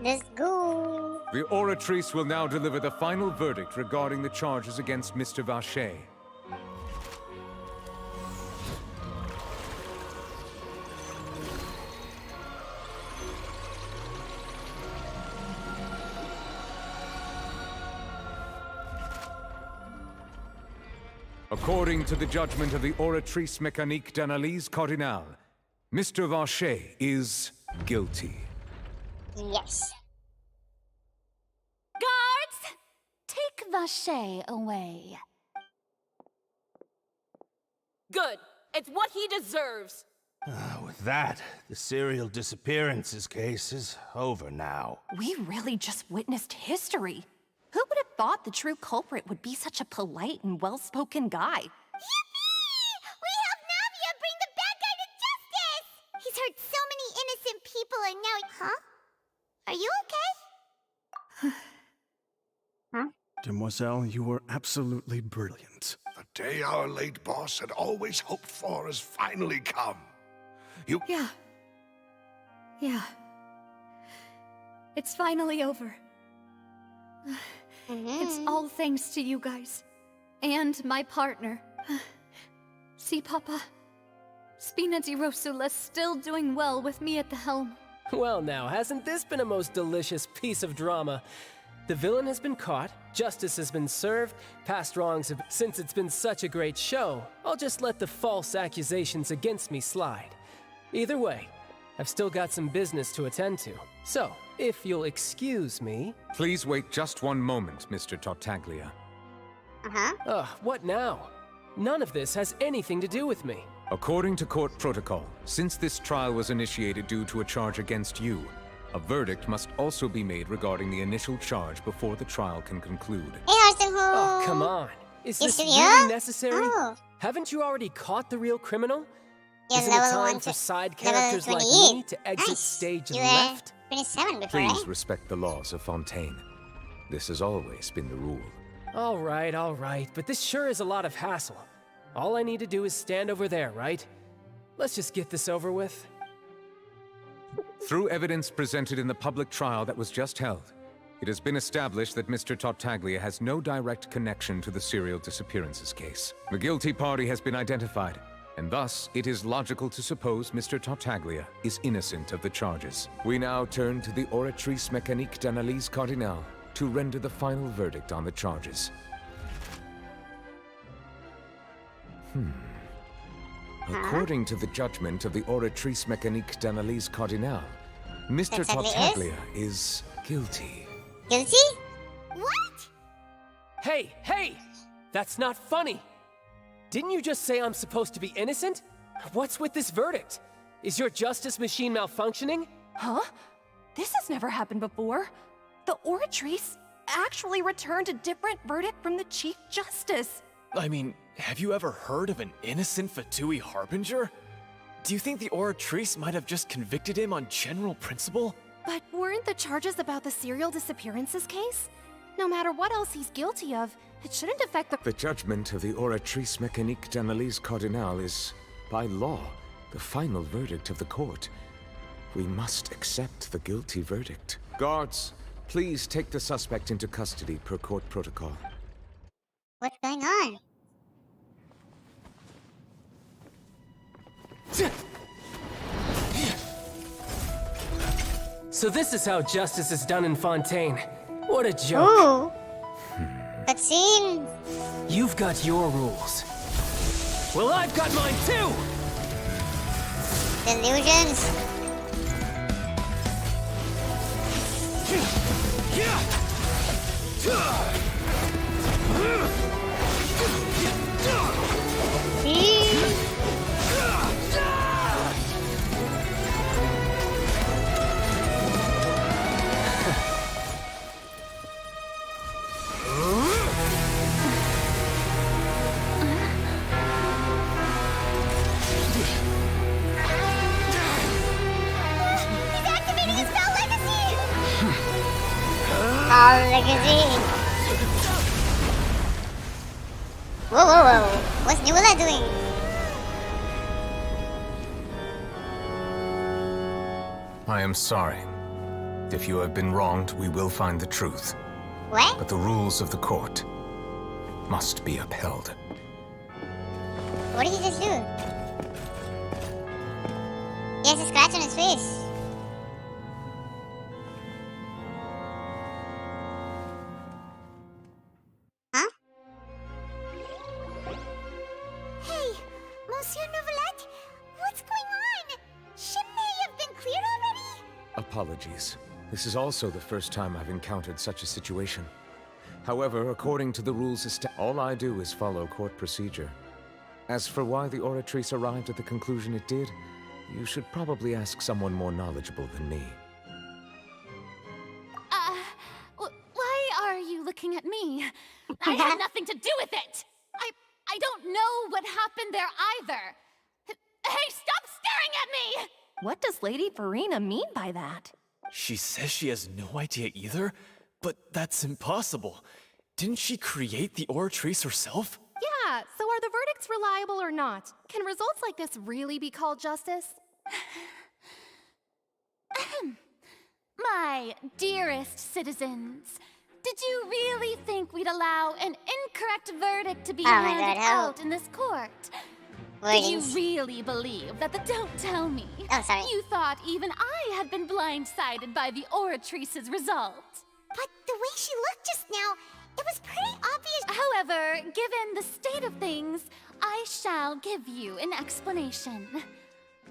Let's go. The Oratrice will now deliver the final verdict regarding the charges against Mr. Vacher. According to the judgment of the Oratrice Mécanique d'Analyse Cardinale, Mr. Vacher is guilty. Yes. Vache away. Good. It's what he deserves. With that, the serial disappearances case is over now. We really just witnessed history. Who would have thought the true culprit would be such a polite and well-spoken guy? Yippee! We helped Navia bring the bad guy to justice! He's hurt so many innocent people and now Huh? Are you okay? Demoiselle, you were absolutely brilliant. The day our late boss had always hoped for has finally come. You... Yeah. It's finally over. It's all thanks to you guys. And my partner. See, Papa? Spina di Rosula's still doing well with me at the helm. Well now, hasn't this been a most delicious piece of drama? The villain has been caught, justice has been served, past wrongs have... Since it's been such a great show, I'll just let the false accusations against me slide. Either way, I've still got some business to attend to. So, if you'll excuse me... Please wait just one moment, Mr. Tartaglia. What now? None of this has anything to do with me. According to court protocol, since this trial was initiated due to a charge against you, a verdict must also be made regarding the initial charge before the trial can conclude. Oh, come on. Is this really necessary? Haven't you already caught the real criminal? Isn't it time for side characters like me to exit stage left? 27 before, Please respect the laws of Fontaine. This has always been the rule. All right, but this sure is a lot of hassle. All I need to do is stand over there, right? Let's just get this over with. Through evidence presented in the public trial that was just held, it has been established that Mr. Tartaglia has no direct connection to the serial disappearances case. The guilty party has been identified, and thus it is logical to suppose Mr. Tartaglia is innocent of the charges. We now turn to the Oratrice Mécanique d'Analyse Cardinale to render the final verdict on the charges. According to the judgment of the Oratrice Mécanique d'Analyse Cardinale, Mr. Tartaglia is guilty. Guilty? What? Hey! That's not funny! Didn't you just say I'm supposed to be innocent? What's with this verdict? Is your justice machine malfunctioning? Huh? This has never happened before. The Oratrice actually returned a different verdict from the Chief Justice. I mean, have you ever heard of an innocent Fatui Harbinger? Do you think the Oratrice might have just convicted him on general principle? But weren't the charges about the serial disappearances case? No matter what else he's guilty of, it shouldn't affect the... The judgment of the Oratrice Mécanique d'Analyse Cardinale is, by law, the final verdict of the court. We must accept the guilty verdict. Guards, please take the suspect into custody per court protocol. What's going on? So this is how justice is done in Fontaine. What a joke. Cutscene. You've got your rules. Well, I've got mine too! Delusions. Legacy. Whoa. What's Newella doing? I am sorry. If you have been wronged, we will find the truth. What? But the rules of the court must be upheld. What did he just do? He has a scratch on his face. Apologies. This is also the first time I've encountered such a situation. However, according to the rules, all I do is follow court procedure. As for why the Oratrice arrived at the conclusion it did, you should probably ask someone more knowledgeable than me. Why are you looking at me? I had nothing to do with it! I don't know what happened there either! Hey, stop staring at me! What does Lady Verena mean by that? She says she has no idea either, but that's impossible. Didn't she create the Oratrice herself? Yeah, so are the verdicts reliable or not? Can results like this really be called justice? My dearest citizens, did you really think we'd allow an incorrect verdict to be handed out in this court? Did you really believe that Don't tell me. Oh, sorry. You thought even I had been blindsided by the Oratrice's result. But the way she looked just now, it was pretty obvious. However, given the state of things, I shall give you an explanation.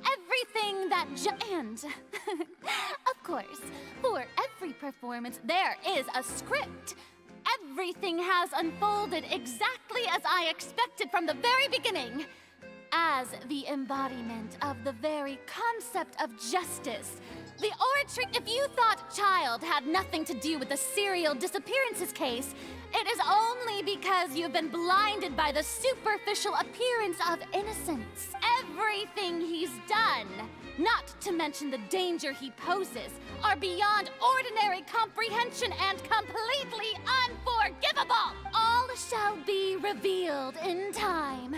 Everything that and, of course, for every performance there is a script. Everything has unfolded exactly as I expected from the very beginning. As the embodiment of the very concept of justice, the Oratrice. If you thought Child had nothing to do with the serial disappearances case, it is only because you've been blinded by the superficial appearance of innocence. Everything he's done, not to mention the danger he poses, are beyond ordinary comprehension and completely unforgivable. All shall be revealed in time.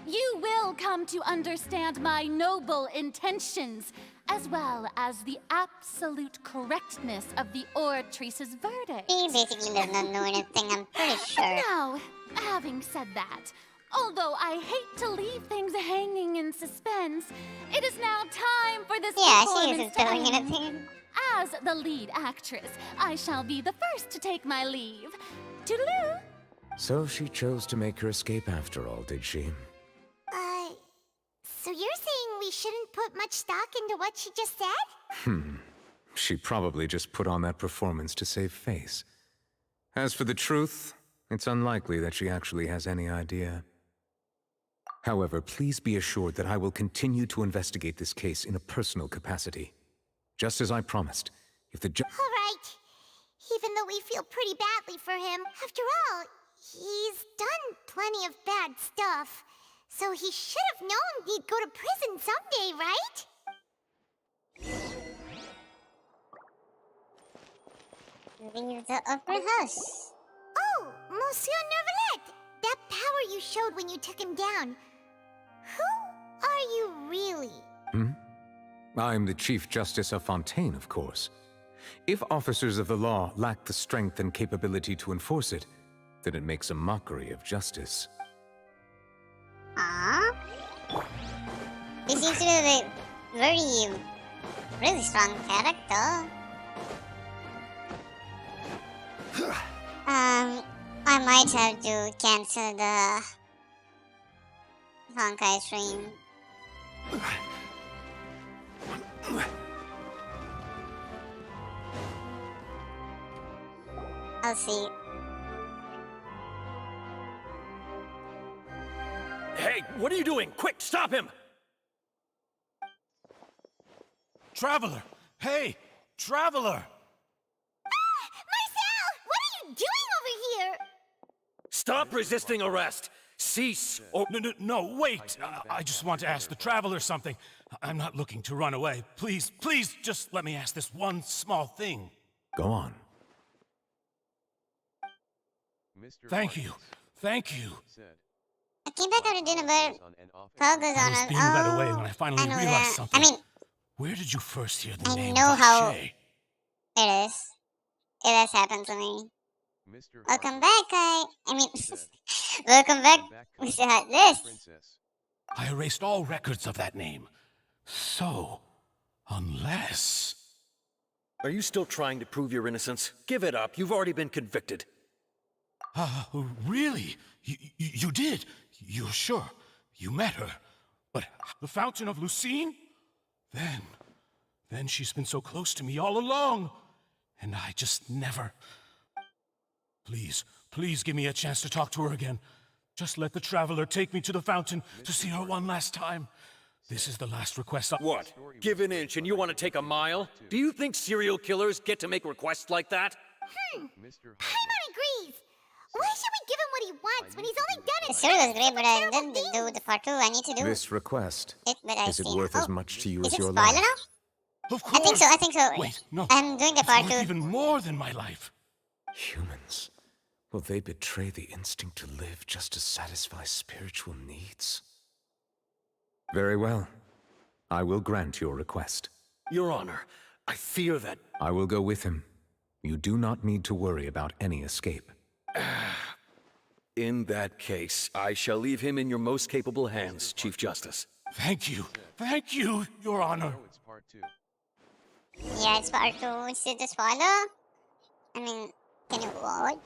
You will come to understand my noble intentions, as well as the absolute correctness of the Oratrice's verdict. He basically does not know anything, I'm pretty sure. Now, having said that, although I hate to leave things hanging in suspense, it is now time for this performance to end. As the lead actress, I shall be the first to take my leave. Toodaloo! So she chose to make her escape after all, did she? So you're saying we shouldn't put much stock into what she just said? She probably just put on that performance to save face. As for the truth, it's unlikely that she actually has any idea. However, please be assured that I will continue to investigate this case in a personal capacity. Just as I promised, if the All right. Even though we feel pretty badly for him, after all, he's done plenty of bad stuff. So he should have known he'd go to prison someday, right? Leave the opera house. Oh, Monsieur Nervalet! That power you showed when you took him down. Who are you really? I'm the Chief Justice of Fontaine, of course. If officers of the law lack the strength and capability to enforce it, then it makes a mockery of justice. He seems to be a really strong character. I might have to cancel the Honkai stream. I'll see. Hey, what are you doing? Quick, stop him! Traveler! Hey! Traveler! Marcel! What are you doing over here? Stop resisting arrest! Cease! Oh, no, wait! I just want to ask the Traveler something. I'm not looking to run away. Please, just let me ask this one small thing. Go on. Thank you. I came back out of dinner, but Pogo's on I was being led away when I finally realized something. Where did you first hear the name Vache? It is. It has happened to me. Welcome back, welcome back, Mr. Heartless. I erased all records of that name. So, unless... Are you still trying to prove your innocence? Give it up. You've already been convicted. Really? You did? You're sure? You met her? But the Fountain of Lucine? Then she's been so close to me all along. And I just never... Please Please give me a chance to talk to her again. Just let the traveler take me to the fountain to see her one last time. This is the last request What? Give an inch and you want to take a mile? Do you think serial killers get to make requests like that? Paimon agrees. Why should we give him what he wants when he's only done it? The story was great, but I didn't do the part 2 I need to do. This request, It, but I is it see worth now. as much to you Is as it your spoiler life? now? Of course. I think so. Wait, no. I'm doing the It's part worth 2. even more than my life. Humans, will they betray the instinct to live just to satisfy spiritual needs? Very well. I will grant your request. Your Honor, I fear that... I will go with him. You do not need to worry about any escape. In that case, I shall leave him in your most capable hands, Chief Justice. Thank you, Your Honor. Yeah, it's part 2. Is it a spoiler? I mean, can you what?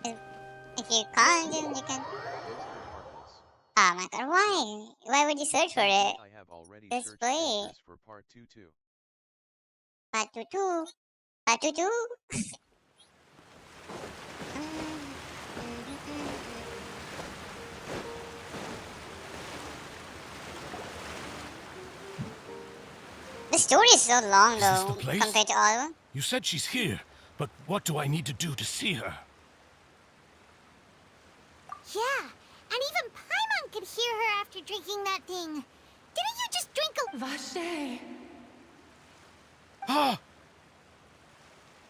If you can't, then you can. Oh my god, why? Why would you search for it? I have already Let's searched play it. this for part 2 too. Part 2 too. Part 2 too. The story is so long Is this though, the place? compared to all of them. You said she's here, but what do I need to do to see her? Yeah, and even Paimon could hear her after drinking that thing. Didn't you just drink a... Vache. Ah!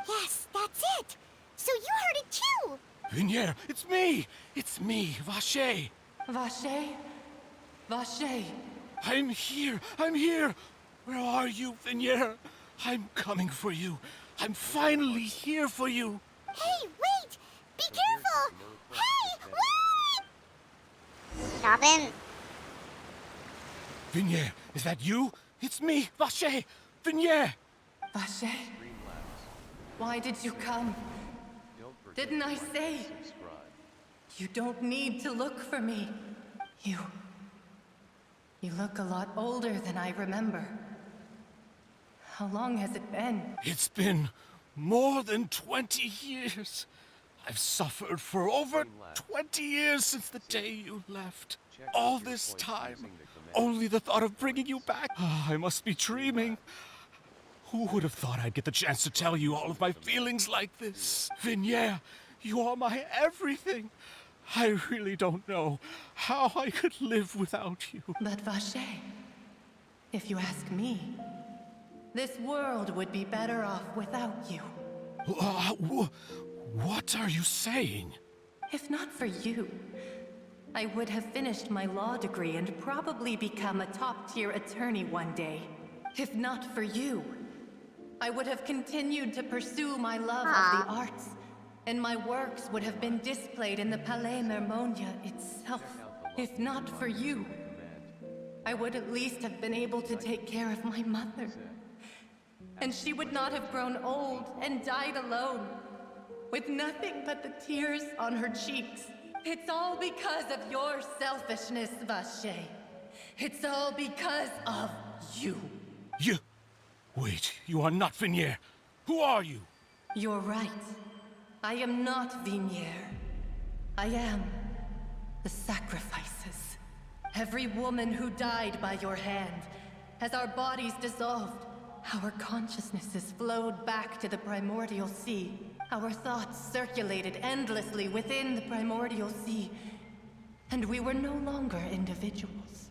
Yes, that's it. So you heard it too. Vinier, it's me! It's me, Vache! Vache? Vache. I'm here! I'm here! Where are you, Vinier? I'm coming for you. I'm finally here for you. Hey, wait! Be careful! Hey, wait! Stop him. Vinier, is that you? It's me, Vache! Vinier! Vache? Why did you come? Didn't I say? You don't need to look for me. You look a lot older than I remember. How long has it been? It's been more than 20 years. I've suffered for over 20 years since the day you left. All this time, only the thought of bringing you back. I must be dreaming. Who would have thought I'd get the chance to tell you all of my feelings like this? Vinier, you are my everything. I really don't know how I could live without you. But Vache, if you ask me, this world would be better off without you. What are you saying? If not for you, I would have finished my law degree and probably become a top-tier attorney one day. If not for you, I would have continued to pursue my love of the arts, and my works would have been displayed in the Palais Mermonia itself. If not for you, I would at least have been able to take care of my mother. And she would not have grown old and died alone, with nothing but the tears on her cheeks. It's all because of your selfishness, Vache. It's all because of you. You... Wait, you are not Vinier. Who are you? You're right. I am not Vinier. I am the sacrifices. Every woman who died by your hand, as our bodies dissolved, our consciousnesses flowed back to the primordial sea. Our thoughts circulated endlessly within the primordial sea, and we were no longer individuals,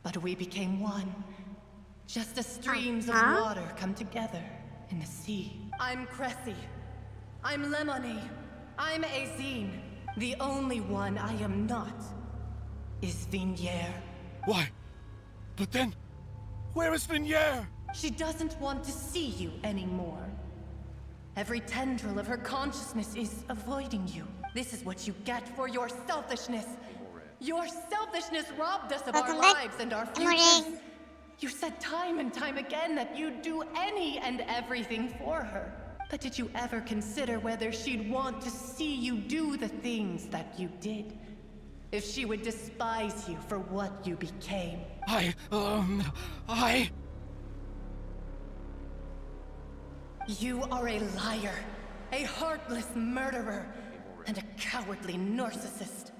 but we became one, just as streams of water come together in the sea. I'm Cressy. I'm Lemony. I'm Azine. The only one I am not is Vinier. Why? But then, where is Vinier? She doesn't want to see you anymore. Every tendril of her consciousness is avoiding you. This is what you get for your selfishness. Your selfishness robbed us of our lives and our futures. You said time and time again that you'd do any and everything for her. But did you ever consider whether she'd want to see you do the things that you did? If she would despise you for what you became? You are a liar. a heartless murderer, and a cowardly narcissist.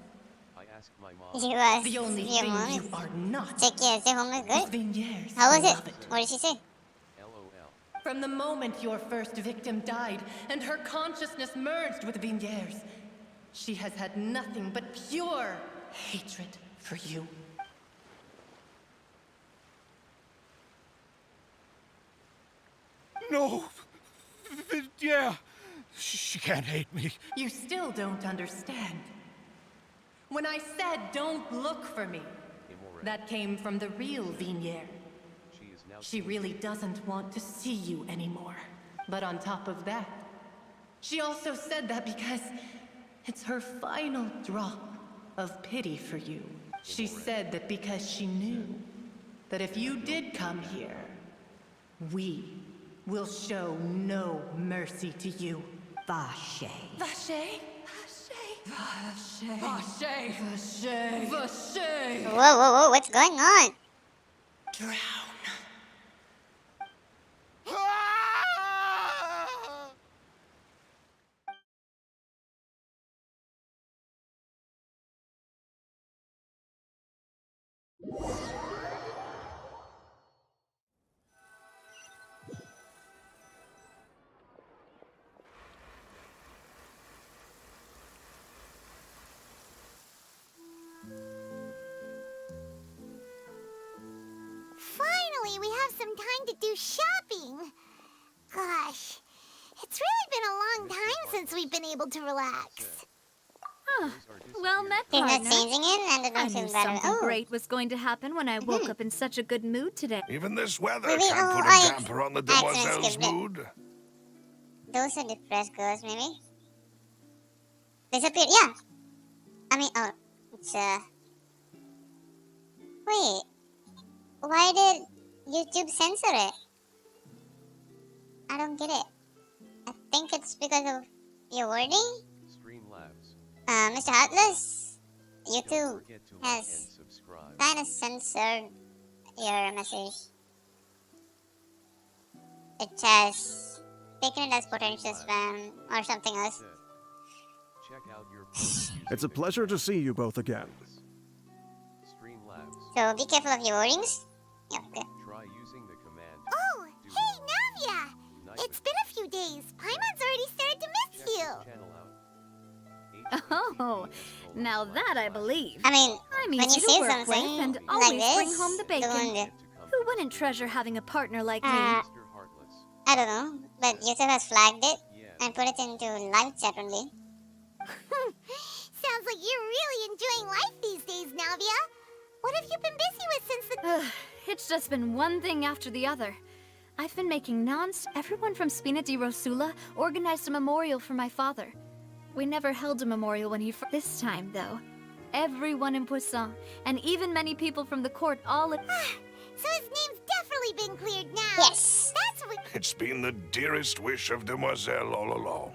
I asked my mom. You asked The only your thing mom you are not Check yeah, stay home is good. Vigneres, How was it? beloved. What did she say? From the moment your first victim died and her consciousness merged with Vigneres, she has had nothing but pure hatred for you. No! Yeah! She can't hate me. You still don't understand. When I said don't look for me, that came from the real Vigneres. She really doesn't want to see you anymore. But on top of that, she also said that because it's her final drop of pity for you. She said that because she knew that if you did come here, we will show no mercy to you. Vache. Vache? Vache. Vache. Vache. Vache. Whoa, whoa, whoa, what's going on? Drown. Finally, we have some time to do shopping. Gosh, it's really been a long time since we've been able to relax. Well met, He's not partner. changing it and it I don't knew seem better. something great was going to happen when I woke up in such a good mood today. Even this weather Maybe, can't put a I damper on the accidentally demoiselle's skipped it. mood. Those are depressed girls, maybe? Disappeared, yeah. I mean, oh, it's, wait. Why did YouTube censor it? I don't get it. I think it's because of your wording? Streamlabs. Mr. Heartless, YouTube Don't forget to like and has subscribe. kind of censored your message. It has taken it as potential spam or something else. Check out your post using It's a the pleasure to see you both again. Streamlabs. So be careful of your wordings. Yeah, okay. Try using the command. Oh, hey, Navia! It's been a few days. Paimon's already started to miss you. Channel out. Oh, now that I believe. I mean, I'm when easy you to say work with something and like always this, bring home the bacon. don't- Who wouldn't treasure having a partner like me? I don't know, but YouTube has flagged it and put it into live chat only. Sounds like you're really enjoying life these days, Navia. What have you been busy with since the... It's just been one thing after the other. I've been making Everyone from Spina di Rosula organized a memorial for my father. We never held a memorial when he... This time, though, everyone in Poisson, and even many people from the court all... So his name's definitely been cleared now. Yes. That's what... It's been the dearest wish of Demoiselle all along.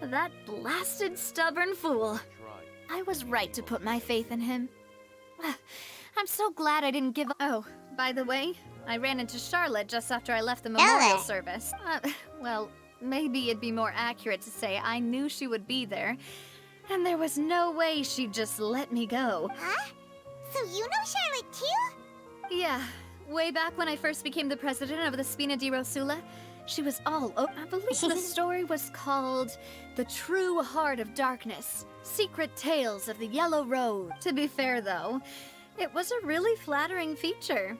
That blasted stubborn fool. I was right to put my faith in him. I'm so glad I didn't give up. Oh, by the way, I ran into Charlotte just after I left the memorial service. Well, maybe it'd be more accurate to say I knew she would be there, and there was no way she'd just let me go. Huh? So you know Charlotte too? Yeah, way back when I first became the president of the Spina di Rosula, she was all over. I believe the story was called The True Heart of Darkness, Secret Tales of the Yellow Road. To be fair, though, it was a really flattering feature.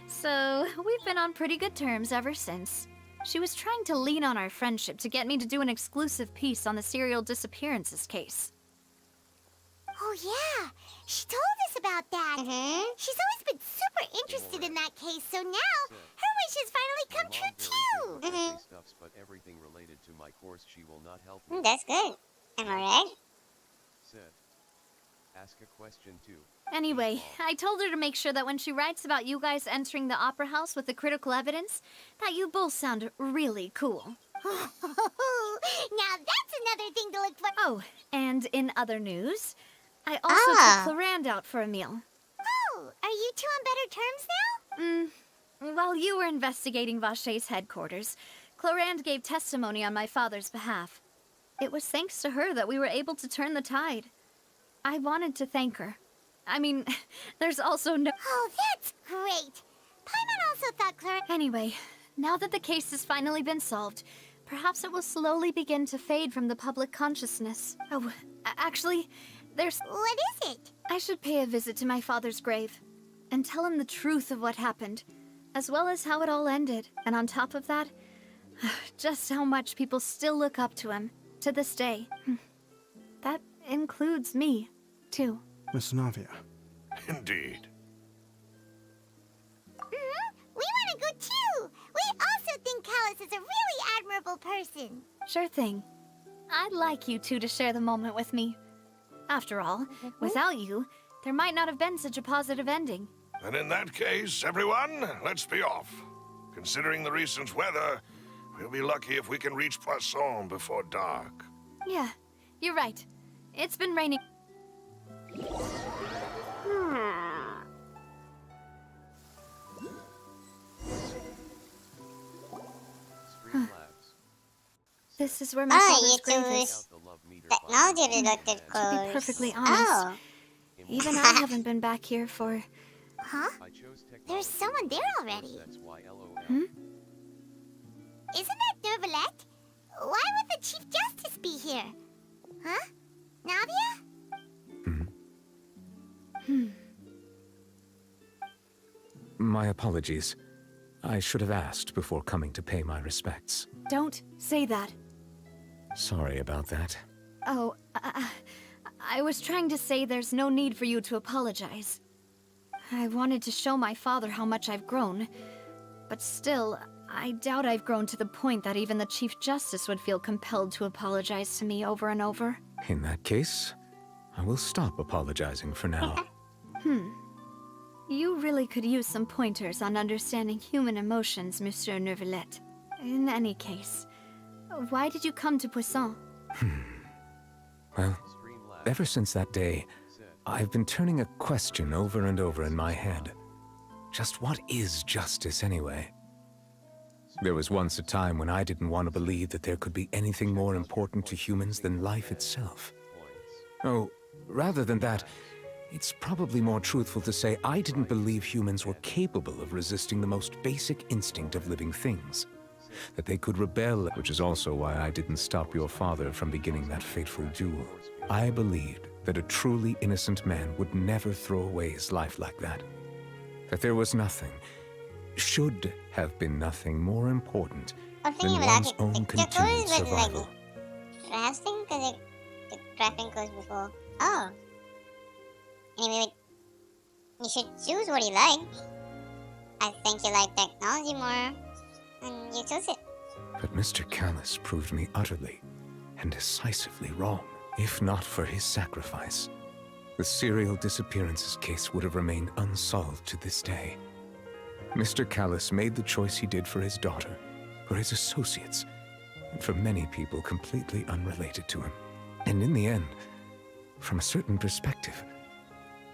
So, we've been on pretty good terms ever since. She was trying to lean on our friendship to get me to do an exclusive piece on the serial disappearances case. Oh yeah, she told us about that. She's always been super interested in that case, so now her wish has finally come true too. Stuffs, but everything related to my course she will not help me. That's good. Am I right? Sid, ask a question too. Anyway, I told her to make sure that when she writes about you guys entering the opera house with the critical evidence, that you both sound really cool. Now that's another thing to look for. Oh, and in other news, I also took Clarand out for a meal. Oh, are you two on better terms now? While you were investigating Vache's headquarters, Clorand gave testimony on my father's behalf. It was thanks to her that we were able to turn the tide. I wanted to thank her. I mean, there's also no— Oh, that's great! Paimon also thought Clorand— Anyway, now that the case has finally been solved, perhaps it will slowly begin to fade from the public consciousness. Oh, actually, there's— What is it? I should pay a visit to my father's grave and tell him the truth of what happened, as well as how it all ended. And on top of that, just how much people still look up to him to this day. That includes me, too. Miss Navia. Indeed. We want to go too! We also think Callus is a really admirable person. Sure thing. I'd like you two to share the moment with me. After all, without you, there might not have been such a positive ending. And in that case, everyone, let's be off. Considering the recent weather, we'll be lucky if we can reach Poisson before dark. Yeah, you're right. It's been raining. This is where my father's grave is. Technology related To clothes. be perfectly honest, even I haven't been back here for... Huh? There's someone there already. Hmm? Isn't that Nervalette? Why would the Chief Justice be here? Huh? Navia? My apologies. I should have asked before coming to pay my respects. Don't say that. Sorry about that. Oh, I was trying to say there's no need for you to apologize. I wanted to show my father how much I've grown, but still, I doubt I've grown to the point that even the Chief Justice would feel compelled to apologize to me over and over. In that case, I will stop apologizing for now. You really could use some pointers on understanding human emotions, Monsieur Nervalette. In any case, why did you come to Poisson? Well, ever since that day, I've been turning a question over and over in my head. Just what is justice anyway? There was once a time when I didn't want to believe that there could be anything more important to humans than life itself. Oh, rather than that, it's probably more truthful to say I didn't believe humans were capable of resisting the most basic instinct of living things. That they could rebel, which is also why I didn't stop your father from beginning that fateful duel. I believed that a truly innocent man would never throw away his life like that. That there was nothing, should have been nothing more important than one's own continued survival. Crafting? Because the crafting clothes before. Oh. Anyway, you should choose what you like. I think you like technology more, and you chose it. But Mr. Callus proved me utterly and decisively wrong. If not for his sacrifice, the serial disappearances case would have remained unsolved to this day. Mr. Callus made the choice he did for his daughter, for his associates, and for many people completely unrelated to him. And in the end, from a certain perspective,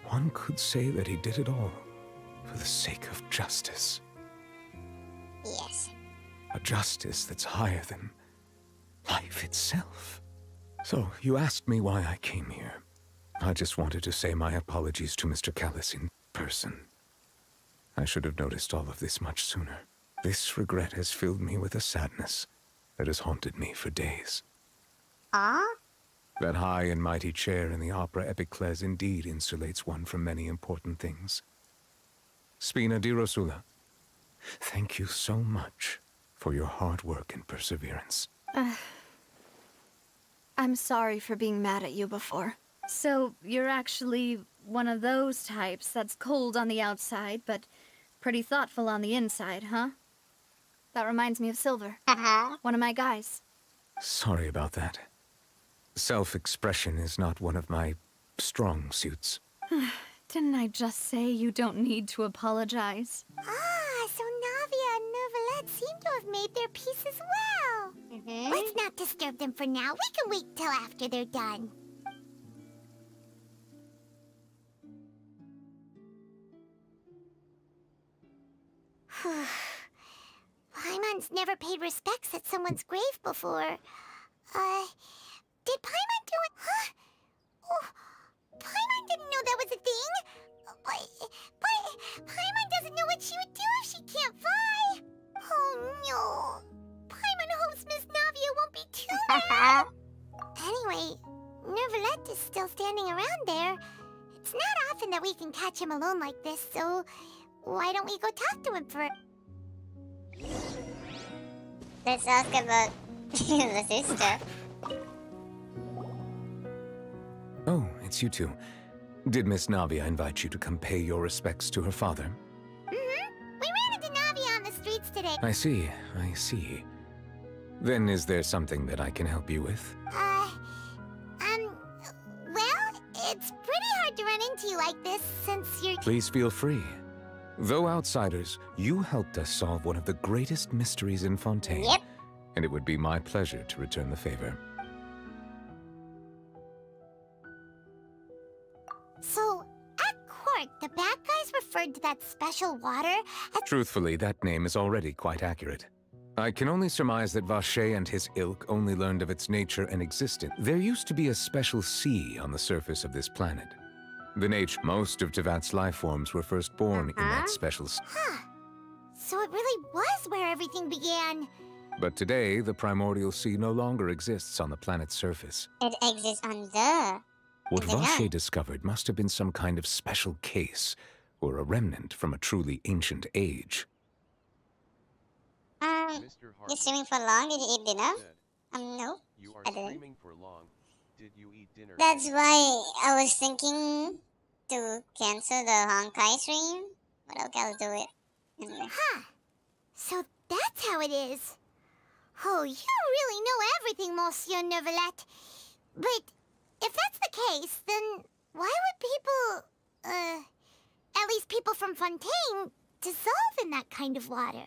one could say that he did it all for the sake of justice. Yes. A justice that's higher than life itself. So, you asked me why I came here. I just wanted to say my apologies to Mr. Callus in person. I should have noticed all of this much sooner. This regret has filled me with a sadness that has haunted me for days. Ah? That high and mighty chair in the Opera Epiclese indeed insulates one from many important things. Spina di Rosula, thank you so much for your hard work and perseverance. I'm sorry for being mad at you before. So, you're actually one of those types that's cold on the outside, but pretty thoughtful on the inside, huh? That reminds me of Silver. One of my guys. Sorry about that. Self-expression is not one of my strong suits. Didn't I just say you don't need to apologize? Ah, so Navia and Nervalette seem to have made their peace as well. Let's not disturb them for now. We can wait till after they're done. Paimon parents never paid respects at someone's grave before. Did Paimon do it? Huh? Oh, Paimon didn't know that was a thing. But Paimon doesn't know what she would do if she can't fly. Oh no. Paimon hopes Miss Navia won't be too mad. Anyway, Nervalette is still standing around there. It's not often that we can catch him alone like this, so why don't we go talk to him first? Let's ask about the sister. Oh, it's you two. Did Miss Navia invite you to come pay your respects to her father? Mm-hmm. We ran into Navia on the streets today. I see, I see. Then is there something that I can help you with? Well, it's pretty hard to run into you like this since you're... Please feel free. Though outsiders, you helped us solve one of the greatest mysteries in Fontaine. Yep. And it would be my pleasure to return the favor. So, at court, the bad guys referred to that special water as... Truthfully, that name is already quite accurate. I can only surmise that Vache and his ilk only learned of its nature and existence. There used to be a special sea on the surface of this planet. Most of Tevat's life forms were first born in that special sea. Huh. So it really was where everything began. But today, the primordial sea no longer exists on the planet's surface. It exists on the... What Vache discovered must have been some kind of special case, or a remnant from a truly ancient age. You streaming for long? Did you eat dinner? No. You are I didn't. streaming for long. Did you eat dinner? That's why I was thinking to cancel the Honkai stream. But okay, I'll do it. Anyway. Huh. So that's how it is. Oh, you really know everything, Monsieur Nervalette. But if that's the case, then why would people, at least people from Fontaine, dissolve in that kind of water?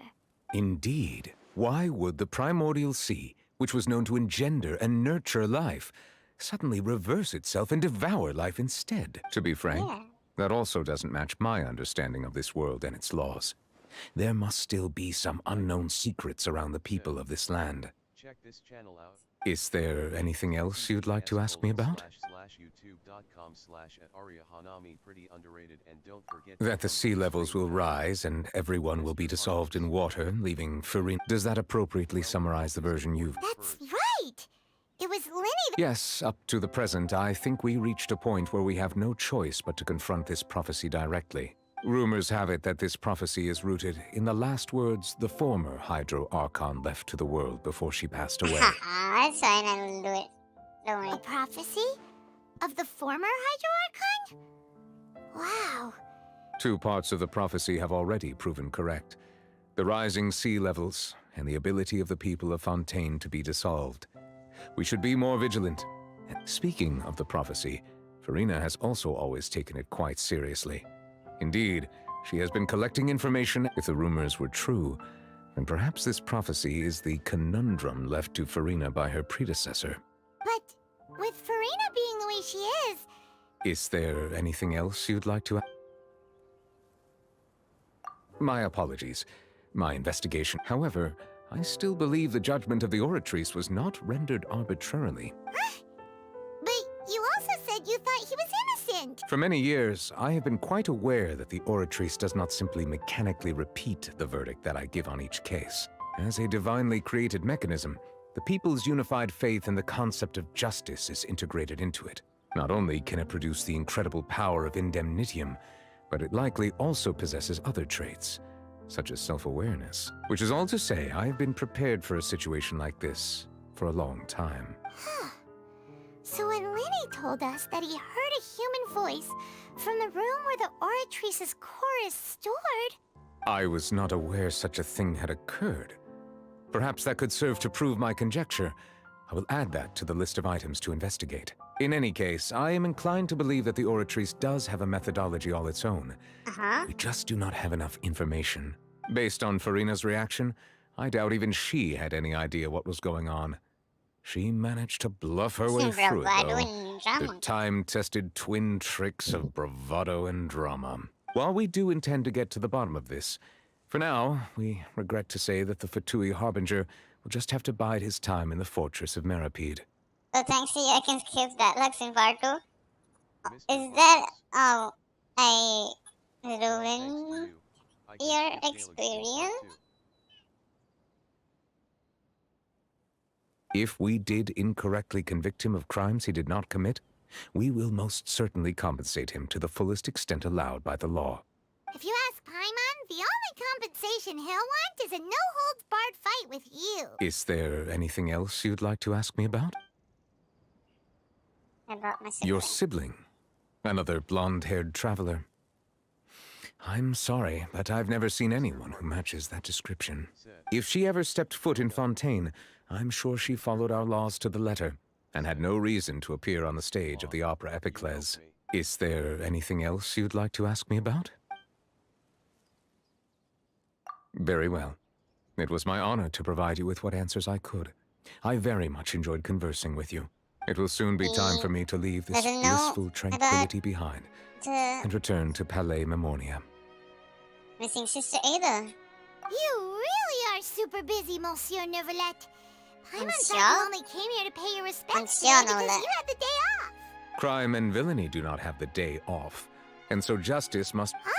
Indeed. Why would the primordial sea, which was known to engender and nurture life, suddenly reverse itself and devour life instead? To be frank, that also doesn't match my understanding of this world and its laws. There must still be some unknown secrets around the people of this land. Check this channel out. Is there anything else you'd like to ask me about? That the sea levels will rise and everyone will be dissolved in water, leaving Farina. Does that appropriately summarize the version you've... That's right! It was Linny that... Yes, up to the present, I think we reached a point where we have no choice but to confront this prophecy directly. Rumors have it that this prophecy is rooted in the last words the former Hydro Archon left to the world before she passed away. That's fine, I will do it. Don't worry. A prophecy? Of the former Hydro Archon? Wow. 2 parts of the prophecy have already proven correct. The rising sea levels and the ability of the people of Fontaine to be dissolved. We should be more vigilant. Speaking of the prophecy, Farina has also always taken it quite seriously. Indeed, she has been collecting information. If the rumors were true, then perhaps this prophecy is the conundrum left to Farina by her predecessor. But with Farina being the way she Is there anything else you'd like to add? My apologies. My investigation. However, I still believe the judgment of the Oratrice was not rendered arbitrarily. But you also said you thought he was innocent. For many years, I have been quite aware that the Oratrice does not simply mechanically repeat the verdict that I give on each case. As a divinely created mechanism, the people's unified faith in the concept of justice is integrated into it. Not only can it produce the incredible power of indemnitium, but it likely also possesses other traits, such as self-awareness. Which is all to say, I have been prepared for a situation like this for a long time. So when Linny told us that he heard a human voice from the room where the Oratrice's core is stored... I was not aware such a thing had occurred. Perhaps that could serve to prove my conjecture. I will add that to the list of items to investigate. In any case, I am inclined to believe that the Oratrice does have a methodology all its own. We just do not have enough information. Based on Farina's reaction, I doubt even she had any idea what was going on. She managed to bluff her way through it, though. The time-tested twin tricks of bravado and drama. While we do intend to get to the bottom of this, For now, we regret to say that the Fatui Harbinger will just have to bide his time in the fortress of Meripede. So thanks to you, I can skip that Luxon part too. Is that I ruin your experience? If we did incorrectly convict him of crimes he did not commit, we will most certainly compensate him to the fullest extent allowed by the law. If you ask Paimon, the only compensation he'll want is a no-holds-barred fight with you. Is there anything else you'd like to ask me about? About my sibling. Your sibling? Another blonde-haired traveler. I'm sorry, but I've never seen anyone who matches that description. If she ever stepped foot in Fontaine, I'm sure she followed our laws to the letter, and had no reason to appear on the stage of the opera Epiclese. Is there anything else you'd like to ask me about? Very well. It was my honor to provide you with what answers I could. I very much enjoyed conversing with you. It will soon be time for me to leave this blissful tranquility behind and return to Palais Memoria. Missing Sister Ada. You really are super busy, Monsieur Neuvillette. Paimon thought you only came here to pay your respects today because you had the day off. Crime and villainy do not have the day off, and so justice must... All right.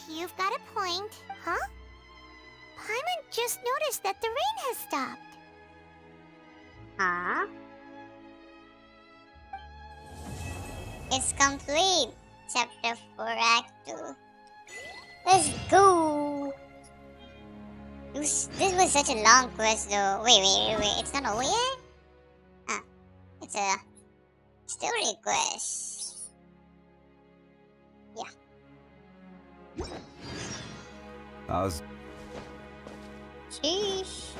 You've got a point. Huh? Paimon just noticed that the rain has stopped. Huh? It's complete. Chapter 4, Act 2. Let's go! This was such a long quest though. Wait. It's not over yet? Ah. It's a story quest. Yeah. Sheesh.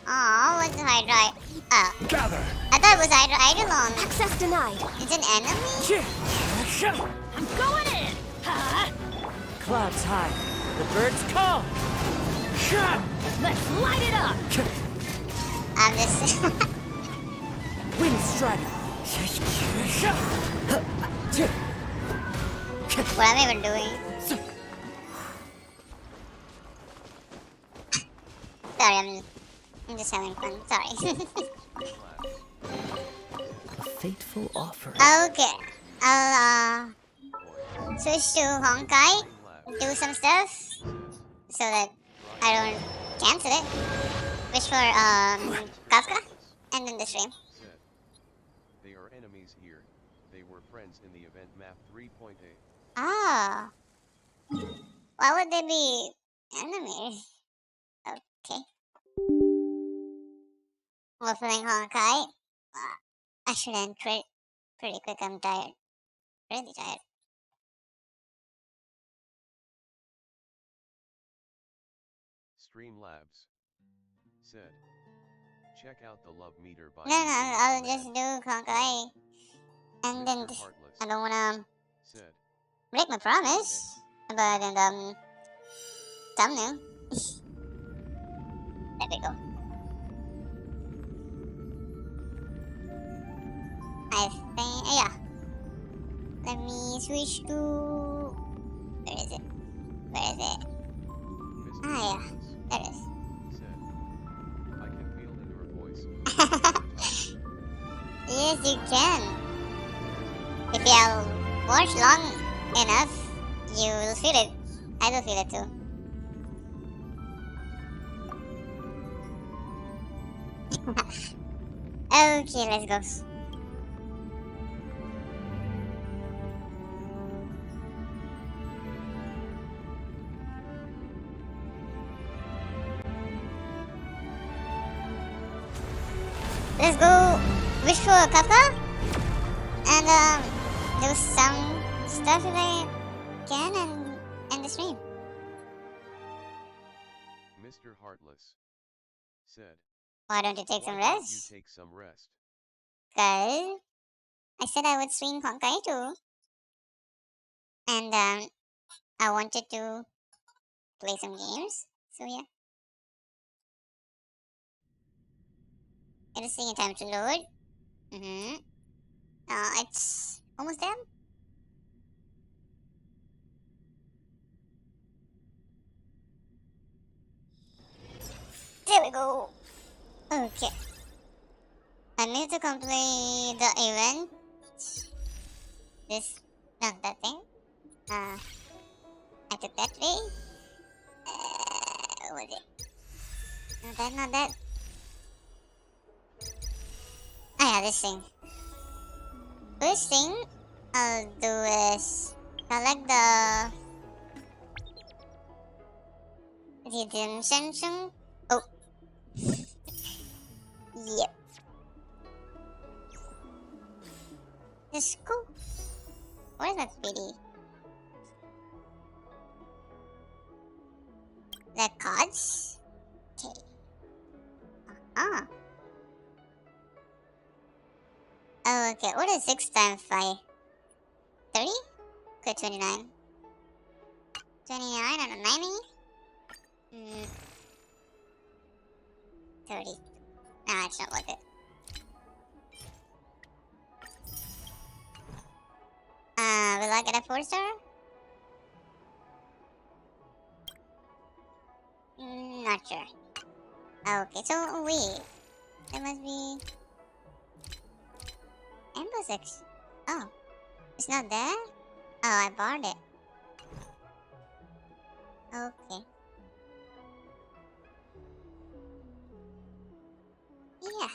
Oh, what's Hydra? Oh. Gather! I thought it was Eidolon. Access denied. It's an enemy? I'm going in! Clouds high. The birds call. Let's light it up! I'm just... Wind strider. What am I even doing? Sorry, I'm just having fun. Sorry. A fateful offer. Okay. I'll switch to Honkai, do some stuff, so that I don't cancel it. Wish for Kafka, and then the stream. They are enemies here. They were friends in the event map 3.8. Ah. Why would they be enemies? Okay. We're playing Honkai. I should end pretty quick. I'm tired. Really tired. Streamlabs said, check out the love meter by... No, I'll just do Honkai. And then I don't wanna break my promise about the thumbnail. There we go. I think, yeah. Let me switch to... Where is it? Ah, yeah. There it is. I can feel in your voice. Yes, you can. If you watch long enough, you will feel it. I will feel it too. Okay, let's go. Let's go wish for Kafka and do some stuff if I can and end the stream. Mr. Heartless said, Why don't you take some "Why don't rest? you take some rest? Cause I said I would stream Honkai too. And I wanted to play some games. So yeah. It is taking time to load. It's almost done. go. Okay. I need to complete the event. This, not that thing. I took that way. What was it? Not that. Ah, yeah, this thing. First thing I'll do is collect the redemption. Oh. Yep. Let's go. Where's that PD? The cards? Okay. Oh, okay. What is 6 times 5? 30? Okay, 29. 29 and 90? 30. Nah, it's not worth it. Will I get a 4-star? Not sure. Okay, so wait. There must be... Amber 6. Oh. It's not there? Oh, I bought it. Okay. Yeah.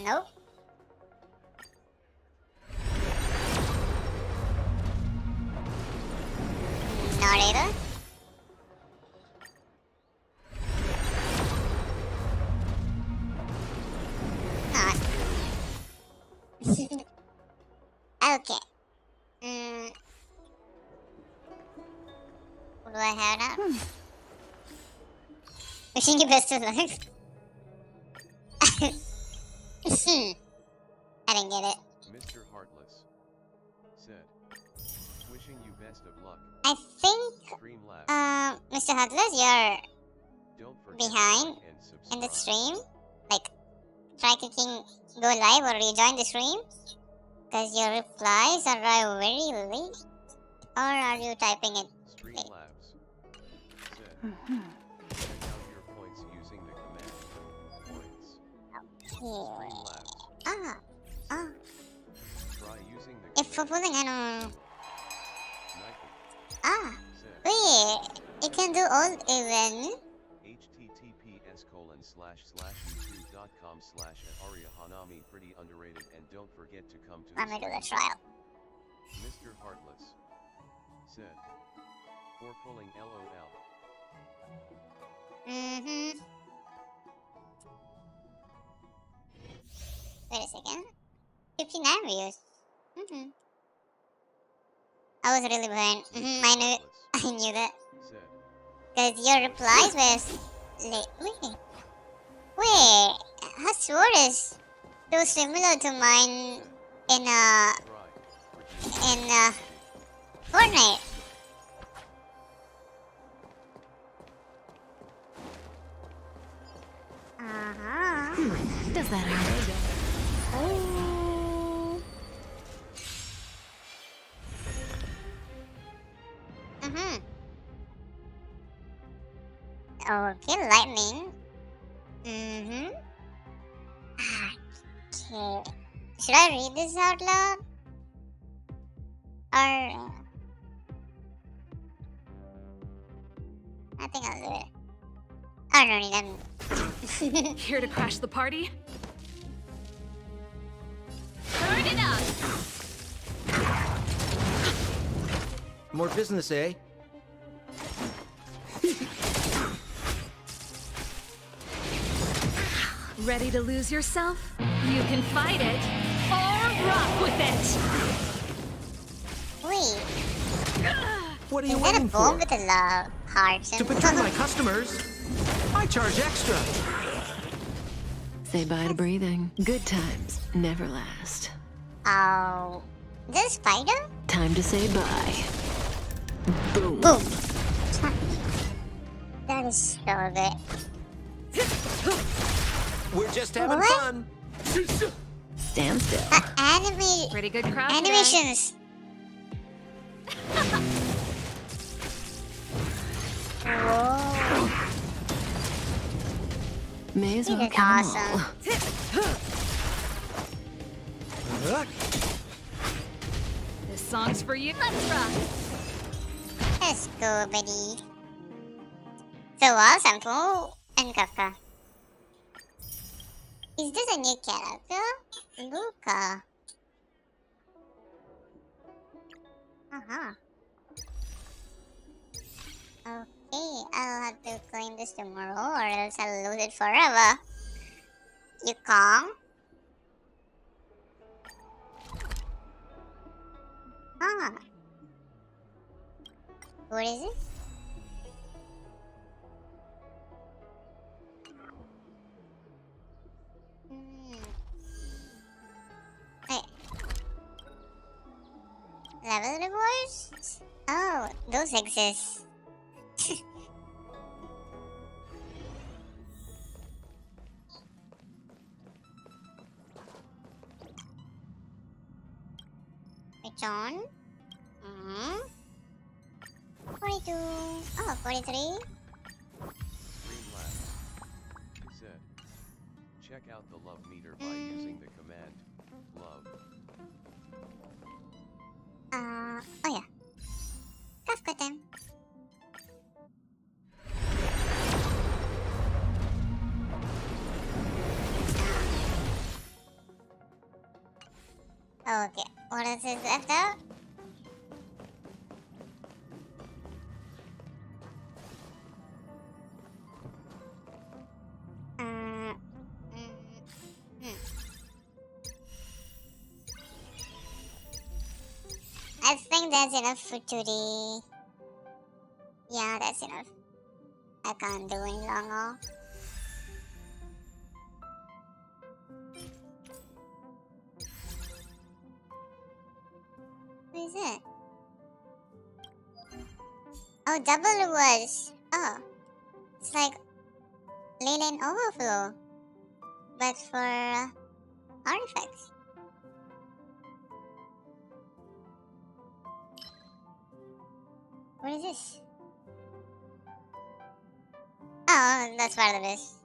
Nope. Not either. Not. Okay. What do I have now? Wishing you best of luck. I didn't get it. Mr. Heartless said, wishing you best of luck. I think, Mr. Heartless, you're behind in the stream. Like, try clicking go live or rejoin the stream. Because your replies arrive very late. Or are you typing it late? Streamlabs said, check out your points using the command points. Okay. Try using the If for pulling, I don't... Said, Wait, it can do all even. https://youtube.com/AryaHanami pretty underrated and don't forget to come to Let me do the trial. Mr. Heartless said, for pulling LOL. Wait a second. 59 views. I was really behind. I knew that. Because your replies were late. Wait, her sword is so similar to mine in Fortnite. Does that hurt? Okay, lightning. Okay. Should I read this out loud? Or... I think I'll do it. I don't need them. Here to crash the party? Turn it up! More business, eh? Ready to lose yourself? You can fight it, or rock with it! Wait. What are you Is that a waiting bomb for? with a love hearts? To betray my customers, I charge extra. Say bye to breathing. Good times never last. Oh. Is that a spider? Time to say bye. Boom. Boom. That is so good. We're just having What? fun. Stand still. Anime. Pretty good crowd Animations. Whoa. May as This well is kill 'em awesome. all. This song's for you. Let's rock. Let's go, buddy. So awesome, cool. And Kafka. Is this a new character? Luca. Okay, I'll have to claim this tomorrow or else I'll lose it forever. Yukong? What is it? Wait. Level rewards? Oh, those exist. Return. 42. Oh, 43. Z. Check out the love meter by using the command love. Oh yeah. Kafka time. Okay, what else is left out? I think that's enough for today. Yeah, that's enough. I can't do any longer. What is it? Oh, double rewards. Oh, it's like Leyland Overflow, but for artifacts. What is this? Oh, that's part of this.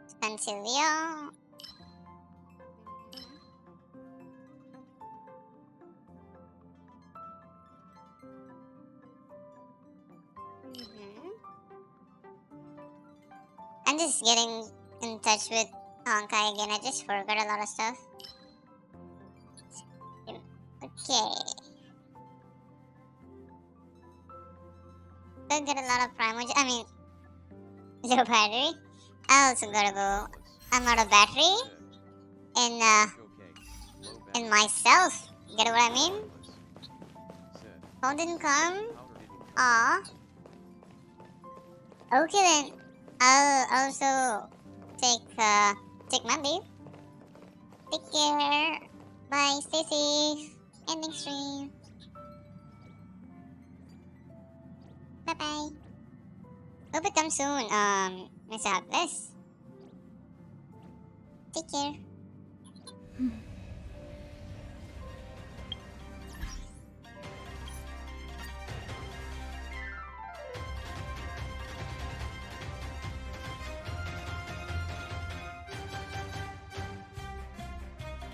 Stancilio. I'm just getting in touch with Honkai again. I just forgot a lot of stuff. Okay. Don't get a lot of primordial. I mean, zero battery. I also gotta go. I'm out of battery in myself. Get what I mean? Phone didn't come. Aw. Okay then. I'll also take my leave. Take care. Bye. Stay safe. Ending stream. Bye bye. Hope it comes soon. Miss Atlas. Take care.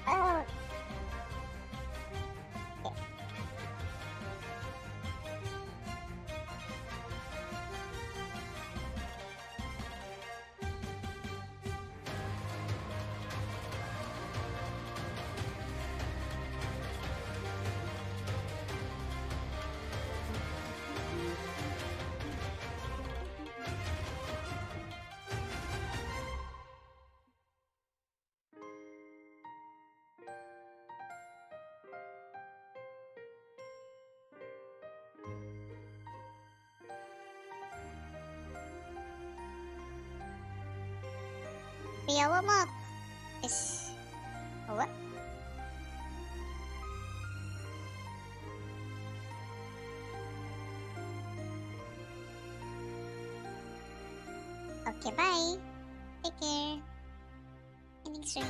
Oh. Piyawa mo is what? Okay, bye. Take care. Ending stream.